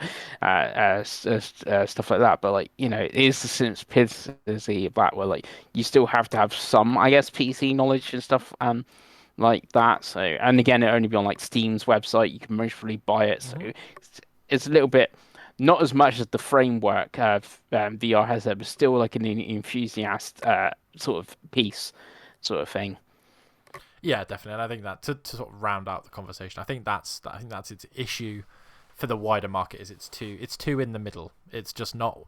stuff like that. But like it is the simplicity of that where like you still have to have some, I guess, PC knowledge and stuff like that. So and again, it only be on like Steam's website. You can mostly buy it. So it's a little bit. Not as much as the framework VR has there, but still like an enthusiast sort of piece. Sort of thing. Yeah, definitely. And I think that to sort of round out the conversation, I think that's its issue for the wider market is it's too in the middle. It's just not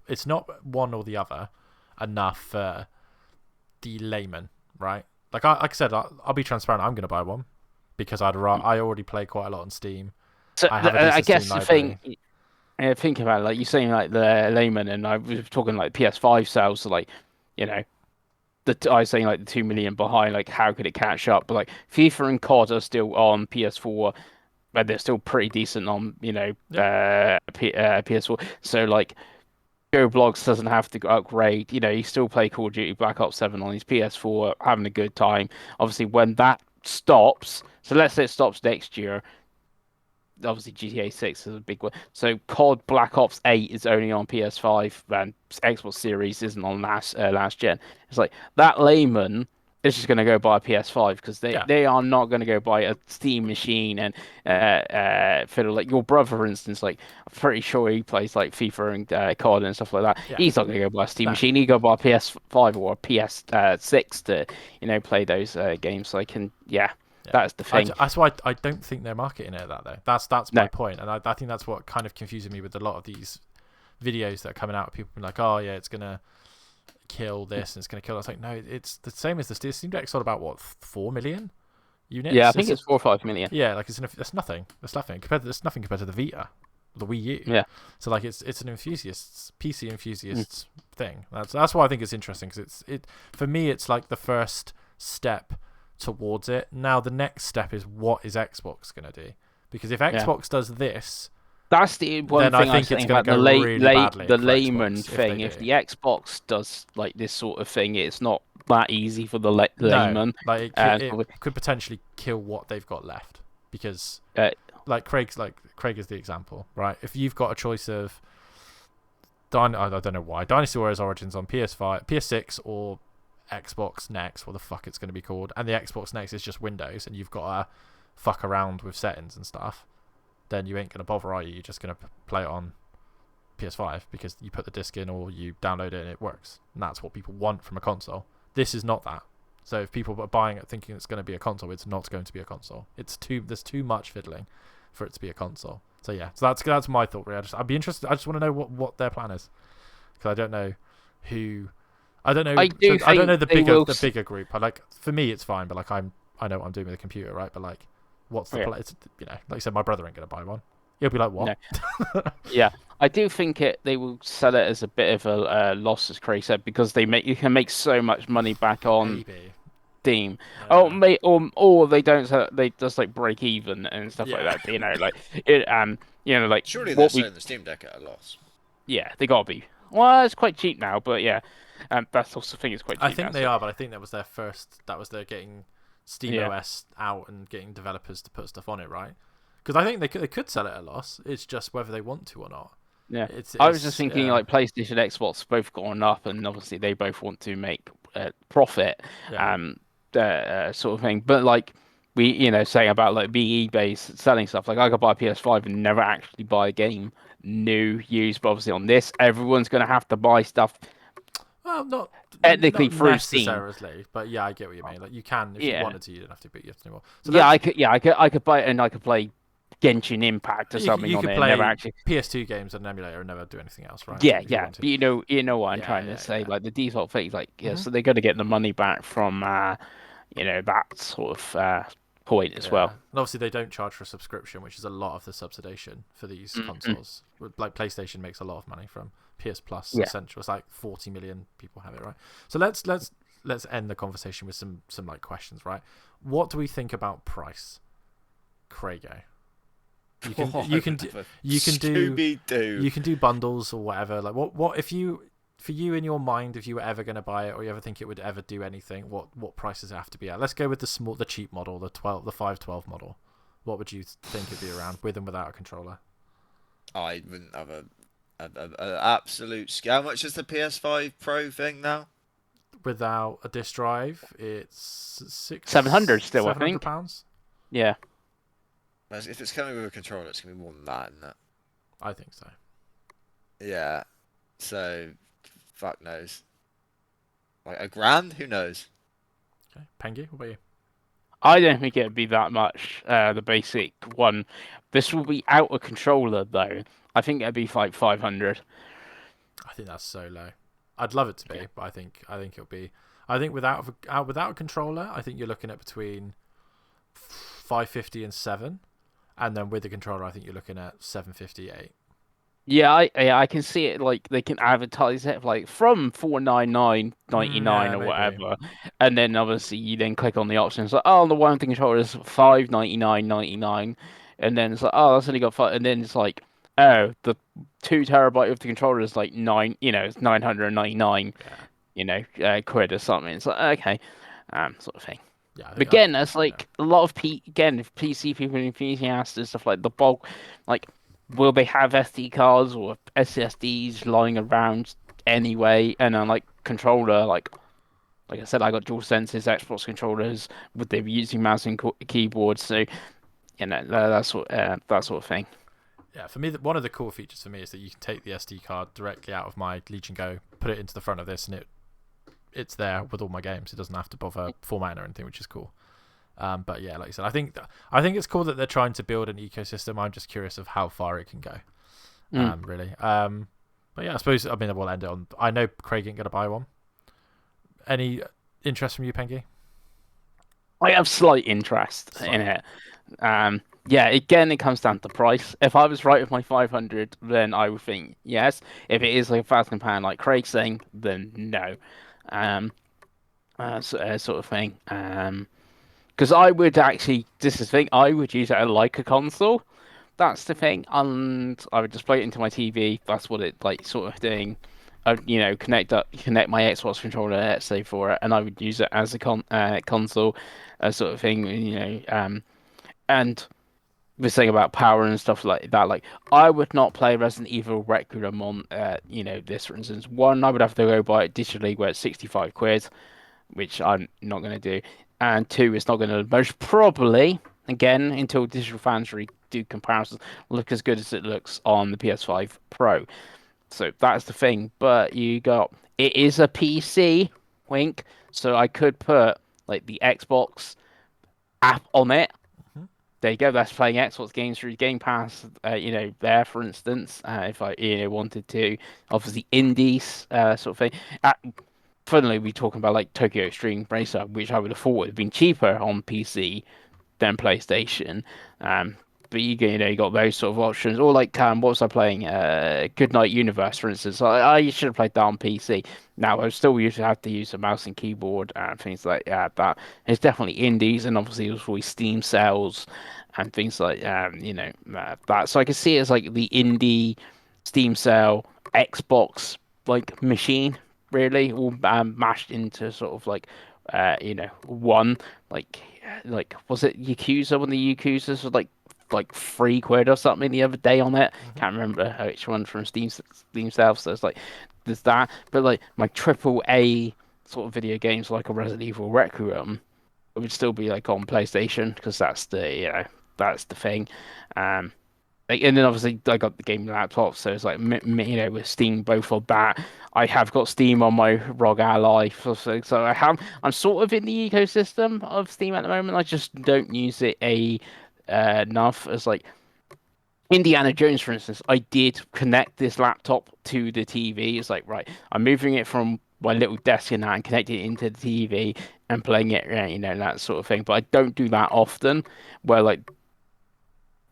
one or the other enough for the layman, right? Like I said, I'll be transparent. I'm going to buy one because I already play quite a lot on Steam. So I guess the thing. Think about it, like you're saying, like the layman, and I was talking like PS5 sales, so like I was saying like the 2 million behind, like how could it catch up? But like FIFA and COD are still on PS4, but they're still pretty decent on PS4. So like Joe Blogs doesn't have to upgrade. You still play Call of Duty Black Ops 7 on his PS4, having a good time. Obviously, when that stops, so let's say it stops next year, obviously GTA 6 is a big one. So COD Black Ops 8 is only on PS5 and Xbox Series isn't on last gen. It's like that layman is just going to go buy a PS5 because Yeah. they are not going to go buy a Steam machine and fiddle. Like your brother, for instance, like I'm pretty sure he plays like FIFA and COD and stuff like that. Yeah. He's not going to go buy a Steam No. machine. He go buy a PS5 or a PS6 to play those games. Like and yeah. That's the thing. That's why I don't think they're marketing it that though. That's my point, and I think that's what kind of confuses me with a lot of these videos that are coming out. People being like, "Oh yeah, it's gonna kill this and it's gonna kill." It's like, no, it's the same as the Steam Deck. Sold about what 4 million units. Yeah, I think it's 4 or 5 million. Yeah, like that's nothing. That's nothing compared to the Vita, the Wii U. Yeah. So like it's an PC enthusiast thing. That's why I think it's interesting because it for me it's like the first step towards it. Now the next step is what is Xbox going to do? Because if Xbox does this, that's the one then thing I think it's going to go really badly. The for layman Xbox thing. If the Xbox does like this sort of thing, it's not that easy for the layman. Like it could potentially kill what they've got left. Because like Craig is the example, right? If you've got a choice of I don't know why Dynasty Warriors Origins on PS5, PS6, or Xbox Next, what the fuck it's going to be called, and the Xbox Next is just Windows, and you've got to fuck around with settings and stuff, then you ain't going to bother, are you? You're just going to play it on PS5 because you put the disc in or you download it and it works. And that's what people want from a console. This is not that. So if people are buying it thinking it's going to be a console, it's not going to be a console. There's too much fiddling for it to be a console. So yeah, so that's my thought. Really, I'd be interested. I just want to know what their plan is, because I don't know who. I don't know. I don't know the bigger group. For me, it's fine. But like I know what I'm doing with the computer, right? But like, what's the plan? It's, like you said, my brother ain't gonna buy one. He'll be like, what? No. Yeah, I do think they will sell it as a bit of a loss, as Craig said, because you can make so much money back on Steam. Or they don't sell, they just like break even and stuff like that. Like it like surely they're selling the Steam Deck at a loss. Yeah, they gotta be. Well, it's quite cheap now, but yeah. That's also thing is quite cheap. I think they are, but I think that was their first. That was their getting SteamOS out and getting developers to put stuff on it, right? Because I think they could sell it at a loss. It's just whether they want to or not. Yeah, I was just thinking like PlayStation, Xbox both gone up, and obviously they both want to make profit, sort of thing. But like we, saying about like being eBay selling stuff. Like I could buy a PS5 and never actually buy a game new, used. But obviously on this, everyone's gonna have to buy stuff. Well, not technically through necessarily, Steam. But yeah, I get what you mean. Like you can if you wanted to, you don't have to, but you have to do more. So I could buy it and I could play Genshin Impact or something on it. Play never actually PS2 games on an emulator and never do anything else, right? Yeah. But you know what I'm trying to say. Like the default thing, like so they're going to get the money back from that sort of point as well. And obviously they don't charge for a subscription, which is a lot of the subsidization for these consoles. Like PlayStation makes a lot of money from PS Plus Essential. It's like 40 million people have it, right? So let's end the conversation with some like questions, right? What do we think about price, Craigo? You can do bundles or whatever. Like what if you, for you in your mind, if you were ever going to buy it or you ever think it would ever do anything, what price does it have to be at? Let's go with the cheap model, the 512 model. What would you think it'd be around with and without a controller? I wouldn't have an absolute. How much is the PS5 Pro thing now? Without a disc drive, it's £700 still. I think £700. Yeah. If it's coming with a controller, it's gonna be more than that, isn't it? I think so. Yeah. So, fuck knows. Like £1,000? Who knows? Okay, Pengi, what about you? I don't think it'd be that much. The basic one. This will be out of controller though. I think it'd be like 500. I think that's so low. I'd love it to be, but I think it'll be. I think without a controller, I think you're looking at between 550 and 7, and then with the controller, I think you're looking at 758. Yeah, I can see it like they can advertise it like from 499.99 Yeah, or maybe. whatever, and then obviously you then click on the options like oh the one thing controller is 599.99, and then it's like oh that's only got five, and then it's like oh the 2 TB of the controller is like nine it's 999 Yeah, quid or something. It's like okay, sort of thing. yeah. I But think I, again, that's yeah. like a lot of if PC people and enthusiasts and stuff like the bulk, like, will they have SD cards or SSDs lying around anyway? And then like controller, like I said, I got dual senses, Xbox controllers. Would they be using mouse and keyboard? So that sort of thing. Yeah, for me, one of the cool features for me is that you can take the SD card directly out of my Legion Go, put it into the front of this, and it's there with all my games. It doesn't have to bother formatting or anything, which is cool. But yeah, like I said, I think it's cool that they're trying to build an ecosystem. I'm just curious of how far it can go. Mm. Really. But yeah, I mean, we'll end it on. I know Craig ain't gonna buy one. Any interest from you, Pengi? I have slight interest in Slightly. it. Yeah, again, it comes down to price. If I was right with my 500, then I would think yes. If it is like £1,000, like Craig's saying, then no. Um, sort of thing. Because I would actually, this is the thing, I would use it like a console. That's the thing, and I would just plug it into my TV. That's what it like, sort of thing. I'd, connect my Xbox controller, let's say, for it, and I would use it as a console, sort of thing. And we're saying about power and stuff like that. Like, I would not play Resident Evil Requiem on, this, for instance. One, I would have to go buy it digitally, where it's 65 quid, which I'm not going to do. And two, it's not going to most probably, again, until Digital Foundry do comparisons, look as good as it looks on the PS5 Pro. So that's the thing. But it is a PC, wink. So I could put like the Xbox app on it. Mhm. There you go. That's playing Xbox games through Game Pass. There, for instance, if I wanted to, obviously indies, sort of thing. Funnily, we're talking about like Tokyo Extreme Racer, which I would have thought would have been cheaper on PC than PlayStation. Um, but you got those sort of options. Or like, what was I playing? Goodnight Universe, for instance. I should have played that on PC. Now I still usually have to use a mouse and keyboard and things like that. It's definitely indies, and obviously there's always Steam sales and things like that. So I can see it as like the indie Steam sale Xbox like machine, really, all mashed into sort of like one, like was it Yakuza, when the Yakuzas were like 3 quid or something the other day on it. Mhm. Can't remember which one from Steam South. So it's like there's that, but like my triple A sort of video games like a Resident Evil Requiem, it would still be like on PlayStation, because that's the thing. Um, and then obviously I got the game laptop, so it's like with Steam both of that. I have got Steam on my ROG Ally, so I'm sort of in the ecosystem of Steam at the moment. I just don't use it enough. As like Indiana Jones, for instance, I did connect this laptop to the TV. It's like, right, I'm moving it from my little desk in that and connecting it into the TV and playing it, that sort of thing. But I don't do that often. Where like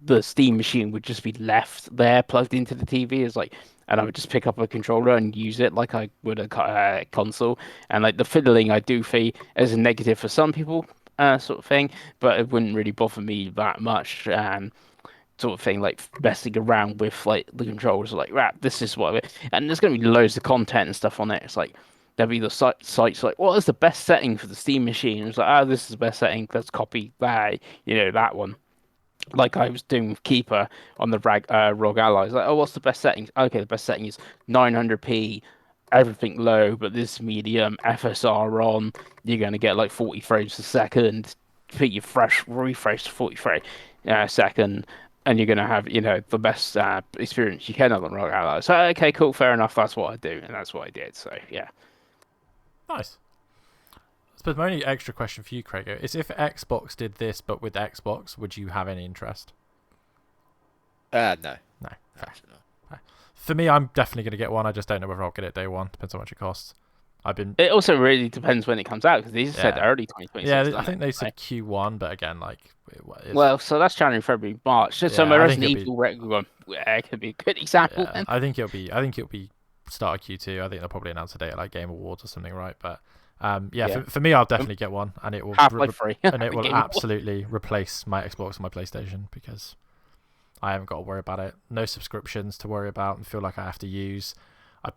the Steam machine would just be left there plugged into the TV, is like, and I would just pick up a controller and use it like I would a console. And like the fiddling, I do see as a negative for some people, sort of thing, but it wouldn't really bother me that much. Sort of thing, like messing around with like the controllers, like, right, this is what and there's going to be loads of content and stuff on it. It's like there'll be the sites like, what is the best setting for the Steam machine? It's like, oh, this is the best setting. Let's copy that, that one, like I was doing with Keeper on the ROG Allies. Like, oh, what's the best settings? Okay, the best setting is 900p, everything low, but this medium FSR on. You're gonna get like 40 frames a second. Put your refresh to 40 frames a second, and you're gonna have the best experience you can on the ROG Allies. So okay, cool, fair enough. That's what I do, and that's what I did. So yeah. Nice. I suppose my only extra question for you, Craig, is if Xbox did this but with Xbox, would you have any interest? No, No. Fair. actually not. For me, I'm definitely going to get one. I just don't know whether I'll get it day one. Depends how much it costs. I've been. It also really depends when it comes out because these said Yeah. early 2026. Yeah, I doesn't think it? they said Q1, but again, like, Well, so that's January, February, March. So my yeah, I think Resident it'll be. Evil one, yeah, it could be a good example Yeah, then. I think it'll be start of Q2. I think they'll probably announce a date at like Game Awards or something, right? But yeah, Yeah. for me, I'll definitely get one, and it will Half-Life 3. and it will Game Awards. absolutely replace my Xbox and my PlayStation because I haven't got to worry about it. No subscriptions to worry about and feel like I have to use.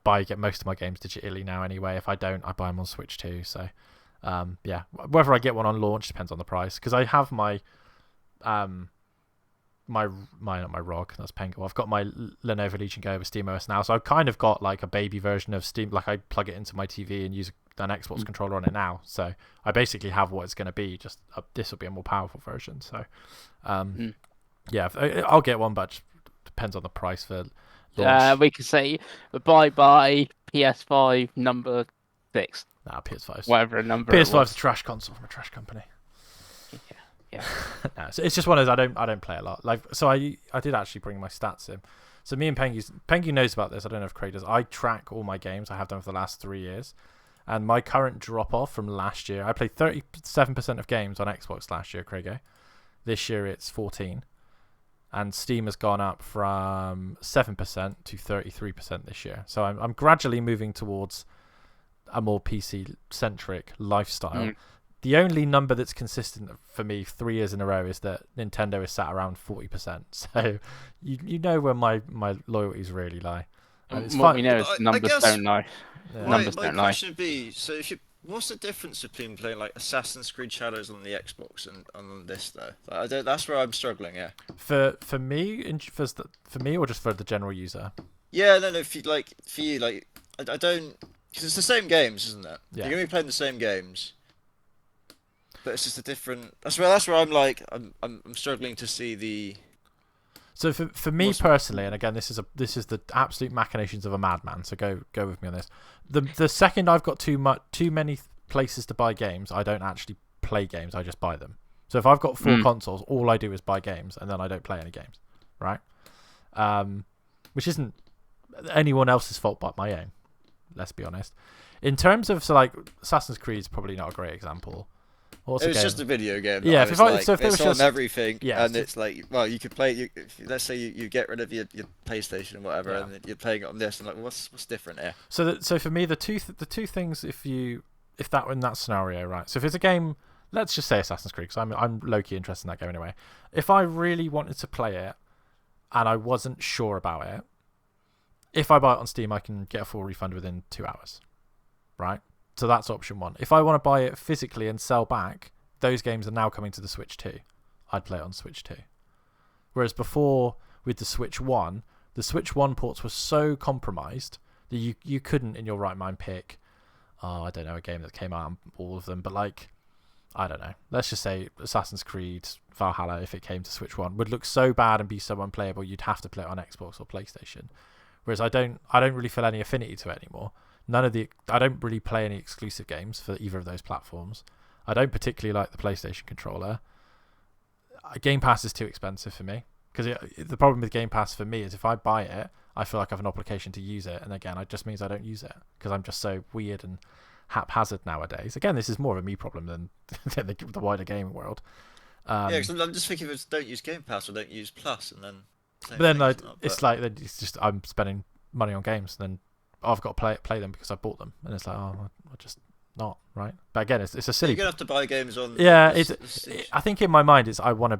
Get most of my games digitally now anyway. If I don't, I buy them on Switch too. So yeah, whether I get one on launch depends on the price because I have my not my ROG, that's Pengi. I've got my Lenovo Legion Go with SteamOS now, so I've kind of got like a baby version of Steam. Like I plug it into my TV and use an Xbox controller on it now, so I basically have what it's going to be. Just this will be a more powerful version. So yeah, I'll get one, but it depends on the price for launch. We could say bye PS5 number 6. Nah, PS5. Whatever number. PS5's a trash console from a trash company. Yeah. No, so it's just one of those I don't play a lot. Like so I did actually bring my stats in. So me and Pengi knows about this. I don't know if Craig does. I track all my games. I have done for the last 3 years. And my current drop off from last year, I played 37% of games on Xbox last year, Craig. This year it's 14. And Steam has gone up from 7% to 33% this year. So I'm gradually moving towards a more PC centric lifestyle. The only number that's consistent for me 3 years in a row is that Nintendo is sat around 40%. So you know where my loyalties really lie. And it's what fun. we know is numbers don't lie. Yeah. Numbers my don't lie. question would be: so what's the difference between playing like Assassin's Creed Shadows on the Xbox and on this though? Like, that's where I'm struggling. Yeah. For me, for me, or just for the general user. Yeah, no. For you, I don't, because it's the same games, isn't it? Yeah. You're gonna be playing the same games. But it's just a different. That's where I'm like I'm struggling to see the. So for me personally, and again, this is the absolute machinations of a madman. So go with me on this. The second I've got too many places to buy games, I don't actually play games. I just buy them. So if I've got 4 consoles, all I do is buy games, and then I don't play any games, right? Which isn't anyone else's fault but my own. Let's be honest. In terms of like Assassin's Creed is probably not a great example. It's just a video game. Yeah, it's was on just everything, yeah, and it's like, well, you could play. Let's say you get rid of your PlayStation or whatever, Yeah. and you're playing it on this, and like, what's different here? So for me, the two things, if that were in that scenario, right? So if it's a game, let's just say Assassin's Creed, because I'm low key interested in that game anyway. If I really wanted to play it, and I wasn't sure about it, if I buy it on Steam, I can get a full refund within 2 hours, right? So that's option one. If I want to buy it physically and sell back, those games are now coming to the Switch 2. I'd play it on Switch 2. Whereas before, with the Switch 1, the Switch 1 ports were so compromised that you couldn't, in your right mind, pick, I don't know, a game that came out on all of them, but like, I don't know. Let's just say Assassin's Creed Valhalla, if it came to Switch 1, would look so bad and be so unplayable, you'd have to play it on Xbox or PlayStation. Whereas I don't really feel any affinity to it anymore. I don't really play any exclusive games for either of those platforms. I don't particularly like the PlayStation controller. Game Pass is too expensive for me because the problem with Game Pass for me is if I buy it, I feel like I have an obligation to use it, and again, it just means I don't use it because I'm just so weird and haphazard nowadays. Again, this is more of a me problem than the wider gaming world. Yeah, because I'm just thinking of it, don't use Game Pass or don't use Plus, and then. But then it's just I'm spending money on games, and then I've got to play them because I bought them, and it's like, I just not right. But again, it's a silly. You're gonna have to buy games on. Yeah, I think in my mind I want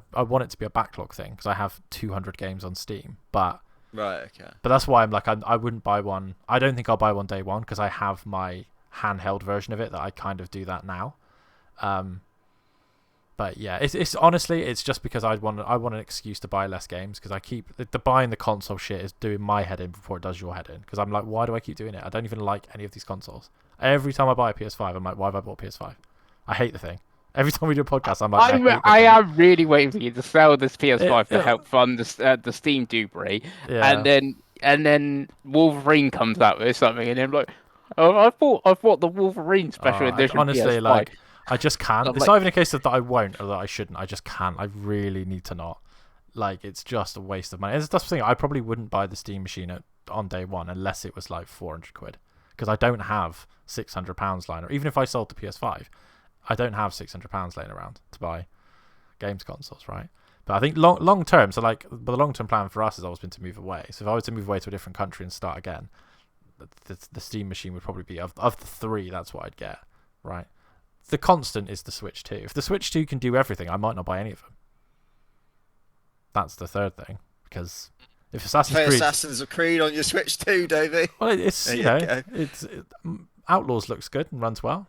it to be a backlog thing because I have 200 games on Steam, but right, okay. But that's why I'm like I wouldn't buy one. I don't think I'll buy one day one because I have my handheld version of it that I kind of do that now. But yeah, it's honestly it's just because I want an excuse to buy less games because I keep the buying the console shit is doing my head in before it does your head in because I'm like, why do I keep doing it? I don't even like any of these consoles. Every time I buy a PS5, I'm like, why have I bought a PS5? I hate the thing. Every time we do a podcast, I'm like, I am really waiting for you to sell this PS5 to help fund the Steam Dubry, yeah. and then Wolverine comes out with something, and I'm like, oh, I thought the Wolverine special edition. Honestly, PS5. like. I just can't. I'm it's not even a case of that I won't or that I shouldn't. I just can't. I really need to not. Like, it's just a waste of money. That's the thing. I probably wouldn't buy the Steam machine on day one unless it was like 400 quid. because I don't have £600 lying around. Even if I sold the PS5, I don't have £600 laying around to buy games consoles, right? But I think long term, so like, but the long term plan for us has always been to move away. So if I was to move away to a different country and start again, the Steam machine would probably be of the three. That's what I'd get, right? The constant is the Switch 2. If the Switch 2 can do everything, I might not buy any of them. That's the third thing, because if Assassin's Creed on your Switch 2, Davey. Well, it's Outlaws looks good and runs well.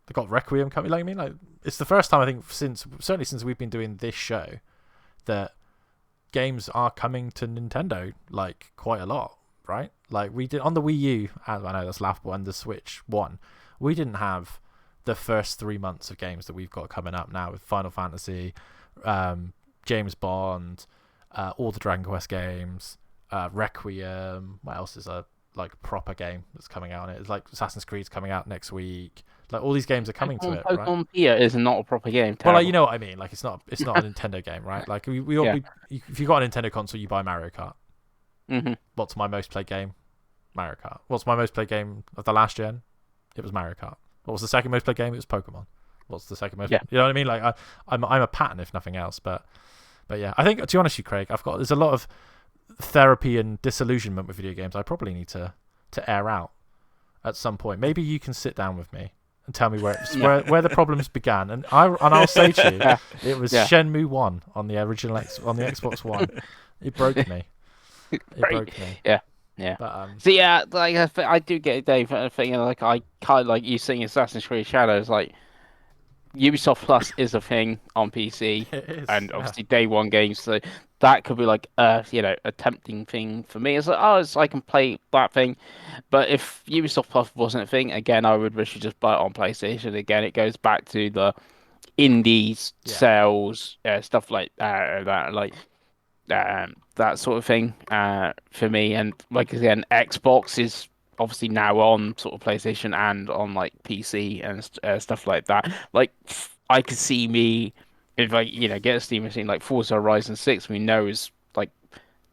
They got Requiem coming. Like, I mean, like, it's the first time I think certainly since we've been doing this show that games are coming to Nintendo like quite a lot, right? Like we did on the Wii U. I know that's laughable, and the Switch 1. We didn't have the first 3 months of games that we've got coming up now with Final Fantasy, James Bond, all the Dragon Quest games, Requiem. What else is a like proper game that's coming out on it? It's like Assassin's Creed's coming out next week. Like all these games are coming to it, right? Pokemon Pia is not a proper game. Well, like, you know what I mean. Like it's not a Nintendo game, right? Like if you got a Nintendo console, you buy Mario Kart. Mm-hmm. What's my most played game? Mario Kart. What's my most played game of the last gen? It was Mario Kart. What was the second most played game? It was Pokemon. What's the second most? Yeah. You know what I mean? Like I'm a pattern if nothing else. But yeah, I think to be honest with you, Craig, there's a lot of therapy and disillusionment with video games. I probably need to air out at some point. Maybe you can sit down with me and tell me where the problems began, and I'll say to you, it was Shenmue 1 on the original on the Xbox One. It broke me. It broke me. Yeah. Yeah. But, so yeah, like I do get it, Dave. I think like I kind of like you saying Assassin's Creed Shadows. Like Ubisoft Plus is a thing on PC, it is, and obviously day one games. So that could be like a tempting thing for me. It's like I can play that thing. But if Ubisoft Plus wasn't a thing, again, I would wish you just buy it on PlayStation. Again, it goes back to the indies sales, stuff like that, like that sort of thing for me. And like again, Xbox is obviously now on sort of PlayStation and on like PC and stuff like that. Like I could see me if I get a Steam machine like Forza Horizon 6. We know is like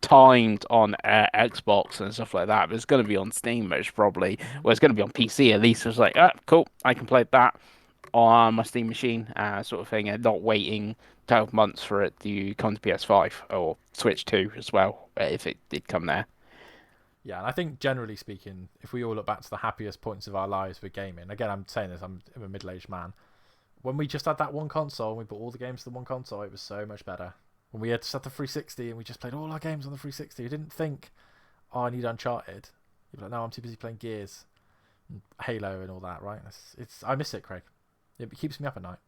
timed on Xbox and stuff like that, but it's going to be on Steam most probably. Well, it's going to be on PC at least. It's like, cool, I can play that on my Steam machine, sort of thing, and not waiting 12 months for it to come to PS5 or Switch 2 as well, if it did come there. Yeah, and I think generally speaking, if we all look back to the happiest points of our lives with gaming, again, I'm saying this, I'm a middle-aged man. When we just had that one console and we put all the games to the one console, it was so much better. When we had to set the 360 and we just played all our games on the 360, we didn't think, I need Uncharted. You'd be like, no, I'm too busy playing Gears, and Halo, and all that, right? I miss it, Craig. It keeps me up at night.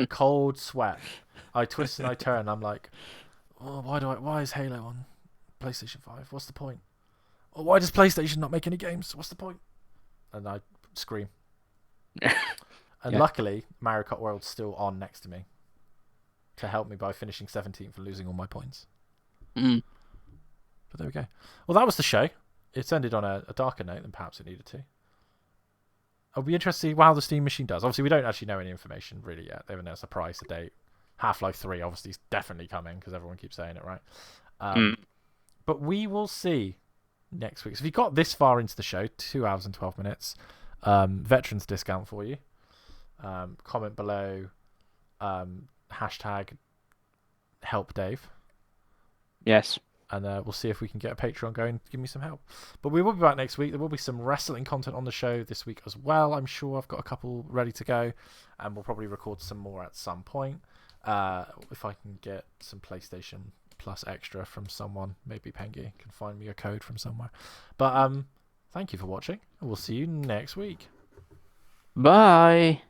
Cold sweat. I twist and I turn. I'm like, oh, why is Halo on PlayStation 5? What's the point? Oh, why does PlayStation not make any games? What's the point? And I scream. And luckily, Mario Kart World's still on next to me to help me by finishing 17th and losing all my points. Mm. But there we go. Well, that was the show. It's ended on a darker note than perhaps it needed to. I'll be interested to see how the Steam machine does. Obviously, we don't actually know any information really yet. They haven't announced a price, a date. Half-Life 3 obviously is definitely coming because everyone keeps saying it, right? But we will see next week. So if you got this far into the show, 2 hours and 12 minutes, veterans discount for you. Comment below, hashtag help Dave. Yes. And we'll see if we can get a Patreon going to give me some help. But we will be back next week. There will be some wrestling content on the show this week as well. I'm sure I've got a couple ready to go. And we'll probably record some more at some point. If I can get some PlayStation Plus extra from someone. Maybe Pengi can find me a code from somewhere. But thank you for watching. And we'll see you next week. Bye.